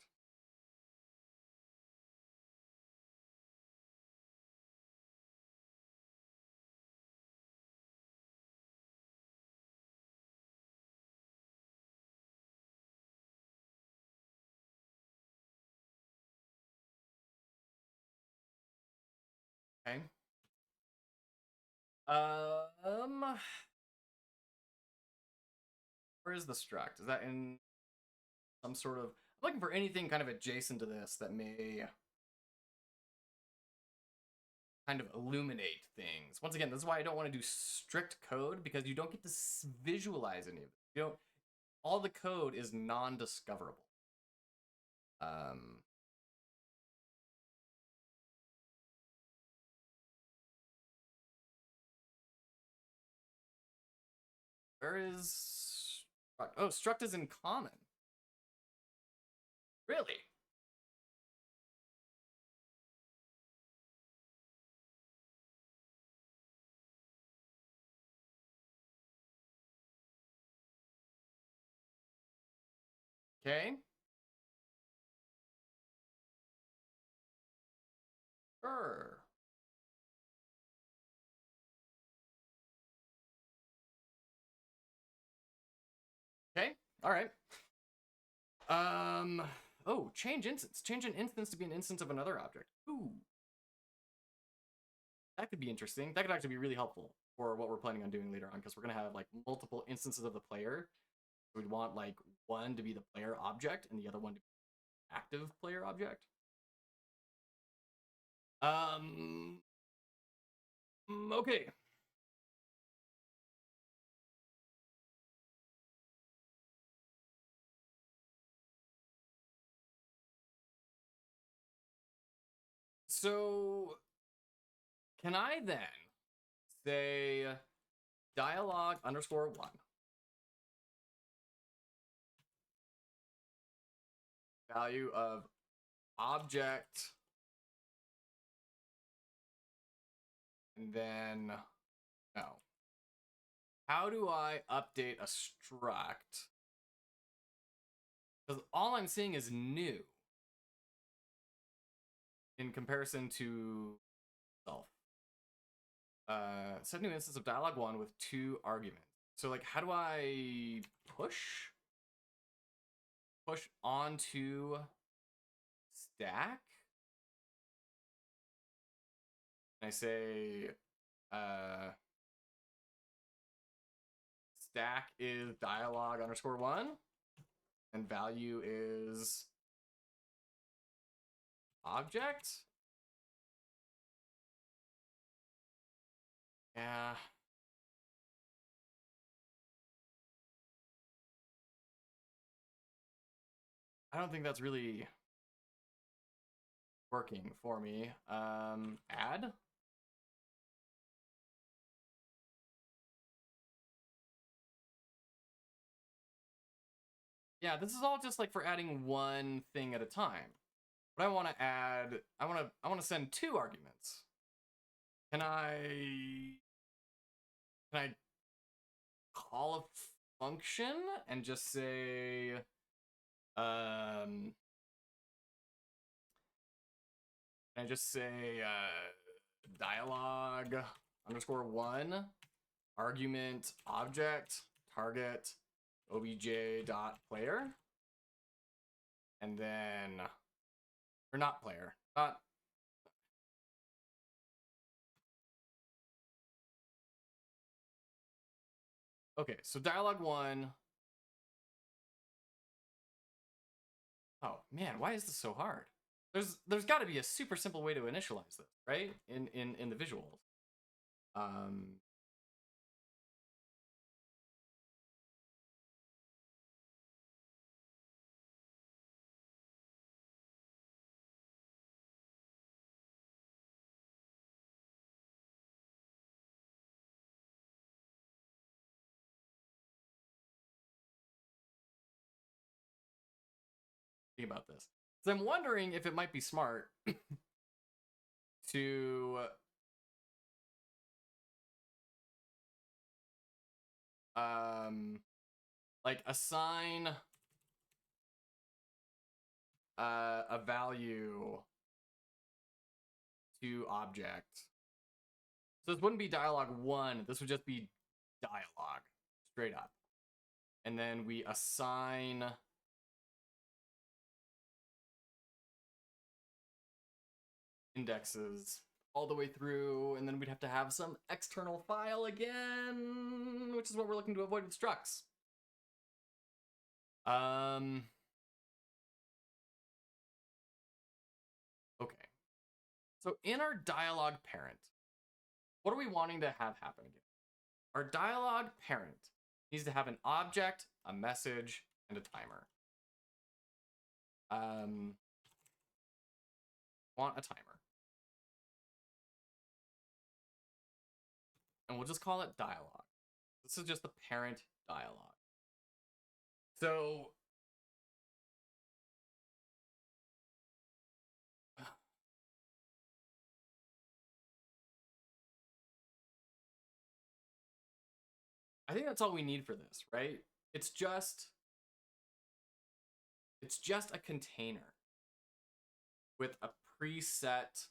Okay. Where is the struct? Is that in some sort of... I'm looking for anything kind of adjacent to this that may kind of illuminate things. Once again, this is why I don't want to do strict code, because you don't get to visualize any of it. You don't... All the code is non-discoverable. Where is struct? Oh, struct is in common. Really? Okay. Sure. Okay. All right. Oh, change instance. Change an instance to be an instance of another object. Ooh. That could be interesting. That could actually be really helpful for what we're planning on doing later on, because we're going to have like multiple instances of the player. So we'd want like one to be the player object and the other one to be the active player object. Okay. So can I then say dialogue underscore 1 value of object, and then no. How do I update a struct? Because all I'm seeing is new in comparison to self. Set new instance of dialogue 1 with 2 arguments. So like, how do I push onto stack? And I say stack is dialogue underscore 1 and value is object. Yeah. I don't think that's really working for me. Add. Yeah, this is all just like for adding one thing at a time. But I want to add, I want to send 2 arguments. Can I call a function and just say can I just say dialogue underscore 1 argument object target obj dot player, and then or not player, not okay. So dialogue 1. Oh man, why is this so hard? There's got to be a super simple way to initialize this, right? In the visuals. Think about this. So I'm wondering if it might be smart to like assign a value to object. So this wouldn't be dialogue 1, this would just be dialogue straight up. And then we assign indexes all the way through, and then we'd have to have some external file again, which is what we're looking to avoid with structs. Okay. So in our dialogue parent, what are we wanting to have happen again? Our dialogue parent needs to have an object, a message, and a timer. Want a timer. And we'll just call it dialogue. This is just the parent dialogue. So I think that's all we need for this, right? It's just a container with a preset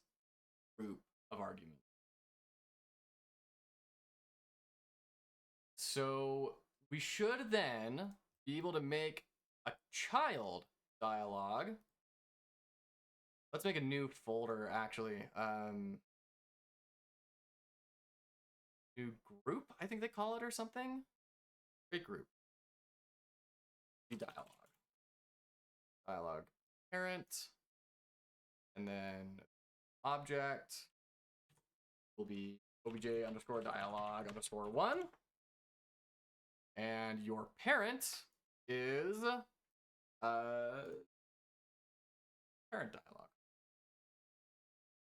group of arguments. So we should then be able to make a child dialogue. Let's make a new folder, actually. New group, I think they call it, or something. Big group. Dialogue parent, and then object will be obj underscore dialogue underscore 1, and your parent is parent dialogue.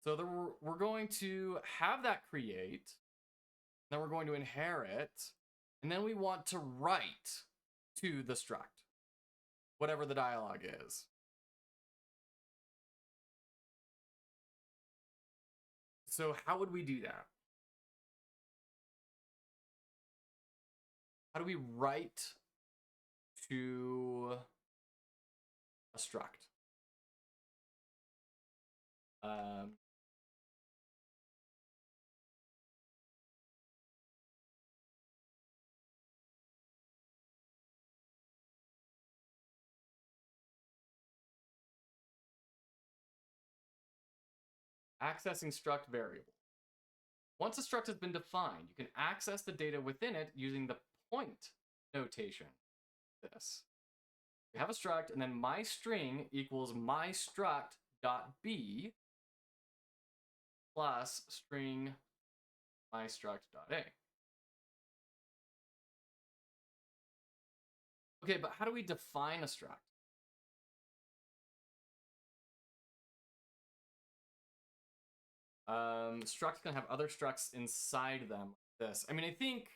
So we're going to have that create, then we're going to inherit, and then we want to write to the struct, whatever the dialog is. So how would we do that? How do we write to a struct? Accessing struct variable. Once a struct has been defined, you can access the data within it using the point notation. This. We have a struct, and then my string equals my struct dot b plus string my struct dot a. Okay, but how do we define a struct? Structs can have other structs inside them. This. I mean, I think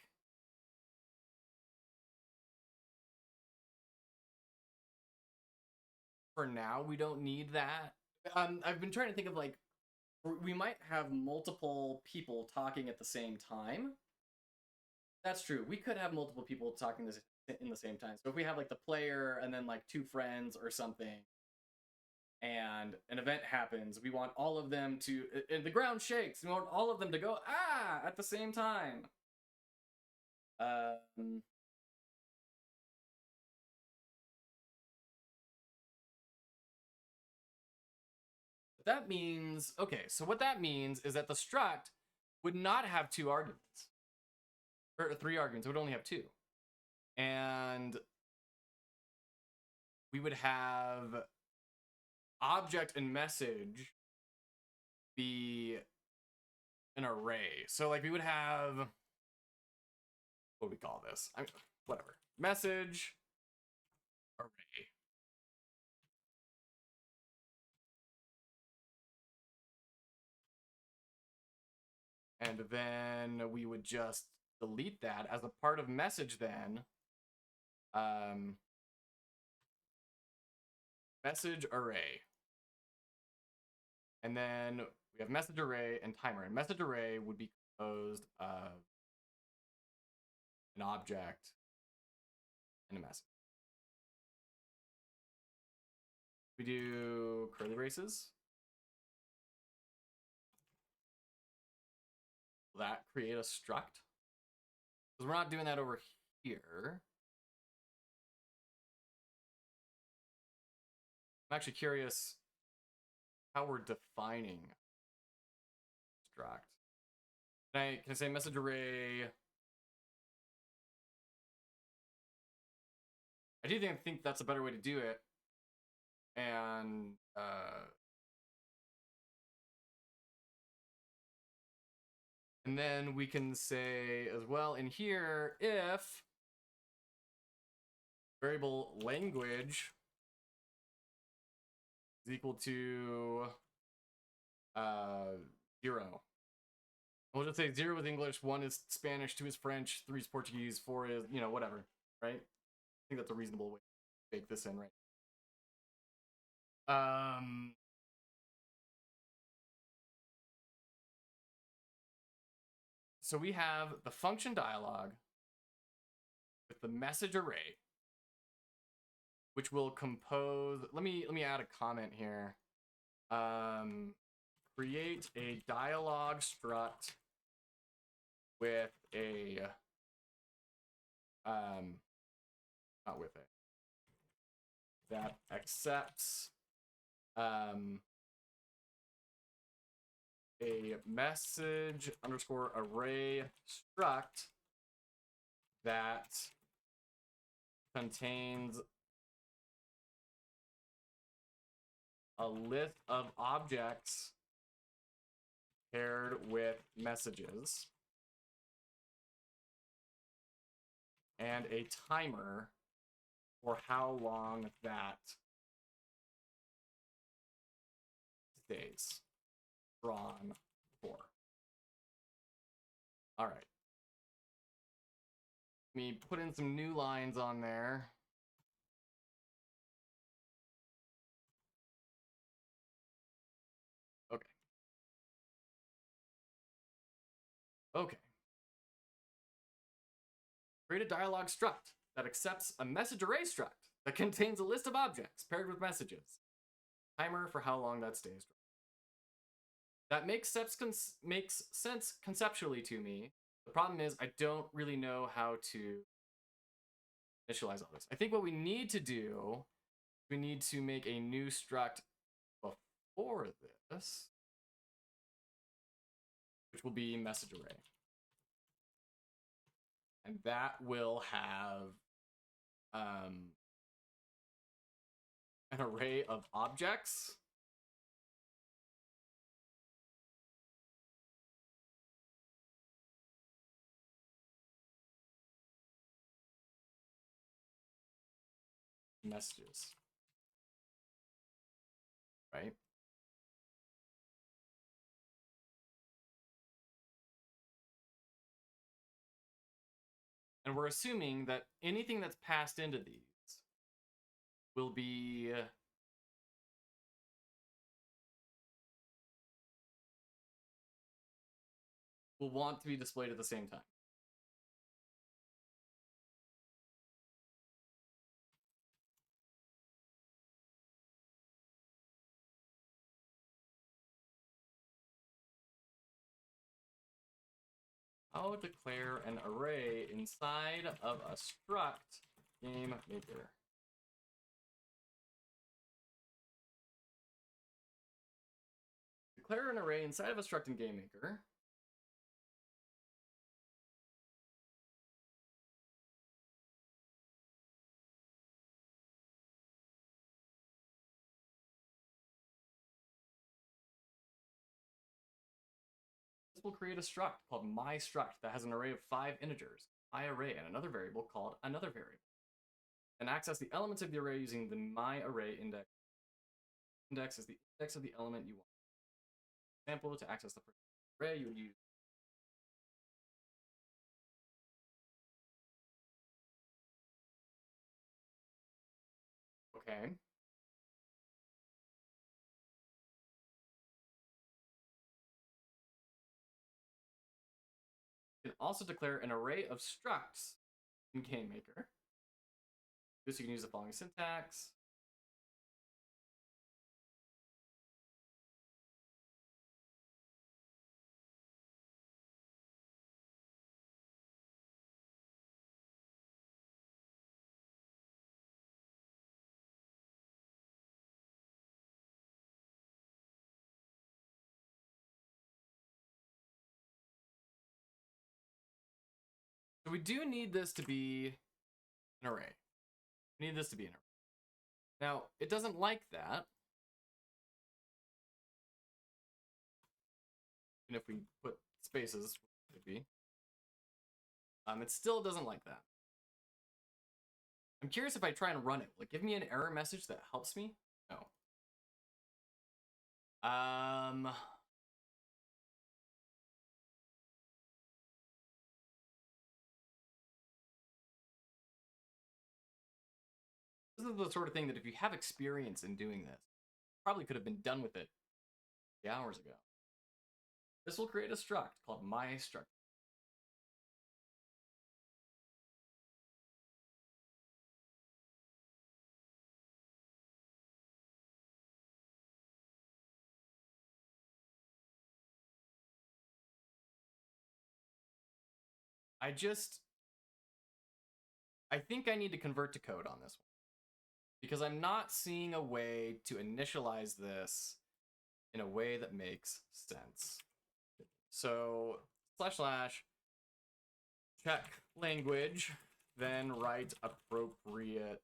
for now we don't need that. I've been trying to think of like we might have multiple people talking at the same time. That's true. We could have multiple people talking in the same time. So if we have like the player and then like 2 friends or something, and an event happens, we want all of them to, and the ground shakes, we want all of them to go, ah, at the same time. That means, okay, so what that means is that the struct would not have 2 arguments. Or 3 arguments, it would only have 2. And we would have object and message be an array. So like we would have, what do we call this? Whatever. Message array. And then we would just delete that as a part of message then. Message array. And then we have message array and timer. And message array would be composed of an object and a message. We do curly braces. Will that create a struct? Because we're not doing that over here. I'm actually curious how we're defining struct. Can I say message array? I do think that's a better way to do it. And then we can say as well in here, if variable language is equal to 0. We'll just say 0 is English, 1 is Spanish, 2 is French, 3 is Portuguese, 4 is, you know, whatever, right? I think that's a reasonable way to bake this in, right? So we have the function dialog with the message array, which will compose. Let me add a comment here. Create a dialog struct with a not with it that accepts a message underscore array struct that contains a list of objects paired with messages and a timer for how long that stays. drawn before. All right. Let me put in some new lines on there. Okay. Okay. Create a dialog struct that accepts a message array struct that contains a list of objects paired with messages. Timer for how long that stays. That makes sense conceptually to me. The problem is I don't really know how to initialize all this. I think what we need to do, we need to make a new struct before this, which will be message array. And that will have an array of objects. Messages. Right? And we're assuming that anything that's passed into these will be will want to be displayed at the same time. I'll declare an array inside of a struct game maker. Declare an array inside of a struct in game maker. This will create a struct called myStruct that has an array of 5 integers, myArray, and another variable called another variable. And access the elements of the array using the myArray index. Index is the index of the element you want. Example, to access the array, you would use okay. You can also declare an array of structs in GameMaker. This you can use the following syntax. So we do need this to be an array. We need this to be an array. Now, it doesn't like that. And if we put spaces, it could be. It still doesn't like that. I'm curious if I try and run it. Will it give me an error message that helps me? No. This is the sort of thing that if you have experience in doing this, probably could have been done with it hours ago. This will create a struct called myStruct. I think I need to convert to code on this one because I'm not seeing a way to initialize this in a way that makes sense. So // check language, then write appropriate.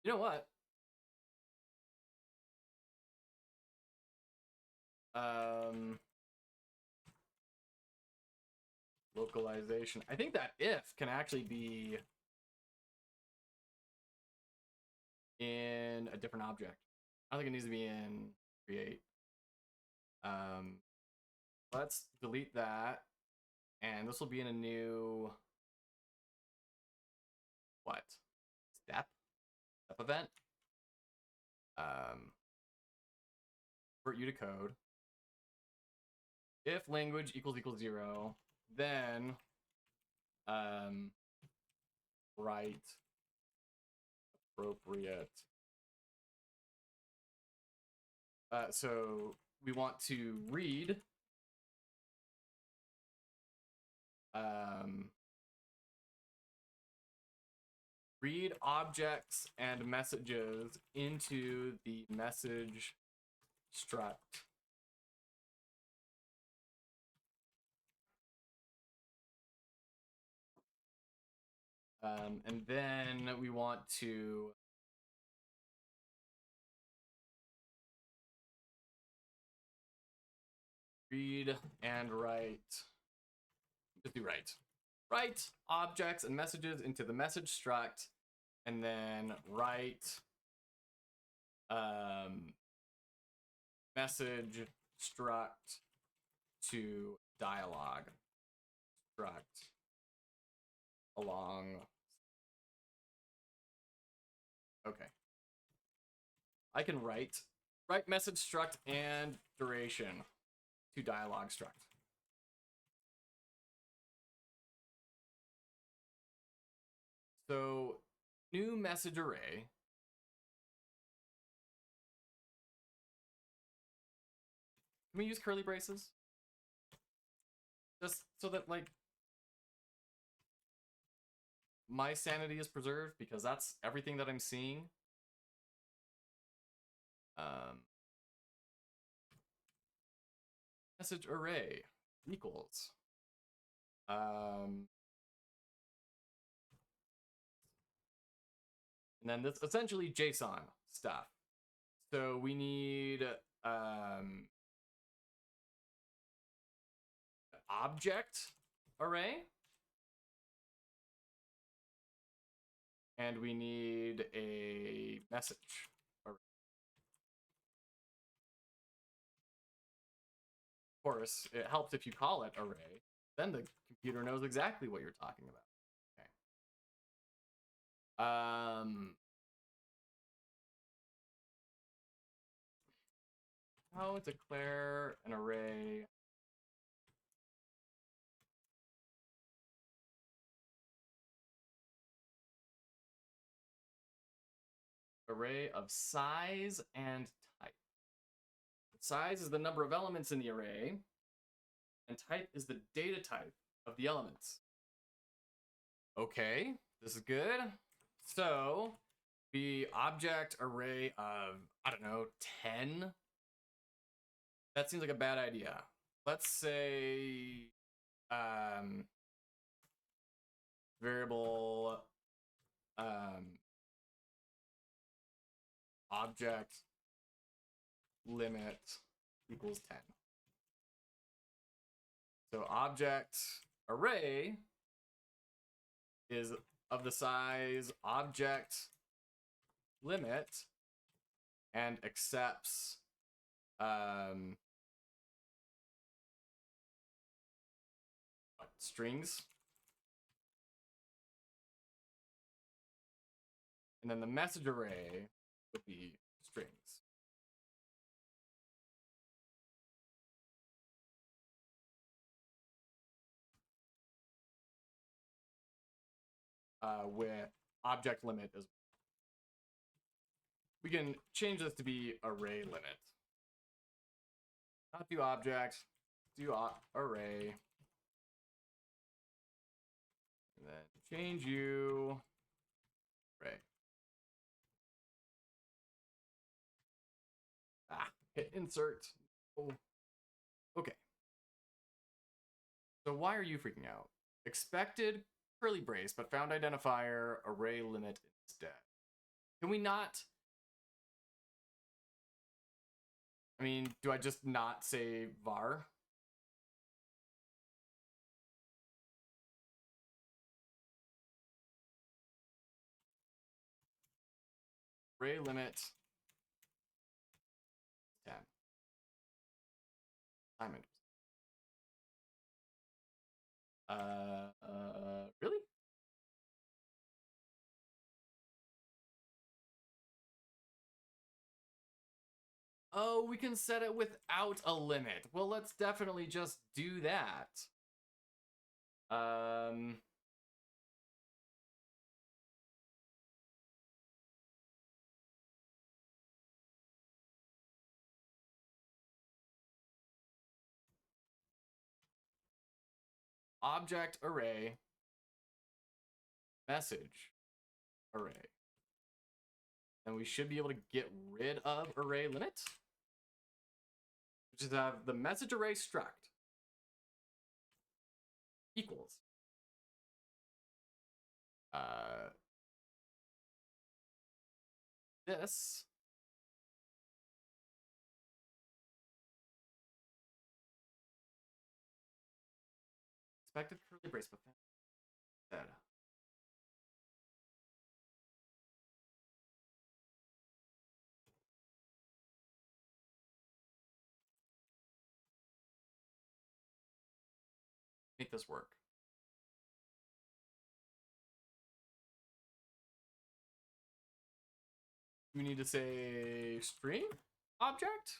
You know what? Localization. I think that if can actually be in a different object. I don't think it needs to be in create. Let's delete that, and this will be in a new step event. Convert you to code. If language equals 0, then write appropriate. So we want to read read objects and messages into the message struct. And then we want to read and write. Just do write. Write objects and messages into the message struct, and then write message struct to dialogue struct along. Okay. I can write message struct and duration to dialogue struct. So new message array. Can we use curly braces? Just so that, like, my sanity is preserved, because that's everything that I'm seeing. Message array equals. And then this essentially JSON stuff. So we need object array, and we need a message array. Of course, it helps if you call it array, then the computer knows exactly what you're talking about. Okay. How to declare an array. Array of size and type. Size is the number of elements in the array, and type is the data type of the elements. Okay, this is good. So the object array of, I don't know, 10. That seems like a bad idea. Let's say variable object limit equals 10. So object array is of the size object limit and accepts strings. And then the message array would be strings. With object limit as well. We can change this to be array limit. Not do object, do array. And then change you array. Hit insert. Oh. Okay. So why are you freaking out? Expected curly brace, but found identifier array limit instead. Can we not? I mean, do I just not say var? array limit 10. Diamond. Really? Oh, we can set it without a limit. Well, let's definitely just do that. Object array message array. And we should be able to get rid of array limit. Which is have the message array struct equals this expected curly brace but instead. Make this work. We need to say string object.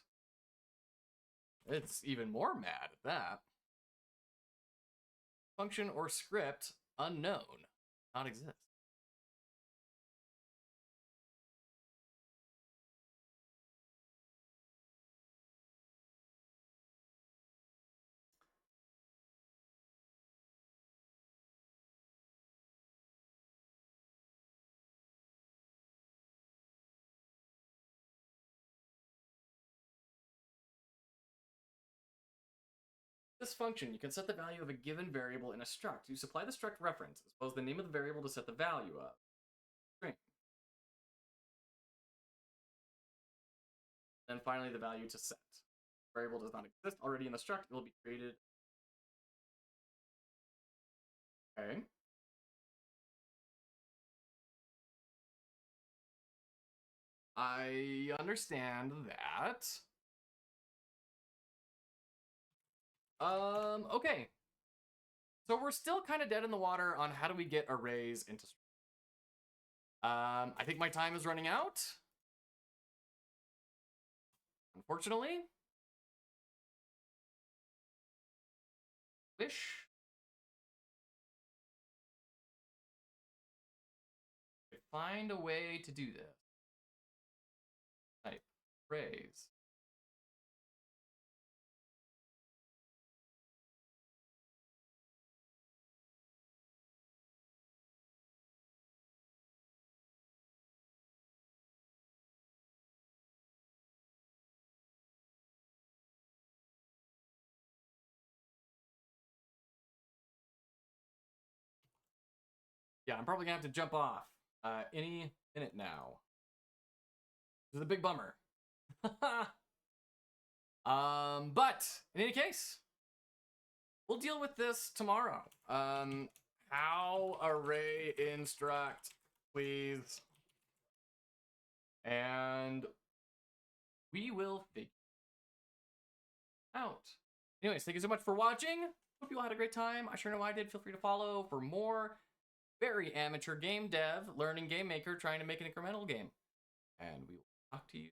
It's even more mad at that. Function or script unknown, not exist. This function, you can set the value of a given variable in a struct. You supply the struct reference, as well as the name of the variable to set the value of. String. Then finally the value to set. The variable does not exist already in the struct, it will be created. Okay. I understand that. Okay. So we're still kind of dead in the water on how do we get arrays into strings. I think my time is running out. Unfortunately. Wish. Find a way to do this. Type arrays. Yeah, I'm probably gonna have to jump off any minute now. This is a big bummer. But in any case, we'll deal with this tomorrow. How array instruct, please. And we will figure out. Anyways, thank you so much for watching. Hope you all had a great time. I sure know I did. Feel free to follow for more very amateur game dev, learning game maker, trying to make an incremental game. And we will talk to you